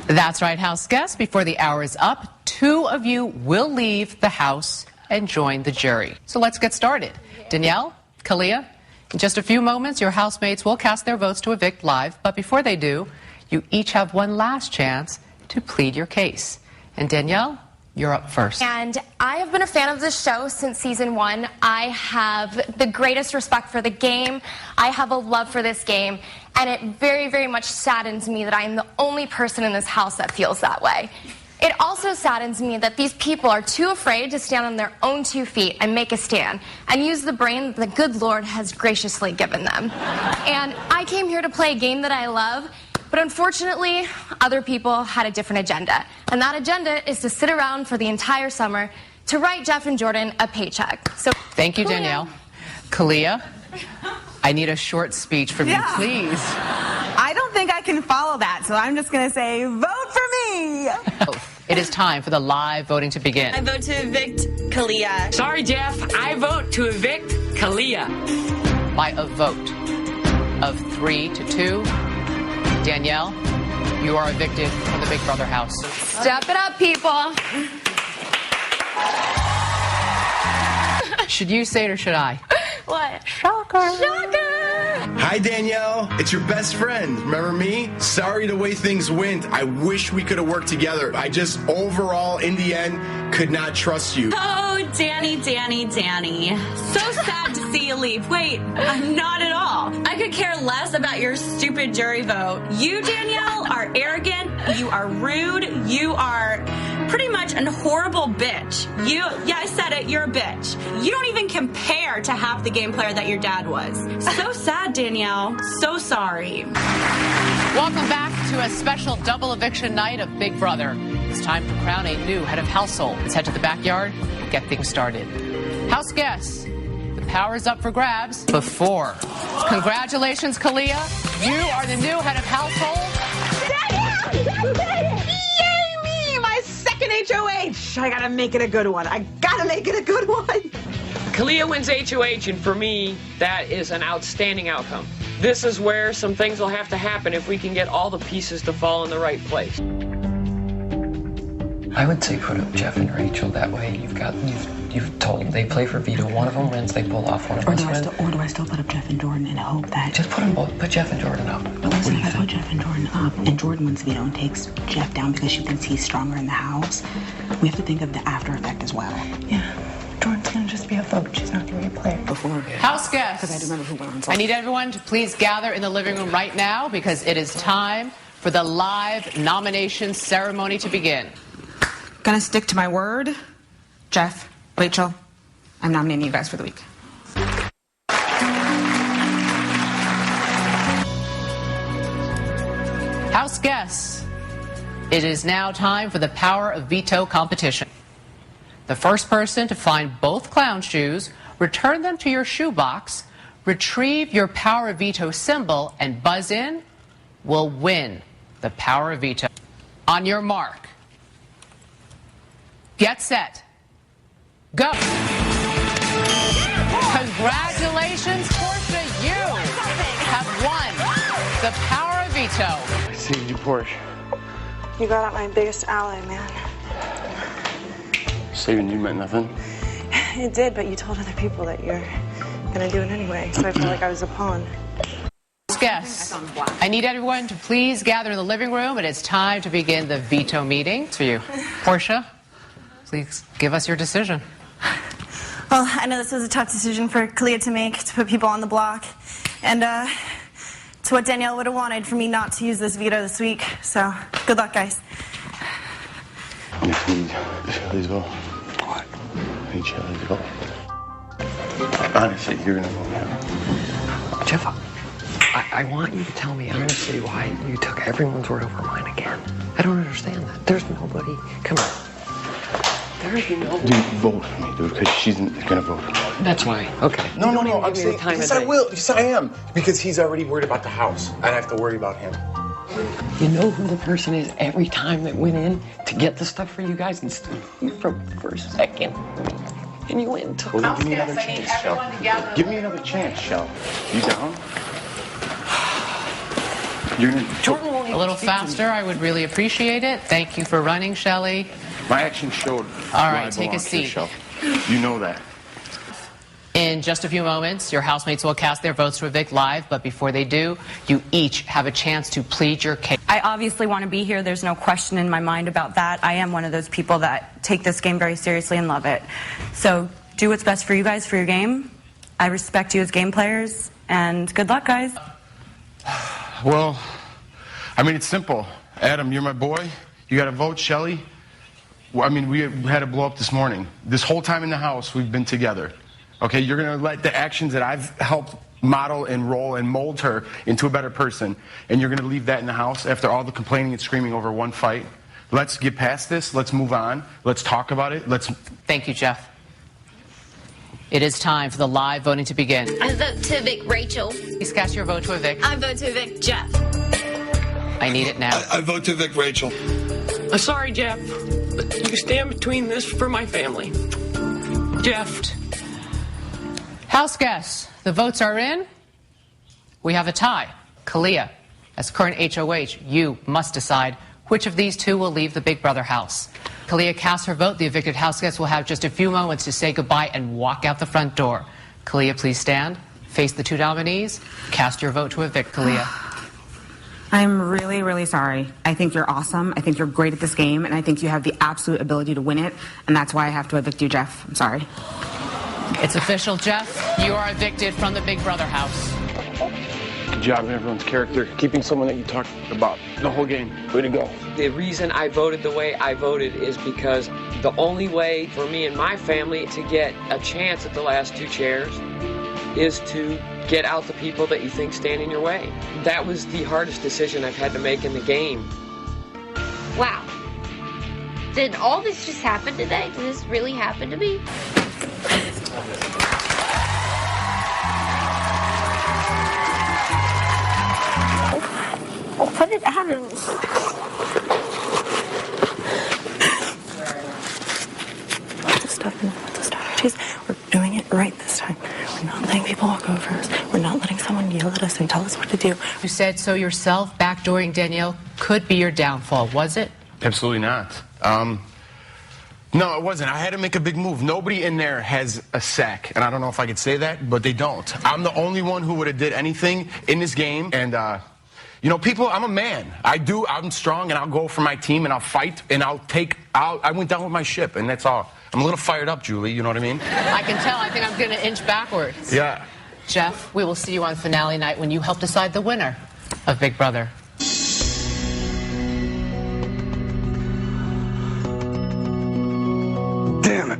[SPEAKER 1] That's right, house guests. Before the hour is up, 2 of you will leave the house and join the jury. So let's get started. Danielle, Kalia, in just a few moments, your housemates will cast their votes to evict live. But before they do, you each have one last chance to plead your case. And Danielle, you're up first.
[SPEAKER 22] And I have been a fan of this show since season 1. I have the greatest respect for the game. I have a love for this game. And it very, very much saddens me that I am the only person in this house that feels that way. It also saddens me that these people are too afraid to stand on their own 2 feet and make a stand and use the brain that the good Lord has graciously given them. And I came here to play a game that I love, but unfortunately, other people had a different agenda. And that agenda is to sit around for the entire summer to write Jeff and Jordan a paycheck. So
[SPEAKER 1] thank you, Danielle. Kalia, I need a short speech from you, please.
[SPEAKER 15] I don't think I can follow that, so I'm just going to say, vote for me.
[SPEAKER 1] It is time for the live voting to begin.
[SPEAKER 10] I vote to evict Kalia.
[SPEAKER 6] Sorry, Jeff. I vote to evict Kalia.
[SPEAKER 1] By a vote of 3-2, Danielle, you are evicted from the Big Brother house.
[SPEAKER 22] Step it up, people.
[SPEAKER 1] Should you say it or should I?
[SPEAKER 22] What?
[SPEAKER 1] Shocker.
[SPEAKER 19] Hi, Danielle. It's your best friend. Remember me? Sorry the way things went. I wish we could have worked together. I just overall, in the end, could not trust you.
[SPEAKER 10] Oh, Danny. So sad to see you leave. Wait, not at all. I could care less about your stupid jury vote. You, Danielle, are arrogant. You are rude. You are pretty much a horrible bitch. Yeah, I said it. You're a bitch. You don't even compare to half the game player that your dad was. So sad, Danielle. So sorry.
[SPEAKER 1] Welcome back to a special double eviction night of Big Brother. It's time to crown a new head of household. Let's head to the backyard and get things started. House guests, the power is up for grabs before. Congratulations, Kalia. You are the new head of household.
[SPEAKER 2] Yay me! My second HOH! I gotta make it a good one.
[SPEAKER 6] Kalia wins HOH, and for me, that is an outstanding outcome. This is where some things will have to happen if we can get all the pieces to fall in the right place.
[SPEAKER 3] I would say put up Jeff and Rachel. That way you've told them they play for veto. One of them wins, they pull off. One of them wins.
[SPEAKER 8] Or do I still put up Jeff and Jordan and hope that...
[SPEAKER 3] Just put them both. Put Jeff and Jordan up.
[SPEAKER 8] But listen, if I put Jeff and Jordan up and Jordan wins veto and takes Jeff down because she thinks he's stronger in the house, we have to think of the after effect as well.
[SPEAKER 3] Yeah. Jordan's gonna just be a vote. She's not gonna be a player.
[SPEAKER 8] Before.
[SPEAKER 1] House guests.
[SPEAKER 8] Because I do remember who went on.
[SPEAKER 1] I need everyone to please gather in the living room right now because it is time for the live nomination ceremony to begin.
[SPEAKER 15] Gonna stick to my word. Jeff, Rachel, I'm nominating you guys for the week.
[SPEAKER 1] House guests, it is now time for the power of veto competition. The first person to find both clown shoes, return them to your shoebox, retrieve your power of veto symbol, and buzz in will win the power of veto. On your mark, get set, go. Congratulations, Portia, you have won the power of veto.
[SPEAKER 11] I see you, Porsche.
[SPEAKER 5] You got out my biggest ally, man.
[SPEAKER 11] Saving you meant nothing.
[SPEAKER 5] It did, but you told other people that you're gonna do it anyway, so I felt like I was a pawn.
[SPEAKER 1] Guests, I need everyone to please gather in the living room. It is time to begin the veto meeting. It's for you. Portia, please give us your decision.
[SPEAKER 5] Well, I know this was a tough decision for Kalia to make, to put people on the block. And it's what Danielle would have wanted for me not to use this veto this week. So, good luck, guys.
[SPEAKER 11] Please go. What? Hey, Charlie, go. Honestly, you're gonna vote now.
[SPEAKER 3] Jeff, I want you to tell me honestly why you took everyone's word over mine again. I don't understand that. There's nobody. Come on. There's nobody.
[SPEAKER 11] Dude, vote for me, dude, because she's gonna vote for me.
[SPEAKER 3] That's why. Okay.
[SPEAKER 11] No,
[SPEAKER 3] I'm saying,
[SPEAKER 11] yes, I will. Yes, I am. Because he's already worried about the house. I have to worry about him.
[SPEAKER 3] You know who the person is every time that went in to get the stuff for you guys and stood you for a second. And you went and took
[SPEAKER 11] Well, give me another chance, Shell. Give me another chance, Shell. You down? You're gonna...
[SPEAKER 1] A little faster, I would really appreciate it. Thank you for running, Shelley.
[SPEAKER 11] My action showed.
[SPEAKER 1] All right, take a seat.
[SPEAKER 11] You know that.
[SPEAKER 1] In just a few moments, your housemates will cast their votes to evict live, but before they do, you each have a chance to plead your case.
[SPEAKER 17] I obviously want to be here. There's no question in my mind about that. I am one of those people that take this game very seriously and love it. So do what's best for you guys for your game. I respect you as game players, and good luck, guys.
[SPEAKER 11] Well, I mean, it's simple. Adam, you're my boy. You got to vote. Shelley, I mean, we had a blow up this morning. This whole time in the house, we've been together. Okay, you're going to let the actions that I've helped model and roll and mold her into a better person, and you're going to leave that in the house after all the complaining and screaming over one fight. Let's get past this. Let's move on. Let's talk about it.
[SPEAKER 1] Thank you, Jeff. It is time for the live voting to begin.
[SPEAKER 14] I vote to evict Rachel.
[SPEAKER 1] Please cast your vote to evict.
[SPEAKER 14] I vote to evict Jeff.
[SPEAKER 1] I need it now.
[SPEAKER 18] I vote to evict Rachel.
[SPEAKER 6] Sorry, Jeff. You stand between this for my family. Jeff.
[SPEAKER 1] House guests, the votes are in. We have a tie. Kalia, as current HOH, you must decide which of these two will leave the Big Brother house. Kalia casts her vote. The evicted house guests will have just a few moments to say goodbye and walk out the front door. Kalia, please stand. Face the two nominees. Cast your vote to evict Kalia.
[SPEAKER 15] I'm really, really sorry. I think you're awesome. I think you're great at this game, and I think you have the absolute ability to win it, and that's why I have to evict you, Jeff. I'm sorry.
[SPEAKER 1] It's official, Jeff. You are evicted from the Big Brother house.
[SPEAKER 4] Good job on everyone's character, keeping someone that you talked about the whole game. Way to go.
[SPEAKER 3] The reason I voted the way I voted is because the only way for me and my family to get a chance at the last two chairs is to get out the people that you think stand in your way. That was the hardest decision I've had to make in the game.
[SPEAKER 14] Wow. Did all this just happen today? Did this really happen to me? Put it out of
[SPEAKER 5] Put the stuff in. Put the stuff. Jeez, we're doing it right this time. We're not letting people walk over us. We're not letting someone yell at us and tell us what to do.
[SPEAKER 1] You said so yourself. Backdooring Danielle could be your downfall, was it?
[SPEAKER 4] Absolutely not. No, it wasn't. I had to make a big move. Nobody in there has a sack, and I don't know if I could say that, but they don't. I'm the only one who would have did anything in this game, and you know, people, I'm a man. I'm strong, and I'll go for my team, and I'll fight, and I went down with my ship, and that's all. I'm a little fired up, Julie, you know what I mean?
[SPEAKER 1] I can tell. I think I'm going to inch backwards.
[SPEAKER 4] Yeah.
[SPEAKER 1] Jeff, we will see you on finale night when you help decide the winner of Big Brother.
[SPEAKER 5] Damn it.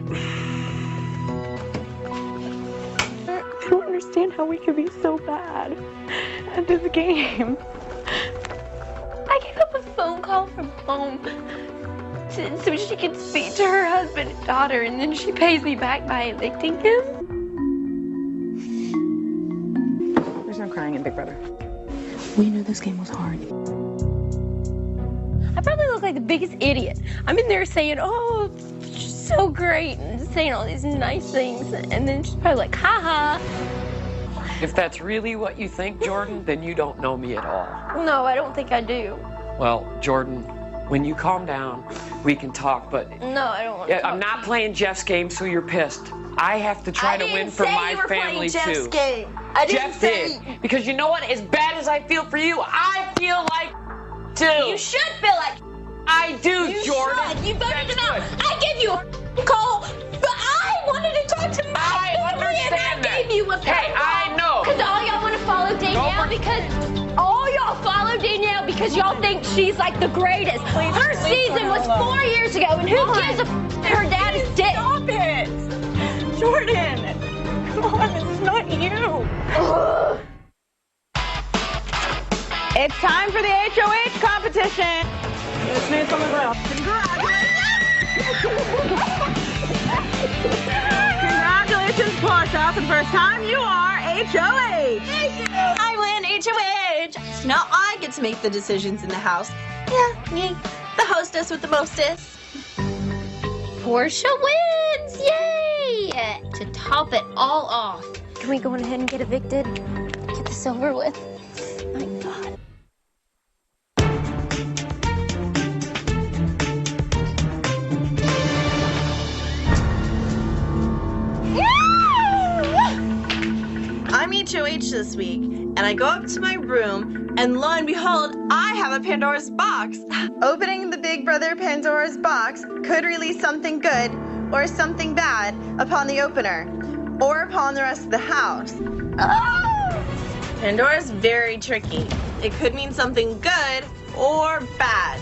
[SPEAKER 5] I don't understand how we could be so bad at this game.
[SPEAKER 22] I gave up a phone call from home so she could speak to her husband and daughter, and then she pays me back by evicting him?
[SPEAKER 8] There's no crying in Big Brother. We knew this game was hard.
[SPEAKER 22] I probably look like the biggest idiot. I'm in there saying, oh, she's so great, and saying all these nice things, and then she's probably like, haha.
[SPEAKER 3] If that's really what you think, Jordan, then you don't know me at all.
[SPEAKER 22] No, I don't think I do.
[SPEAKER 3] Well, Jordan, when you calm down, we can talk, but
[SPEAKER 22] No, I don't want to.
[SPEAKER 3] I'm not playing Jeff's game, so you're pissed. I have to try to win for my family too.
[SPEAKER 22] I didn't
[SPEAKER 3] Jeff
[SPEAKER 22] say
[SPEAKER 3] did. Because you know what? As bad as I feel for you, I feel like too.
[SPEAKER 22] You should feel like
[SPEAKER 3] I do,
[SPEAKER 22] you
[SPEAKER 3] Jordan.
[SPEAKER 22] Should. You voted him out. I gave you a call, but I wanted to talk to my family, and I gave you a phone call.
[SPEAKER 3] Hey, I know.
[SPEAKER 22] Because all y'all want to follow Danielle because y'all think she's like the greatest. Her season was 4 years ago, and who gives a her dad is dead?
[SPEAKER 5] Stop it! Jordan! Come on, it's not you. It's time for the HOH competition. Let's move on the ground. Congratulations, Portia. For the first time, you are HOH.
[SPEAKER 9] Thank you. I win HOH. Now I get to make the decisions in the house. Yeah, me, the hostess with the mostest.
[SPEAKER 22] Portia wins! Yay! To top it all off. Can we go on ahead and get evicted? Get this over with. My God.
[SPEAKER 9] I'm HOH this week, and I go up to my room, and lo and behold, I have a Pandora's box. Opening the Big Brother Pandora's box could release something good or something bad upon the opener, or upon the rest of the house. Oh! Pandora's very tricky. It could mean something good or bad.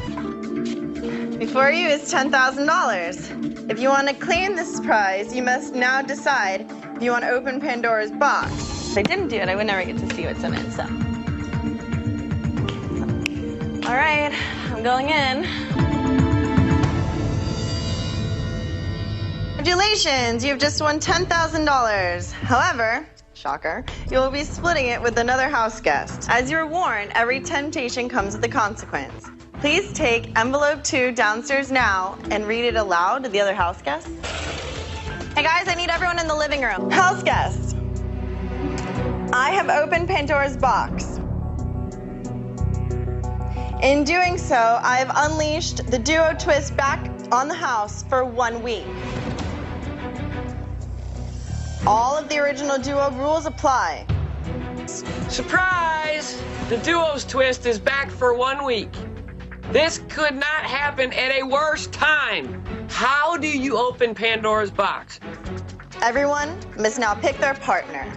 [SPEAKER 9] Before you is $10,000. If you want to claim this prize, you must now decide if you want to open Pandora's box. If I didn't do it, I would never get to see what's in it, so. All right, I'm going in. Congratulations, you've just won $10,000. However, shocker, you will be splitting it with another house guest. As you were warned, every temptation comes with a consequence.
[SPEAKER 5] Please take envelope 2 downstairs now and read it aloud to the other house guests. Hey guys, I need everyone in the living room. House guests, I have opened Pandora's box. In doing so, I have unleashed the duo twist back on the house for 1 week. All of the original duo rules apply.
[SPEAKER 3] Surprise! The duo's twist is back for 1 week. This could not happen at a worse time. How do you open Pandora's box?
[SPEAKER 5] Everyone must now pick their partner.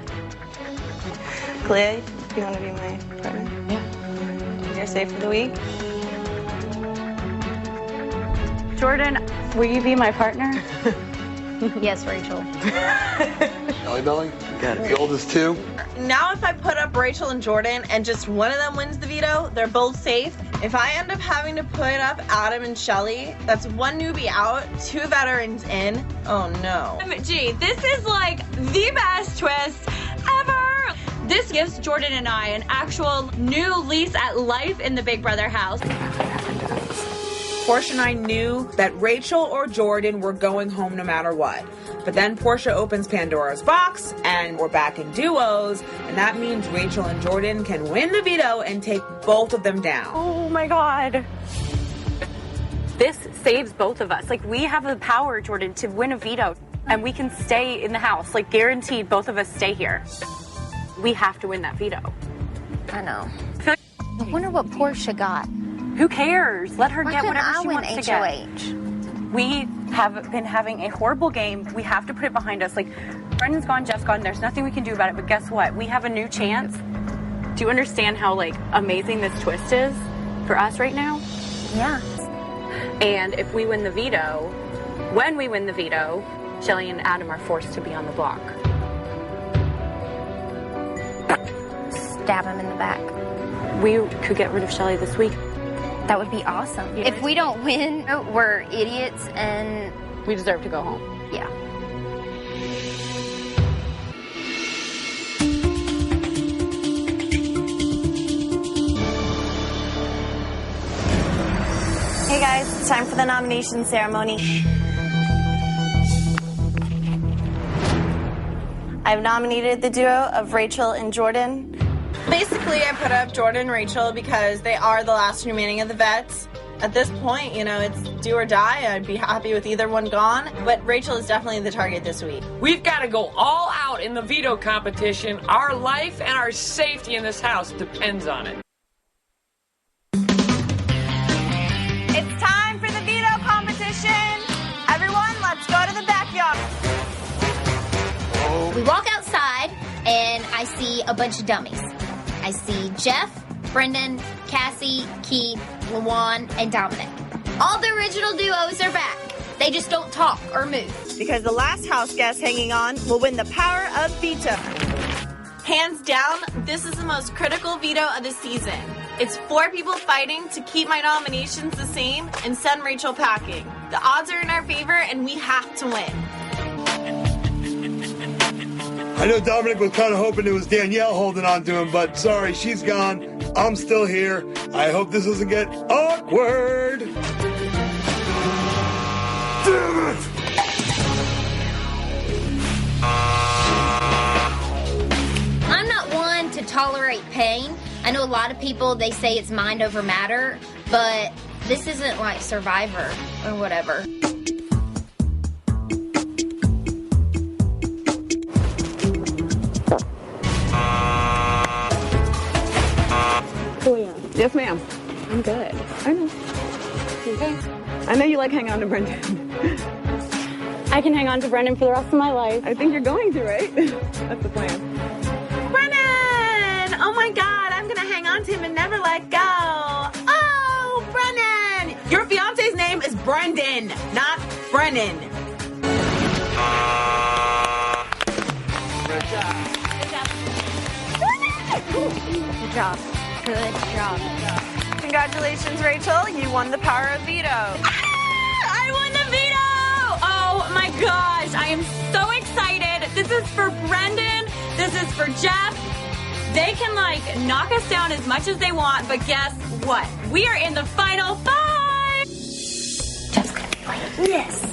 [SPEAKER 5] Clea, you want to be my partner? Yeah. You're safe for the week?
[SPEAKER 17] Jordan, will you be my partner?
[SPEAKER 14] Yes, Rachel.
[SPEAKER 7] Belly belly? Got it. The oldest 2.
[SPEAKER 9] Now if I put up Rachel and Jordan and just one of them wins the veto, they're both safe. If I end up having to put up Adam and Shelly, that's 1 newbie out, 2 veterans in. Oh no.
[SPEAKER 10] Gee, this is like the best twist ever. This gives Jordan and I an actual new lease at life in the Big Brother house.
[SPEAKER 15] Portia and I knew that Rachel or Jordan were going home no matter what. But then Portia opens Pandora's box, and we're back in duos, and that means Rachel and Jordan can win the veto and take both of them down.
[SPEAKER 17] Oh my God. This saves both of us. Like, we have the power, Jordan, to win a veto, and we can stay in the house. Like, guaranteed, both of us stay here. We have to win that veto.
[SPEAKER 14] I know. I wonder what Portia got.
[SPEAKER 17] Who cares? Let her get whatever she wants to get.
[SPEAKER 14] HOH?
[SPEAKER 17] We have been having a horrible game. We have to put it behind us. Like, Brendan's gone, Jeff's gone. There's nothing we can do about it. But guess what? We have a new chance. Do you understand how, like, amazing this twist is for us right now?
[SPEAKER 14] Yeah.
[SPEAKER 17] And if we win the veto, when we win the veto, Shelly and Adam are forced to be on the block.
[SPEAKER 14] Stab him in the back.
[SPEAKER 17] We could get rid of Shelly this week.
[SPEAKER 14] That would be awesome.
[SPEAKER 17] Yeah.
[SPEAKER 14] If we don't win, we're idiots and
[SPEAKER 17] we deserve to go home.
[SPEAKER 14] Yeah.
[SPEAKER 5] Hey guys, it's time for the nomination ceremony. I've nominated the duo of Rachel and Jordan.
[SPEAKER 9] Basically, I put up Jordan and Rachel because they are the last remaining of the vets. At this point, you know, it's do or die. I'd be happy with either one gone, but Rachel is definitely the target this week.
[SPEAKER 3] We've got to go all out in the veto competition. Our life and our safety in this house depends on it.
[SPEAKER 5] It's time for the veto competition. Everyone, let's go to the backyard.
[SPEAKER 14] We walk outside and I see a bunch of dummies. I see Jeff, Brendan, Cassie, Keith, Lawan, and Dominic. All the original duos are back. They just don't talk or move.
[SPEAKER 5] Because the last house guest hanging on will win the power of veto.
[SPEAKER 9] Hands down, this is the most critical veto of the season. It's 4 people fighting to keep my nominations the same and send Rachel packing. The odds are in our favor and we have to win.
[SPEAKER 18] I know Dominic was kind of hoping it was Danielle holding on to him, but sorry, she's gone. I'm still here. I hope this doesn't get awkward. Damn it!
[SPEAKER 14] I'm not one to tolerate pain. I know a lot of people, they say it's mind over matter, but this isn't like Survivor or whatever.
[SPEAKER 2] Yes, ma'am. I'm good. I know. Okay. I know you like hanging on to Brendan.
[SPEAKER 17] I can hang on to Brendan for the rest of my life.
[SPEAKER 2] I think you're going to, right? That's the plan.
[SPEAKER 9] Brennan! Oh my God, I'm gonna hang on to him and never let go. Oh, Brennan! Your fiance's name is Brendan, not Brennan.
[SPEAKER 14] Good job. Good job.
[SPEAKER 5] Congratulations, Rachel. You won the power of veto.
[SPEAKER 10] I won the veto! Oh my gosh, I am so excited. This is for Brendan. This is for Jeff. They can like knock us down as much as they want, but guess what? We are in the final 5. Jeff's gonna be like this.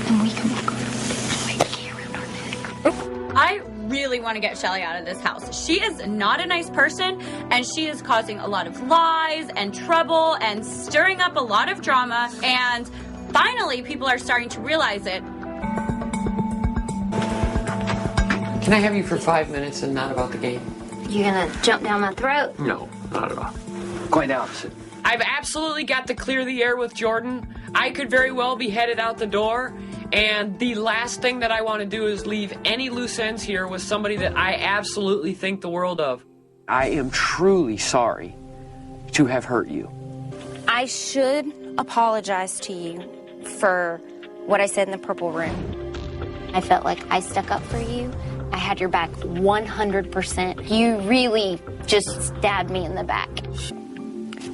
[SPEAKER 14] And we can walk over the stage like key around our neck.
[SPEAKER 10] I really want to get Shelly out of this house. She is not a nice person, and she is causing a lot of lies and trouble and stirring up a lot of drama, and finally people are starting to realize it.
[SPEAKER 3] Can I have you for 5 minutes and not about the game?
[SPEAKER 14] You gonna jump down my throat?
[SPEAKER 3] No, not at all. Quite the opposite.
[SPEAKER 6] I've absolutely got to clear the air with Jordan. I could very well be headed out the door, and the last thing that I want to do is leave any loose ends here with somebody that I absolutely think the world of.
[SPEAKER 3] I am truly sorry to have hurt you.
[SPEAKER 14] I should apologize to you for what I said in the purple room. I felt like I stuck up for you. I had your back 100%. You really just stabbed me in the back.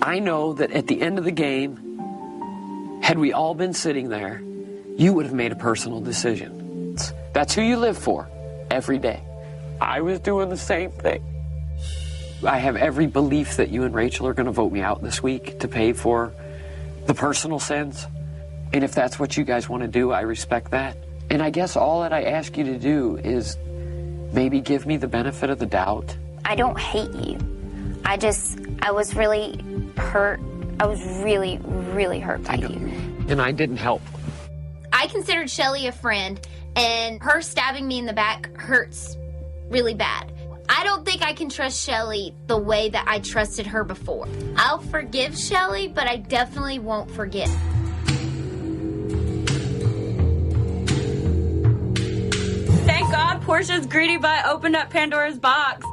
[SPEAKER 3] I know that at the end of the game, had we all been sitting there, you would have made a personal decision. That's who you live for every day. I was doing the same thing. I have every belief that you and Rachel are going to vote me out this week to pay for the personal sins. And if that's what you guys want to do, I respect that. And I guess all that I ask you to do is maybe give me the benefit of the doubt.
[SPEAKER 14] I don't hate you. I was really hurt. I was really, really hurt by you.
[SPEAKER 3] And I didn't help.
[SPEAKER 14] I considered Shelly a friend, and her stabbing me in the back hurts really bad. I don't think I can trust Shelly the way that I trusted her before. I'll forgive Shelly, but I definitely won't forget.
[SPEAKER 10] Thank God Portia's greedy butt opened up Pandora's box.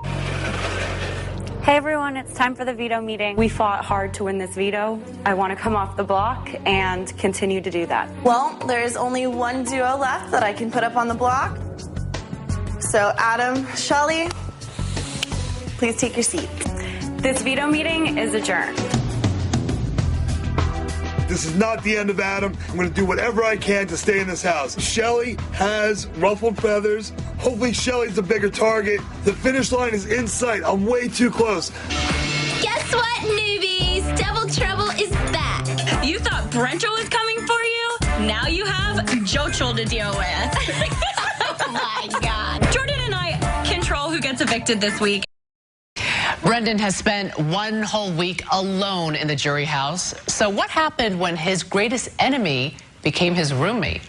[SPEAKER 17] Hey everyone, it's time for the veto meeting. We fought hard to win this veto. I want to come off the block and continue to do that.
[SPEAKER 5] Well, there's only one duo left that I can put up on the block. So Adam, Shelly, please take your seat.
[SPEAKER 17] This veto meeting is adjourned.
[SPEAKER 18] This is not the end of Adam. I'm going to do whatever I can to stay in this house. Shelly has ruffled feathers. Hopefully Shelly's the bigger target. The finish line is in sight. I'm way too close.
[SPEAKER 22] Guess what, newbies? Double trouble is back.
[SPEAKER 10] You thought Brento was coming for you? Now you have Jochel to deal with.
[SPEAKER 22] Oh my God.
[SPEAKER 10] Jordan and I control who gets evicted this week.
[SPEAKER 1] Brendan has spent one whole week alone in the jury house. So what happened when his greatest enemy became his roommate?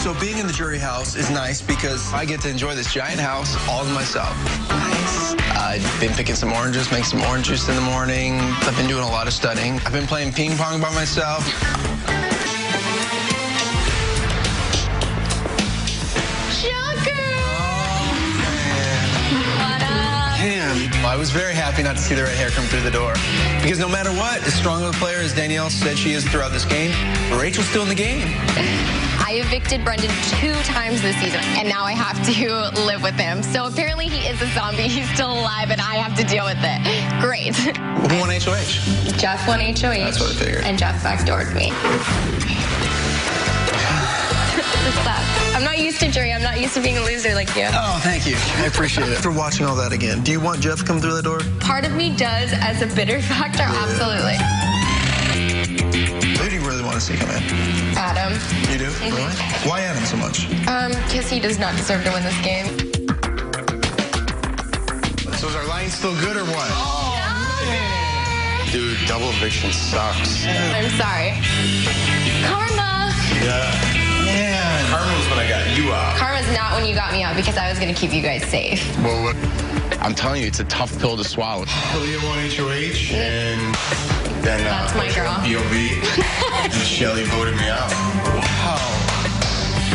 [SPEAKER 12] So being in the jury house is nice because I get to enjoy this giant house all to myself. Nice. I've been picking some oranges, making some orange juice in the morning. I've been doing a lot of studying. I've been playing ping pong by myself. I was very happy not to see the red hair come through the door. Because no matter what, as strong of a player as Danielle said she is throughout this game, Rachel's still in the game.
[SPEAKER 22] I evicted Brendan 2 times this season, and now I have to live with him. So apparently he is a zombie. He's still alive, and I have to deal with it. Great.
[SPEAKER 12] Who won HOH?
[SPEAKER 22] Jeff won HOH.
[SPEAKER 12] That's what I figured.
[SPEAKER 22] And Jeff backdoored me. I'm not used to jury. I'm not used to being a loser like you.
[SPEAKER 12] Oh, thank you. I appreciate it. For watching all that again, do you want Jeff to come through the door?
[SPEAKER 22] Part of me does as a bitter factor, absolutely.
[SPEAKER 12] Who do you really want to see come in?
[SPEAKER 22] Adam.
[SPEAKER 12] You do? Really? Why Adam so much?
[SPEAKER 22] Because he does not deserve to win this game.
[SPEAKER 12] So is our line still good or what?
[SPEAKER 11] Dude, double eviction sucks.
[SPEAKER 22] I'm sorry. Karma.
[SPEAKER 11] Yeah. Man. Karma was when I got you out.
[SPEAKER 22] Karma's not when you got me out because I was going to keep you guys safe.
[SPEAKER 11] Well, look, I'm telling you, it's a tough pill to swallow. Leah won HOH, and then
[SPEAKER 22] That's my girl.
[SPEAKER 11] POV, and Shelly voted me out. Wow.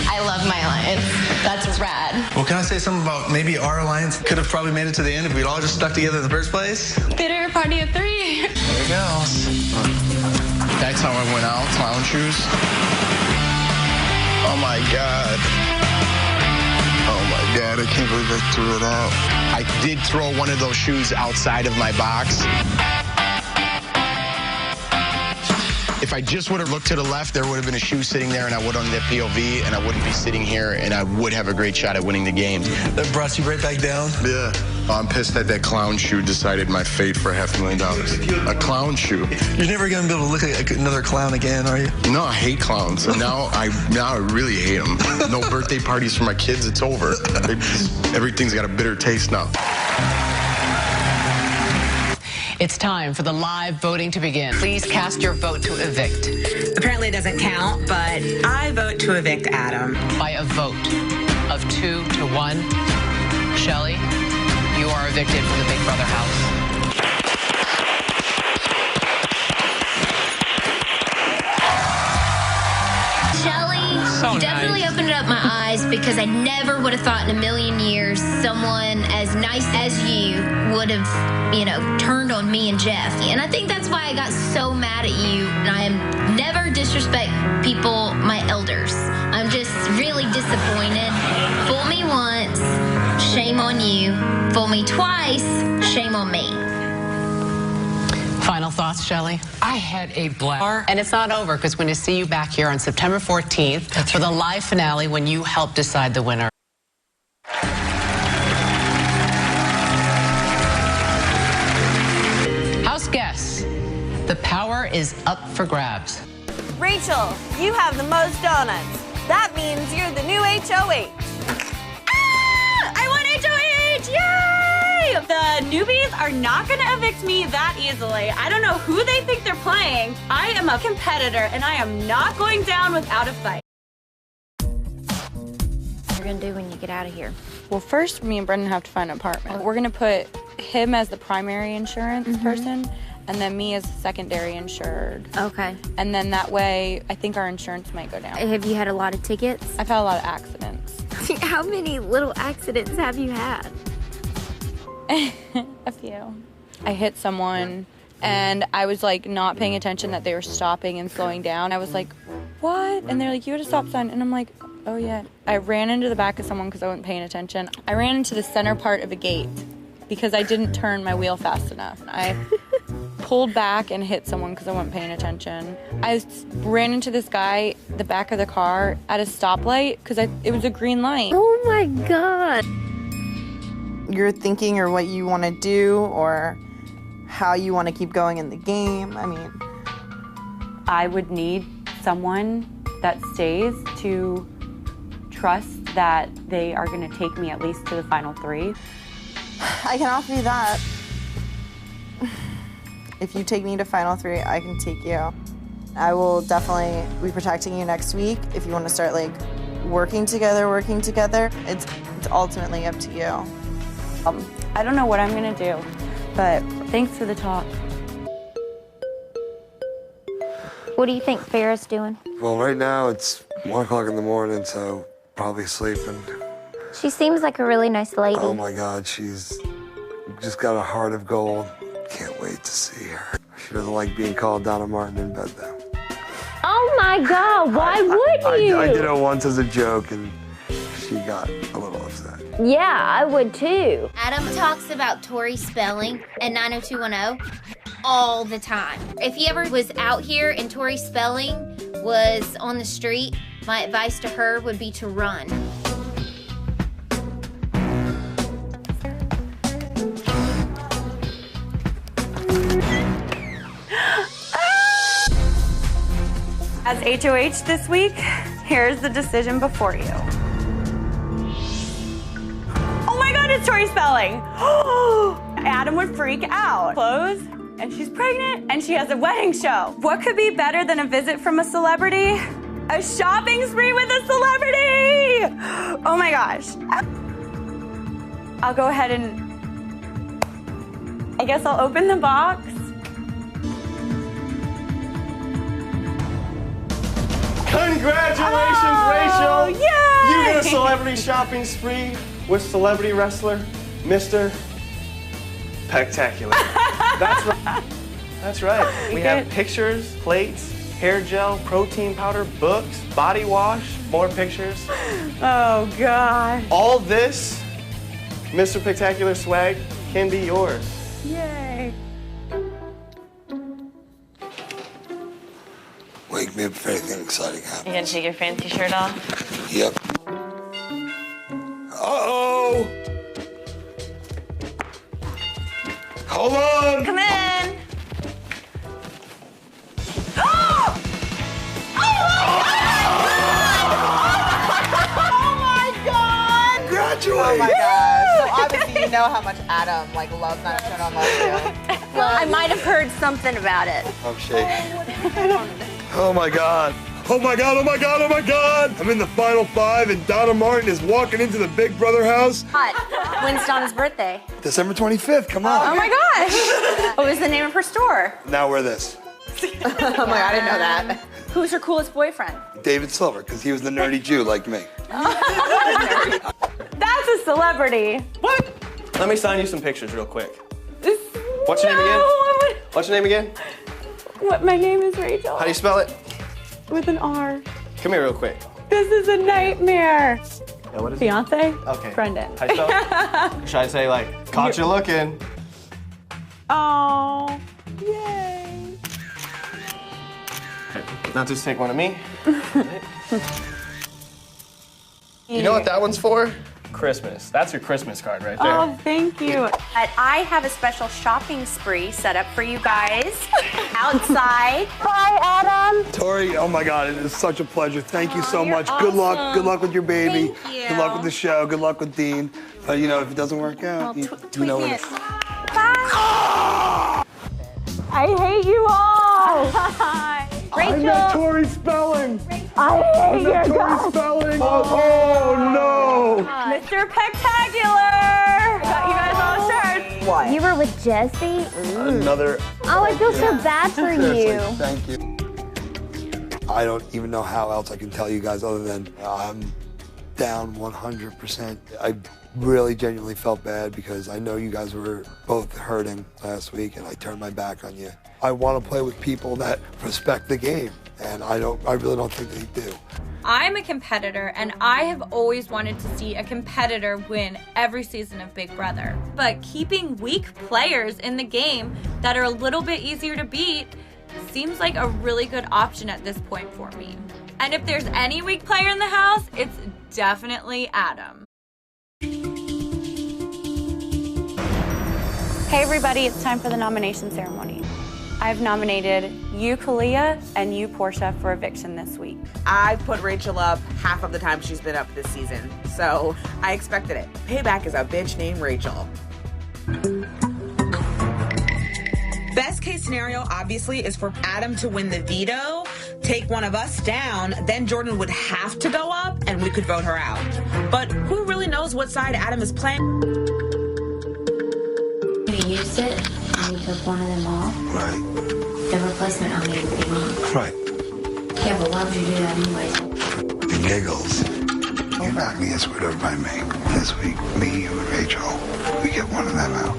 [SPEAKER 22] I love my alliance. That's rad.
[SPEAKER 12] Well, can I say something about maybe our alliance could have probably made it to the end if we'd all just stuck together in the first place?
[SPEAKER 22] Bitter party of 3.
[SPEAKER 12] There it goes.
[SPEAKER 11] That's how I went out, clown shoes. Oh my God. Oh my God, I can't believe I threw it out. I did throw one of those shoes outside of my box.
[SPEAKER 19] If I just would have looked to the left, there would have been a shoe sitting there, and I would have done the POV, and I wouldn't be sitting here, and I would have a great shot at winning the game.
[SPEAKER 12] That brought you right back down?
[SPEAKER 19] Yeah. I'm pissed that that clown shoe decided my fate for $500,000. A clown shoe.
[SPEAKER 12] You're never going to be able to look like another clown again, are you?
[SPEAKER 19] No, I hate clowns. And now I really hate them. No birthday parties for my kids. It's over. Everything's got a bitter taste now.
[SPEAKER 1] It's time for the live voting to begin. Please cast your vote to evict.
[SPEAKER 15] Apparently it doesn't count, but I vote to evict Adam.
[SPEAKER 1] By a vote of 2 to 1, Shelley, you are evicted from the Big Brother house.
[SPEAKER 14] You definitely opened up my eyes because I never would have thought in a million years someone as nice as you would have, you know, turned on me and Jeff. And I think that's why I got so mad at you. And I am never disrespect people, my elders. I'm just really disappointed. Fool me once, shame on you. Fool me twice, shame on me.
[SPEAKER 1] Final thoughts, Shelley?
[SPEAKER 6] I had a blast.
[SPEAKER 1] And it's not over, because we're going to see you back here on September 14th for the live finale when you help decide the winner. House guests, the power is up for grabs.
[SPEAKER 9] Rachel, you have the most donuts. That means you're the new HOH.
[SPEAKER 10] Ah! I want HOH! Yay! The newbies are not going to evict me that easily. I don't know who they think they're playing. I am a competitor, and I am not going down without a fight.
[SPEAKER 14] What are you going to do when you get out of here?
[SPEAKER 20] Well, first, me and Brendan have to find an apartment. We're going to put him as the primary insurance person, and then me as secondary insured.
[SPEAKER 14] Okay.
[SPEAKER 20] And then that way, I think our insurance might go down.
[SPEAKER 14] Have you had a lot of tickets?
[SPEAKER 20] I've had a lot of accidents.
[SPEAKER 14] How many little accidents have you had?
[SPEAKER 20] A few. I hit someone, and I was like not paying attention that they were stopping and slowing down. I was like, what? And they're like, you had a stop sign. And I'm like, oh yeah. I ran into the back of someone because I wasn't paying attention. I ran into the center part of a gate because I didn't turn my wheel fast enough. I pulled back and hit someone because I wasn't paying attention. I ran into this guy, the back of the car, at a stoplight because it was a green light.
[SPEAKER 14] Oh my God.
[SPEAKER 5] You're thinking or what you want to do or how you want to keep going in the game. I mean,
[SPEAKER 17] I would need someone that stays to trust that they are going to take me at least to the final 3.
[SPEAKER 5] I can offer you that. If you take me to final 3, I can take you. I will definitely be protecting you next week. If you want to start like working together, it's ultimately up to you.
[SPEAKER 17] I don't know what I'm going to do, but thanks for the talk.
[SPEAKER 14] What do you think Farrah's doing?
[SPEAKER 21] Well, right now it's 1 o'clock in the morning, so probably sleeping.
[SPEAKER 14] She seems like a really nice lady.
[SPEAKER 21] Oh my God, she's just got a heart of gold. Can't wait to see her. She doesn't like being called Donna Martin in bed, though.
[SPEAKER 14] Oh my God, why would you?
[SPEAKER 21] I did it once as a joke, and she got a little upset.
[SPEAKER 14] Yeah, I would too. Adam talks about Tori Spelling and 90210 all the time. If he ever was out here and Tori Spelling was on the street, my advice to her would be to run.
[SPEAKER 17] As HOH this week, here's the decision before you. Oh my God, it's Tori Spelling. Adam would freak out. Clothes, and she's pregnant, and she has a wedding show. What could be better than a visit from a celebrity? A shopping spree with a celebrity! Oh my gosh. I'll go ahead and, I guess I'll open the box.
[SPEAKER 11] Congratulations,
[SPEAKER 17] Oh,
[SPEAKER 11] Rachel!
[SPEAKER 17] yay!
[SPEAKER 11] You get a celebrity shopping spree with celebrity wrestler, Mr. Spectacular. That's right. That's right. We have pictures, plates, hair gel, protein powder, books, body wash, more pictures.
[SPEAKER 17] Oh, God.
[SPEAKER 11] All this, Mr. Spectacular swag, can be yours.
[SPEAKER 17] Yay.
[SPEAKER 21] Give me if anything exciting happens.
[SPEAKER 22] You gonna take your fancy shirt off?
[SPEAKER 21] Yep. Uh-oh! Hold on!
[SPEAKER 22] Come in!
[SPEAKER 21] Congratulations!
[SPEAKER 15] Oh my gosh. So obviously you know how much Adam loves Not a Show Don't Love You.
[SPEAKER 22] Well, I might have heard something about it.
[SPEAKER 21] I'm shaking.
[SPEAKER 18] Oh my God. Oh my God, oh my God, oh my God! I'm in the final 5 and Donna Martin is walking into the Big Brother house.
[SPEAKER 22] When's Donna's birthday?
[SPEAKER 21] December 25th, come on.
[SPEAKER 22] Oh my gosh! What was the name of her store?
[SPEAKER 21] Now wear this.
[SPEAKER 15] Oh my God, I didn't know that.
[SPEAKER 22] Who's her coolest boyfriend?
[SPEAKER 21] David Silver, because he was the nerdy Jew like me.
[SPEAKER 22] That's a celebrity.
[SPEAKER 13] What? Let me sign you some pictures real quick. What's your name again? What's your name again?
[SPEAKER 20] What? My name is Rachel.
[SPEAKER 13] How do you spell it?
[SPEAKER 20] With an R.
[SPEAKER 13] Come here real quick.
[SPEAKER 20] This is a nightmare.
[SPEAKER 13] Yeah, what is
[SPEAKER 20] Fiance?
[SPEAKER 13] it? Okay.
[SPEAKER 20] Brendan.
[SPEAKER 13] How do you spell it? Should I say like, caught you looking?
[SPEAKER 20] Oh, yay.
[SPEAKER 13] Okay. Now just take one of me. You know what that one's for? Christmas. That's your Christmas card right there.
[SPEAKER 20] Oh, thank you.
[SPEAKER 22] But I have a special shopping spree set up for you guys outside. Bye, Adam.
[SPEAKER 18] Tori, oh my God, it is such a pleasure. Thank you so much. Good luck. Good luck with your baby.
[SPEAKER 22] Thank you.
[SPEAKER 18] Good luck with the show. Good luck with Dean. But if it doesn't work out, you know what it is.
[SPEAKER 22] Bye.
[SPEAKER 20] I hate you all.
[SPEAKER 18] I met Tori Spelling.
[SPEAKER 20] I hate
[SPEAKER 18] met
[SPEAKER 20] your
[SPEAKER 18] Tori
[SPEAKER 20] guys.
[SPEAKER 18] Spelling. Oh no.
[SPEAKER 20] Mr. Spectacular. Got you guys all shirts.
[SPEAKER 18] What?
[SPEAKER 22] You were with Jesse?
[SPEAKER 21] Another.
[SPEAKER 22] Oh, I feel so bad for you.
[SPEAKER 21] Thank you. I don't even know how else I can tell you guys other than I'm down 100%. I really genuinely felt bad because I know you guys were both hurting last week and I turned my back on you. I want to play with people that respect the game, and I really don't think they do.
[SPEAKER 17] I'm a competitor, and I have always wanted to see a competitor win every season of Big Brother. But keeping weak players in the game that are a little bit easier to beat seems like a really good option at this point for me. And if there's any weak player in the house, it's definitely Adam.
[SPEAKER 20] Hey everybody, it's time for the nomination ceremony. I've nominated you, Kalia, and you, Portia, for eviction this week.
[SPEAKER 15] I put Rachel up half of the time she's been up this season, so I expected it. Payback is a bitch named Rachel. Best case scenario, obviously, is for Adam to win the veto, take one of us down, then Jordan would have to go up, and we could vote her out. But who really knows what side Adam is playing?
[SPEAKER 16] You used it, and you took one of them off.
[SPEAKER 21] Right.
[SPEAKER 16] The replacement only would be me.
[SPEAKER 21] Right.
[SPEAKER 16] Yeah, but why would you do that anyway?
[SPEAKER 21] The giggles. You're not going to get screwed over by me. This week, me, you, and Rachel, we get one of them out.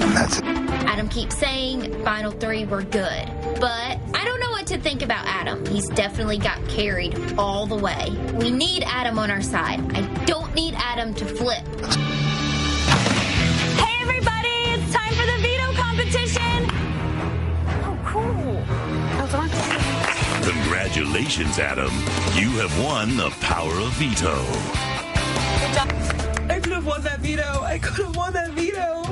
[SPEAKER 21] And that's it.
[SPEAKER 22] Adam keeps saying final 3 were good, but I don't know what to think about Adam. He's definitely got carried all the way. We need Adam on our side. I don't need Adam to flip.
[SPEAKER 17] Hey everybody, it's time for the veto competition!
[SPEAKER 22] Oh, cool.
[SPEAKER 23] Congratulations, Adam. You have won the power of veto.
[SPEAKER 15] I could have won that veto. I could have won that veto.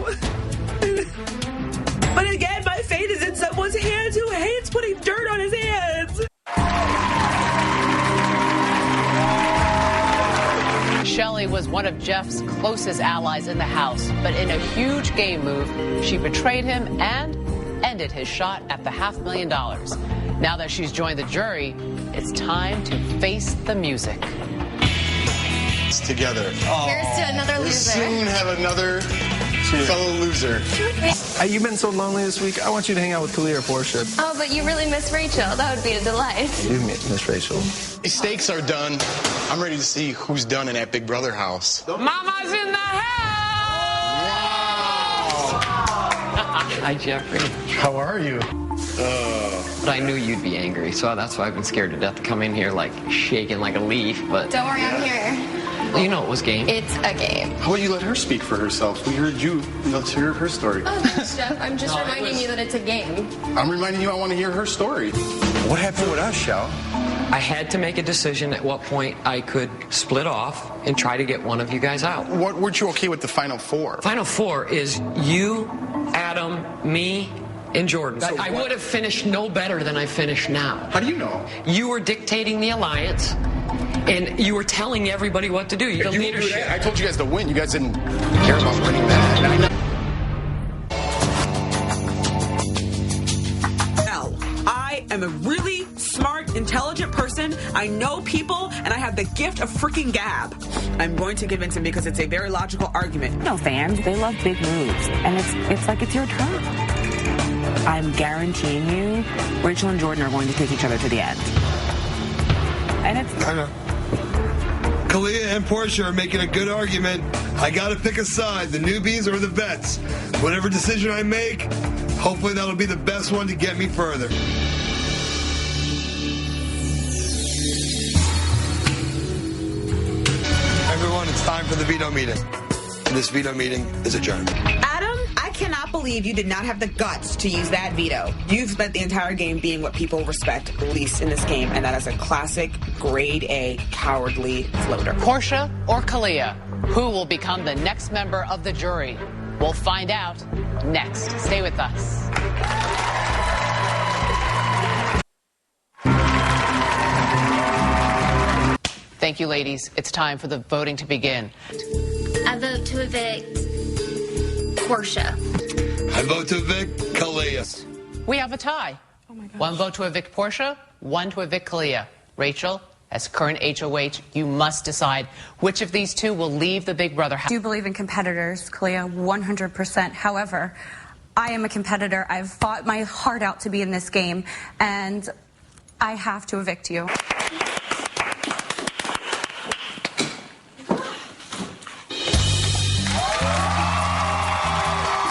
[SPEAKER 15] But again, my fate is in someone's hands who hates putting dirt on his hands.
[SPEAKER 1] Shelley was one of Jeff's closest allies in the house, but in a huge game move, she betrayed him and ended his shot at the $500,000. Now that she's joined the jury, it's time to face the music.
[SPEAKER 19] Together.
[SPEAKER 22] Here's to another
[SPEAKER 19] We'll
[SPEAKER 22] loser.
[SPEAKER 19] soon have another fellow loser.
[SPEAKER 11] Hey, you've been so lonely this week. I want you to hang out with Kalia or Portia.
[SPEAKER 22] Oh, but you really miss Rachel. That would be a delight.
[SPEAKER 11] I do miss Rachel.
[SPEAKER 19] The stakes are done. I'm ready to see who's done in that Big Brother house.
[SPEAKER 6] Mama's in the house!
[SPEAKER 3] Hi, Jeffrey.
[SPEAKER 19] How are you?
[SPEAKER 3] But I knew you'd be angry, so that's why I've been scared to death to come in here, like, shaking like a leaf, but...
[SPEAKER 22] Don't worry, I'm here.
[SPEAKER 3] Well, you know it was game.
[SPEAKER 22] It's a game.
[SPEAKER 19] How about you let her speak for herself? We heard you. Let's hear her story.
[SPEAKER 22] Oh, thanks, Jeff. I'm just reminding you that it's a game.
[SPEAKER 19] I'm reminding you I want to hear her story. What happened with us, Shell?
[SPEAKER 3] I had to make a decision at what point I could split off and try to get one of you guys out.
[SPEAKER 19] Weren't you okay with the final four?
[SPEAKER 3] Final four is you, Adam, me, and Jordan.
[SPEAKER 19] So
[SPEAKER 3] I
[SPEAKER 19] what-
[SPEAKER 3] would have finished no better than I finished now.
[SPEAKER 19] How do you know?
[SPEAKER 3] You were dictating the alliance, and you were telling everybody what to do. The
[SPEAKER 19] You didn't do
[SPEAKER 3] leadership.
[SPEAKER 19] that. I told you guys to win. You guys didn't care about winning that.
[SPEAKER 15] I am a really smart, intelligent person. I know people, and I have the gift of freaking gab. I'm going to convince him because it's a very logical argument.
[SPEAKER 17] No, fans, they love big moves, and it's like it's your turn. I'm guaranteeing you, Rachel and Jordan are going to take each other to the end. And it's...
[SPEAKER 21] I know. Kalia and Portia are making a good argument. I gotta pick a side, the newbies or the vets. Whatever decision I make, hopefully that'll be the best one to get me further. Everyone, it's time for the veto meeting. This veto meeting is adjourned.
[SPEAKER 15] Adam, I cannot believe you did not have the guts to use that veto. You've spent the entire game being what people respect least in this game, and that is a classic grade A cowardly floater.
[SPEAKER 1] Portia or Kalia, who will become the next member of the jury? We'll find out next. Stay with us. Thank you, ladies. It's time for the voting to begin.
[SPEAKER 22] I vote to evict Portia.
[SPEAKER 21] I vote to evict Kalia.
[SPEAKER 1] We have a tie.
[SPEAKER 2] Oh my gosh.
[SPEAKER 1] One vote to evict Portia, one to evict Kalia. Rachel, as current HOH, you must decide which of these two will leave the Big Brother house.
[SPEAKER 17] I do believe in competitors, Kalia, 100%. However, I am a competitor. I've fought my heart out to be in this game, and I have to evict you.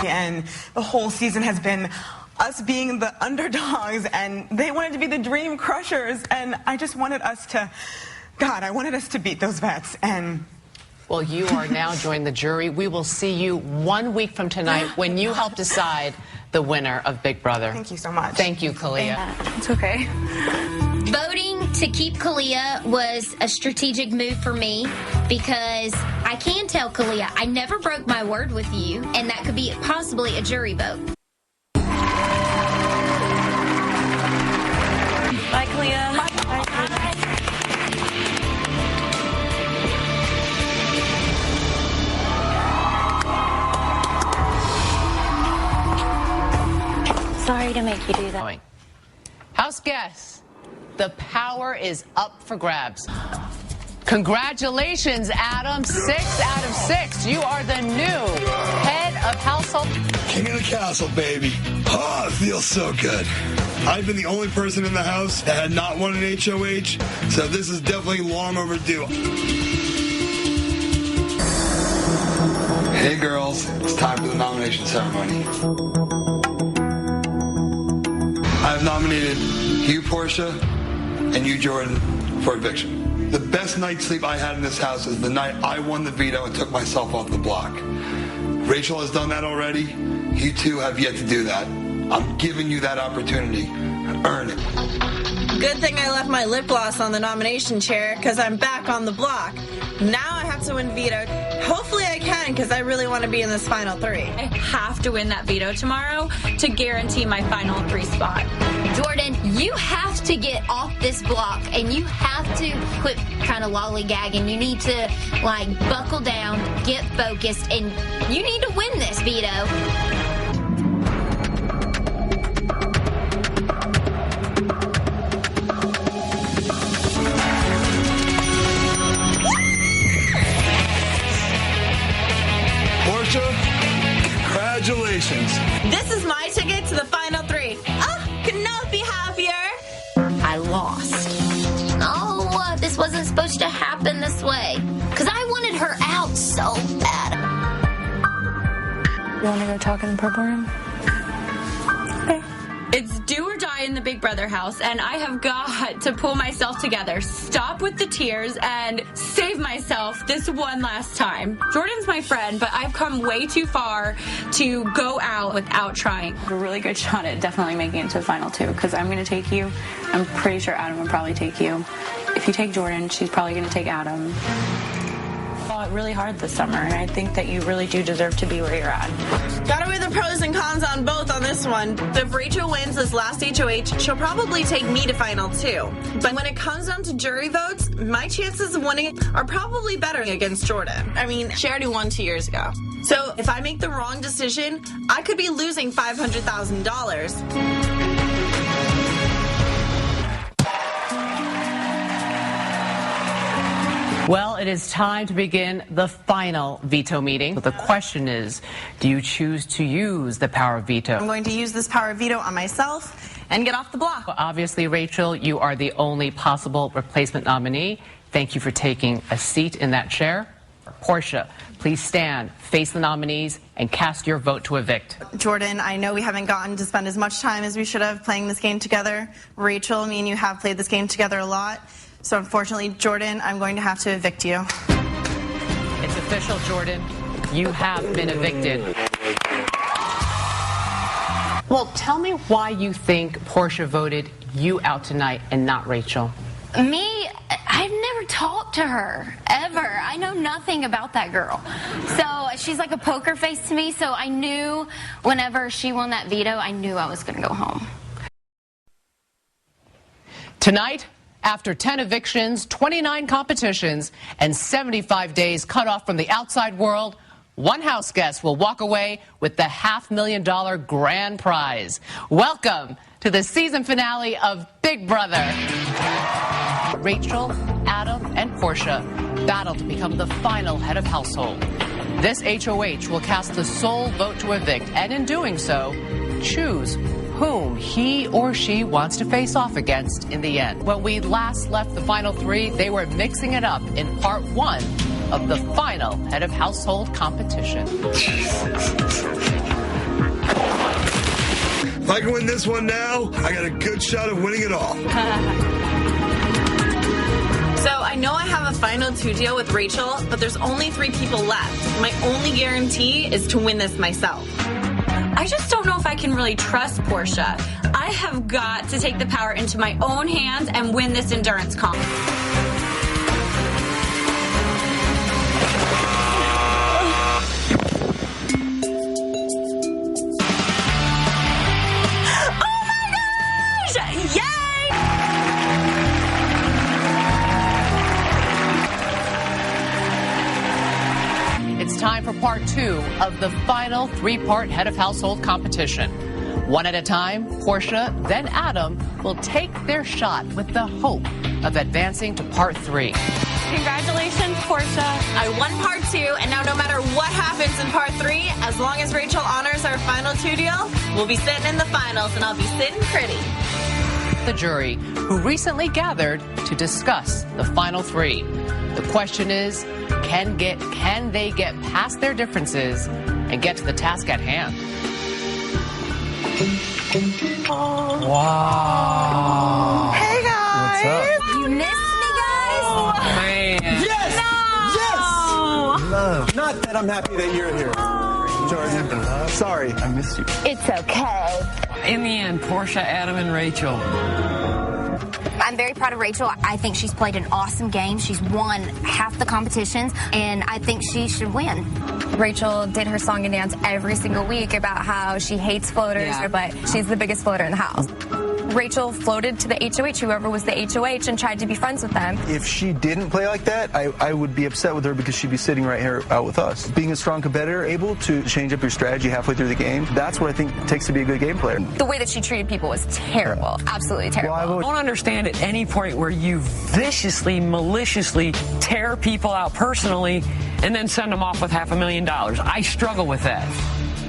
[SPEAKER 15] And the whole season has been us being the underdogs, and they wanted to be the dream crushers, and I just wanted us to, God, I wanted us to beat those vets, and...
[SPEAKER 1] Well, you are now joining the jury. We will see you 1 week from tonight when you help decide the winner of Big Brother.
[SPEAKER 15] Thank you so much.
[SPEAKER 1] Thank you, Kalia.
[SPEAKER 17] It's okay.
[SPEAKER 22] Voting to keep Kalia was a strategic move for me because I can tell Kalia I never broke my word with you, and that could be possibly a jury vote.
[SPEAKER 17] Bye, Kalia. Bye.
[SPEAKER 16] Sorry to make you do that.
[SPEAKER 1] House guests, the power is up for grabs. Congratulations, Adam. 6 out of 6. You are the new head of household.
[SPEAKER 21] King of the castle, baby. Oh, it feels so good. I've been the only person in the house that had not won an HOH, so this is definitely long overdue. Hey, girls. It's time for the nomination ceremony. I've nominated you, Portia, and you, Jordan, for eviction. The best night's sleep I had in this house is the night I won the veto and took myself off the block. Rachel has done that already. You two have yet to do that. I'm giving you that opportunity. Earn it.
[SPEAKER 9] Good thing I left my lip gloss on the nomination chair because I'm back on the block. Now I have to win veto. Hopefully I can because I really want to be in this final 3.
[SPEAKER 10] I have to win that veto tomorrow to guarantee my final 3 spot.
[SPEAKER 22] Jordan, you have to get off this block and you have to quit kind of lollygagging. You need to, like, buckle down, get focused, and you need to win this veto.
[SPEAKER 21] Portia, congratulations.
[SPEAKER 9] This is my ticket to the final 3. Oh, could not be happier.
[SPEAKER 22] I lost. No, this wasn't supposed to happen this way. Because I wanted her out so bad.
[SPEAKER 17] You want to go talk in the purple room?
[SPEAKER 10] It's do or die in
[SPEAKER 17] the Big Brother house, and I have got to pull myself together, stop with the tears, and save myself this one last time. Jordan's my friend, but I've come way too far to go out without trying. A really good shot at definitely making it to the final two, because I'm going to take you. I'm pretty sure Adam will probably take you. If you take Jordan, she's probably going to take Adam. Fought really hard this summer, and I think that you really do deserve to be where you're at.
[SPEAKER 9] Gotta weigh the pros and cons on both on this one. If Rachel wins this last HOH, she'll probably take me to final two. But when it comes down to jury votes, my chances of winning are probably better against Jordan. I mean, she already won 2 years ago. So if I make the wrong decision, I could be losing $500,000.
[SPEAKER 1] Well, it is time to begin the final veto meeting. But the question is, do you choose to use the power of veto?
[SPEAKER 9] I'm going to use this power of veto on myself and get off the block.
[SPEAKER 1] Well, obviously, Rachel, you are the only possible replacement nominee. Thank you for taking a seat in that chair. Portia, please stand, face the nominees, and cast your vote to evict.
[SPEAKER 9] Jordan, I know we haven't gotten to spend as much time as we should have playing this game together. Rachel, me and you have played this game together a lot. So unfortunately, Jordan, I'm going to have to evict you.
[SPEAKER 1] It's official, Jordan. You have been evicted. Well, tell me why you think Portia voted you out tonight and not Rachel.
[SPEAKER 14] Me, I've never talked to her, ever. I know nothing about that girl. So she's like a poker face to me, so I knew whenever she won that veto, I knew I was going to go home.
[SPEAKER 1] Tonight, after 10 evictions, 29 competitions, and 75 days cut off from the outside world, one house guest will walk away with the $500,000 grand prize. Welcome to the season finale of Big Brother. Rachel, Adam, and Portia battle to become the final head of household. This HOH will cast the sole vote to evict, and in doing so, choose whom he or she wants to face off against in the end. When we last left the final three, they were mixing it up in part one of the final head of household competition.
[SPEAKER 18] If I can win this one now, I got a good shot of winning it all.
[SPEAKER 9] So I know I have a final two deal with Rachel, but there's only 3 people left. My only guarantee is to win this myself.
[SPEAKER 17] I just don't know if I can really trust Portia. I have got to take the power into my own hands and win this endurance comp.
[SPEAKER 1] It's time for part 2 of the final 3-part head of household competition. One at a time, Portia, then Adam will take their shot with the hope of advancing to part 3.
[SPEAKER 17] Congratulations, Portia.
[SPEAKER 9] I won part 2, and now no matter what happens in part 3, as long as Rachel honors our final 2 deal, we'll be sitting in the finals, and I'll be sitting pretty.
[SPEAKER 1] The jury, who recently gathered to discuss the final 3. The question is, can they get past their differences and get to the task at hand?
[SPEAKER 11] Wow.
[SPEAKER 9] Hey, guys.
[SPEAKER 11] What's up?
[SPEAKER 14] You missed me, guys?
[SPEAKER 6] Oh, man.
[SPEAKER 18] Yes!
[SPEAKER 14] No!
[SPEAKER 18] Yes! Love. Not that I'm happy that you're here. Jordan, sorry, I missed you.
[SPEAKER 14] It's okay.
[SPEAKER 6] In the end, Portia, Adam, and Rachel.
[SPEAKER 14] I'm very proud of Rachel. I think she's played an awesome game. She's won half the competitions, and I think she should win.
[SPEAKER 4] Rachel did her song and dance every single week about how she hates floaters, but she's the biggest floater in the house. Rachel floated to the HOH, whoever was the HOH, and tried to be friends with them.
[SPEAKER 11] If she didn't play like that, I would be upset with her because she'd be sitting right here out with us. Being a strong competitor, able to change up your strategy halfway through the game, that's what I think it takes to be a good game player.
[SPEAKER 4] The way that she treated people was terrible. Absolutely terrible.
[SPEAKER 6] I don't understand at any point where you viciously, maliciously tear people out personally and then send them off with $500,000. I struggle with that.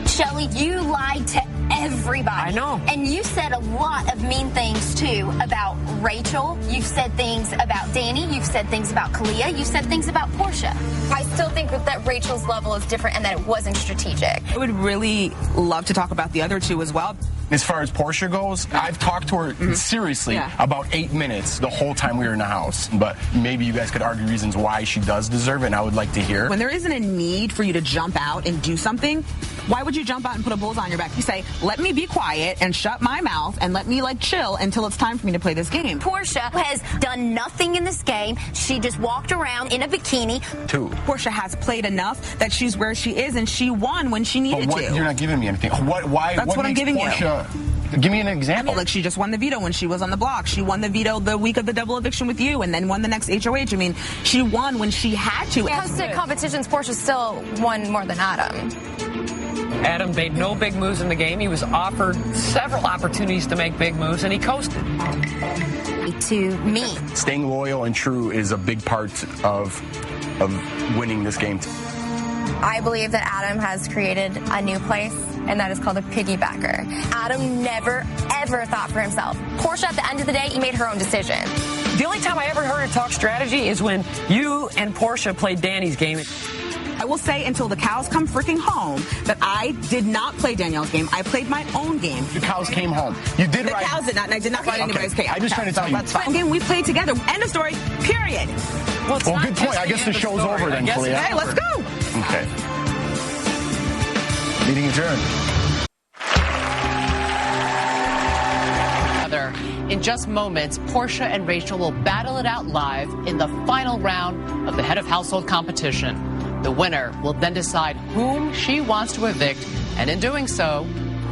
[SPEAKER 14] Shelly, you lied to everybody.
[SPEAKER 6] I know.
[SPEAKER 14] And you said a lot of mean things, too, about Rachel. You've said things about Danny. You've said things about Kalia. You've said things about Portia.
[SPEAKER 4] I still think that Rachel's level is different and that it wasn't strategic.
[SPEAKER 15] I would really love to talk about the other two as well.
[SPEAKER 19] As far as Portia goes, I've talked to her seriously about 8 minutes the whole time we were in the house. But maybe you guys could argue reasons why she does deserve it, and I would like to hear.
[SPEAKER 15] When there isn't a need for you to jump out and do something, why would you jump out and put a bullseye on your back? You say, let me be quiet and shut my mouth and let me like chill until it's time for me to play this game.
[SPEAKER 22] Portia has done nothing in this game. She just walked around in a bikini.
[SPEAKER 19] 2.
[SPEAKER 15] Portia has played enough that she's where she is, and she won when she needed to.
[SPEAKER 19] You're not giving me anything. Why?
[SPEAKER 15] That's what I'm giving
[SPEAKER 19] Portia, you. Give me an example.
[SPEAKER 15] Like, she just won the veto when she was on the block. She won the veto the week of the double eviction with you, and then won the next HOH. I mean, she won when she had to.
[SPEAKER 4] When it comes to competitions, Portia still won more than Adam.
[SPEAKER 6] Adam made no big moves in the game. He was offered several opportunities to make big moves, and he coasted.
[SPEAKER 22] To me.
[SPEAKER 19] Staying loyal and true is a big part of winning this game.
[SPEAKER 4] I believe that Adam has created a new place, and that is called a piggybacker. Adam never, ever thought for himself. Portia, at the end of the day, made her own decision.
[SPEAKER 6] The only time I ever heard her talk strategy is when you and Portia played Danny's game.
[SPEAKER 15] I will say until the cows come freaking home that I did not play Danielle's game. I played my own game.
[SPEAKER 19] The cows came home. You did right.
[SPEAKER 15] The cows did not, and I did not ride anybody's cage.
[SPEAKER 19] I'm just trying to tell you.
[SPEAKER 15] That's fine. Game we played together. End of story. Period.
[SPEAKER 19] Well, good point. I guess the show's over then, Clea.
[SPEAKER 15] Hey, let's go.
[SPEAKER 19] Okay. Meeting adjourned.
[SPEAKER 1] In just moments, Portia and Rachel will battle it out live in the final round of the head of household competition. The winner will then decide whom she wants to evict, and in doing so,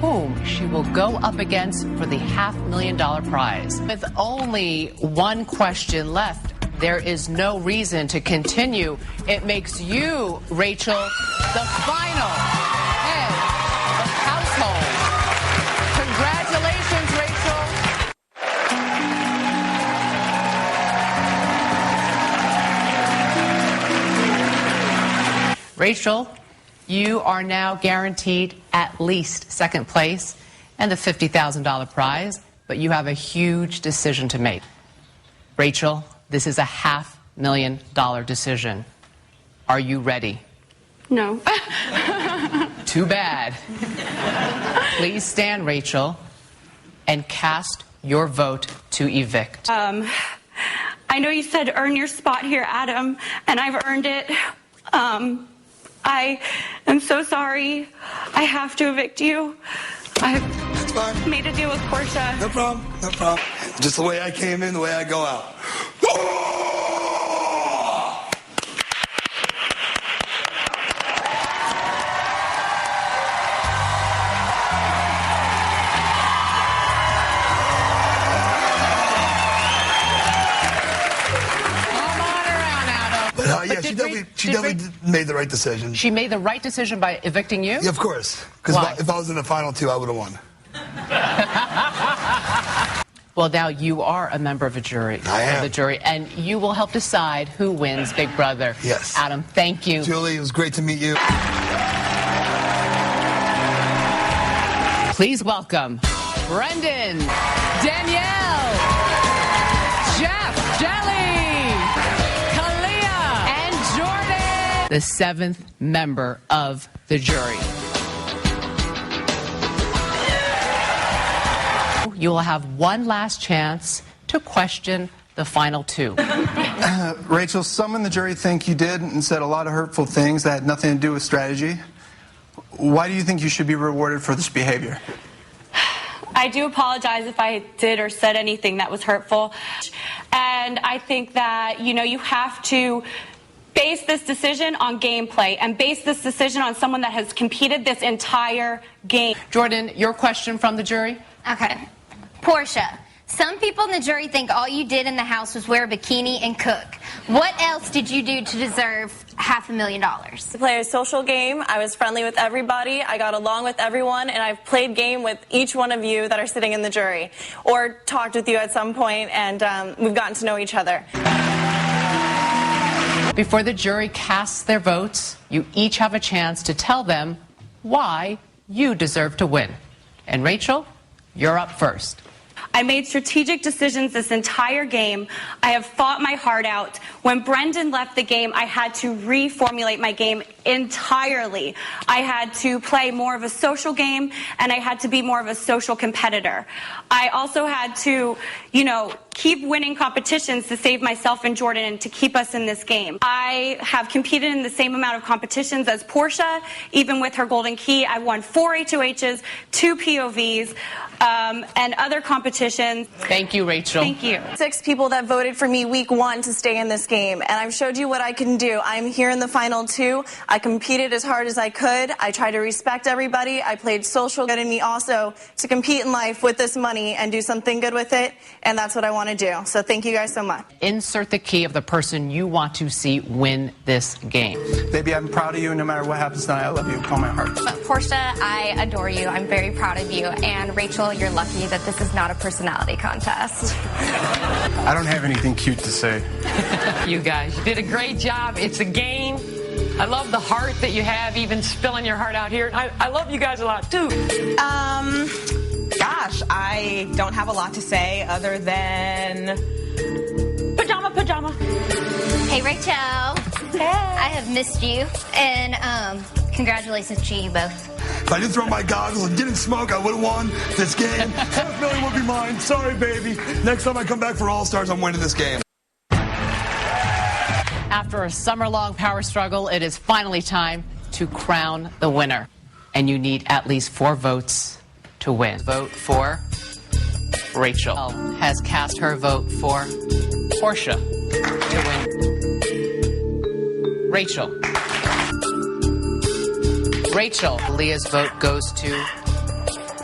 [SPEAKER 1] whom she will go up against for the $500,000 prize. With only one question left, there is no reason to continue. It makes you, Rachel, the final head of household. Congratulations, Rachel. Rachel, you are now guaranteed at least second place and the $50,000 prize, but you have a huge decision to make. Rachel, this is a $500,000 decision. Are you ready?
[SPEAKER 2] No.
[SPEAKER 1] Too bad. Please stand, Rachel, and cast your vote to evict.
[SPEAKER 17] I know you said earn your spot here, Adam, and I've earned it. I am so sorry. I have to evict you.
[SPEAKER 21] That's fine.
[SPEAKER 17] Made a deal with Portia.
[SPEAKER 21] No problem. No problem. Just the way I came in, the way I go out. Yeah, she definitely made the right decision.
[SPEAKER 1] She made the right decision by evicting you?
[SPEAKER 21] Yeah, of course. Because if I was in the final two, I would have won.
[SPEAKER 1] Well, now you are a member of a jury.
[SPEAKER 21] I am.
[SPEAKER 1] Of the jury, and you will help decide who wins Big Brother.
[SPEAKER 21] Yes.
[SPEAKER 1] Adam, thank you.
[SPEAKER 21] Julie, it was great to meet you.
[SPEAKER 1] Please welcome Brendan, Danielle, Jeff, Jelly, Kalia, and Jordan, the 7th member of the jury. You will have one last chance to question the final two.
[SPEAKER 11] Rachel, some in the jury think you did and said a lot of hurtful things that had nothing to do with strategy. Why do you think you should be rewarded for this behavior?
[SPEAKER 17] I do apologize if I did or said anything that was hurtful. And I think that, you have to base this decision on gameplay and base this decision on someone that has competed this entire game.
[SPEAKER 1] Jordan, your question from the jury?
[SPEAKER 22] Okay. Portia, some people in the jury think all you did in the house was wear a bikini and cook. What else did you do to deserve $500,000?
[SPEAKER 9] To play a social game, I was friendly with everybody, I got along with everyone, and I've played game with each one of you that are sitting in the jury, or talked with you at some point, and we've gotten to know each other.
[SPEAKER 1] Before the jury casts their votes, you each have a chance to tell them why you deserve to win. And Rachel, you're up first.
[SPEAKER 17] I made strategic decisions this entire game. I have fought my heart out. When Brendan left the game, I had to reformulate my game entirely. I had to play more of a social game, and I had to be more of a social competitor. I also had to, keep winning competitions to save myself and Jordan and to keep us in this game. I have competed in the same amount of competitions as Portia. Even with her golden key, I won 4 HOHs, 2 POVs, and other competitions.
[SPEAKER 1] Thank you, Rachel.
[SPEAKER 17] Thank you.
[SPEAKER 5] 6 people that voted for me week 1 to stay in this game, and I've showed you what I can do. I'm here in the final 2. I competed as hard as I could. I tried to respect everybody. I played social good in me also to compete in life with this money and do something good with it, and that's what I want to do. So thank you guys so much.
[SPEAKER 1] Insert the key of the person you want to see win this game.
[SPEAKER 11] Baby, I'm proud of you. No matter what happens tonight, I love you with all my heart.
[SPEAKER 4] Portia, I adore you. I'm very proud of you. And Rachel, you're lucky that this is not a personality contest.
[SPEAKER 11] I don't have anything cute to say.
[SPEAKER 6] You guys, you did a great job. It's a game. I love the heart that you have, even spilling your heart out here. I love you guys a lot, too.
[SPEAKER 15] Gosh, I don't have a lot to say other than
[SPEAKER 10] Pajama.
[SPEAKER 14] Hey, Rachel. Hey. I have missed you, and congratulations to you both.
[SPEAKER 18] If I didn't throw my goggles and didn't smoke, I would have won this game. $500,000 would be mine. Sorry, baby. Next time I come back for All-Stars, I'm winning this game.
[SPEAKER 1] After a summer-long power struggle, it is finally time to crown the winner. And you need at least 4 votes to win. Vote for Rachel. Has cast her vote for Portia to win. Rachel. Leah's vote goes to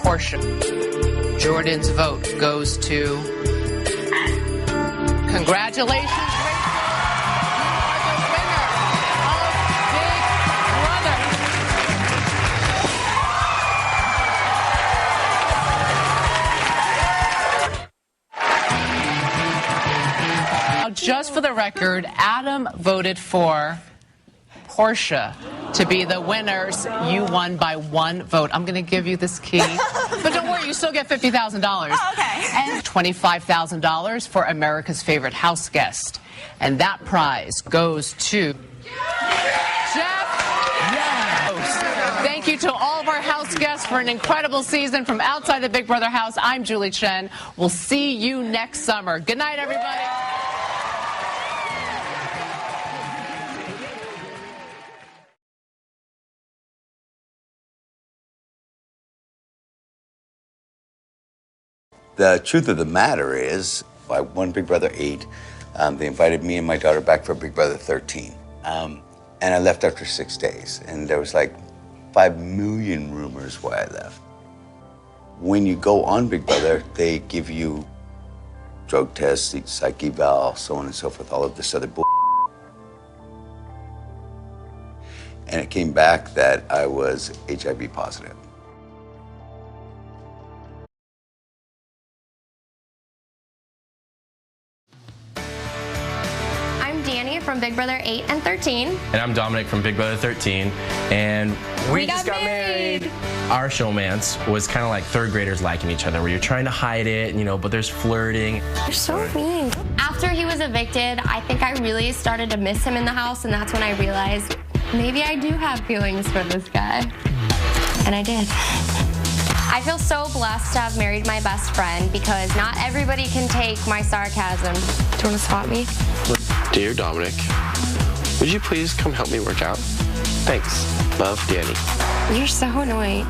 [SPEAKER 1] Portia. Jordan's vote goes to... Congratulations, Rachel. You are the winner of Big Brother. Now, just for the record, Adam voted for Portia to be the winners. You won by 1 vote. I'm going to give you this key. But don't worry, you still get $50,000.
[SPEAKER 5] Oh, okay.
[SPEAKER 1] And $25,000 for America's favorite house guest. And that prize goes to Jeff. Thank you to all of our house guests for an incredible season from outside the Big Brother house. I'm Julie Chen. We'll see you next summer. Good night, everybody.
[SPEAKER 7] The truth of the matter is, I won Big Brother 8. They invited me and my daughter back for Big Brother 13. And I left after 6 days. And there was like 5 million rumors why I left. When you go on Big Brother, they give you drug tests, psych eval, so on and so forth, all of this other bull. And it came back that I was HIV positive.
[SPEAKER 22] From Big Brother 8 and 13.
[SPEAKER 8] And I'm Dominic from Big Brother 13. And we just got married. Our showmance was kind of like 3rd graders liking each other, where you're trying to hide it, but there's flirting.
[SPEAKER 22] You're so mean. After he was evicted, I think I really started to miss him in the house, and that's when I realized maybe I do have feelings for this guy. And I did. I feel so blessed to have married my best friend because not everybody can take my sarcasm. Do you want to spot me?
[SPEAKER 8] Dear Dominic, would you please come help me work out? Thanks. Love, Danny.
[SPEAKER 22] You're so annoying.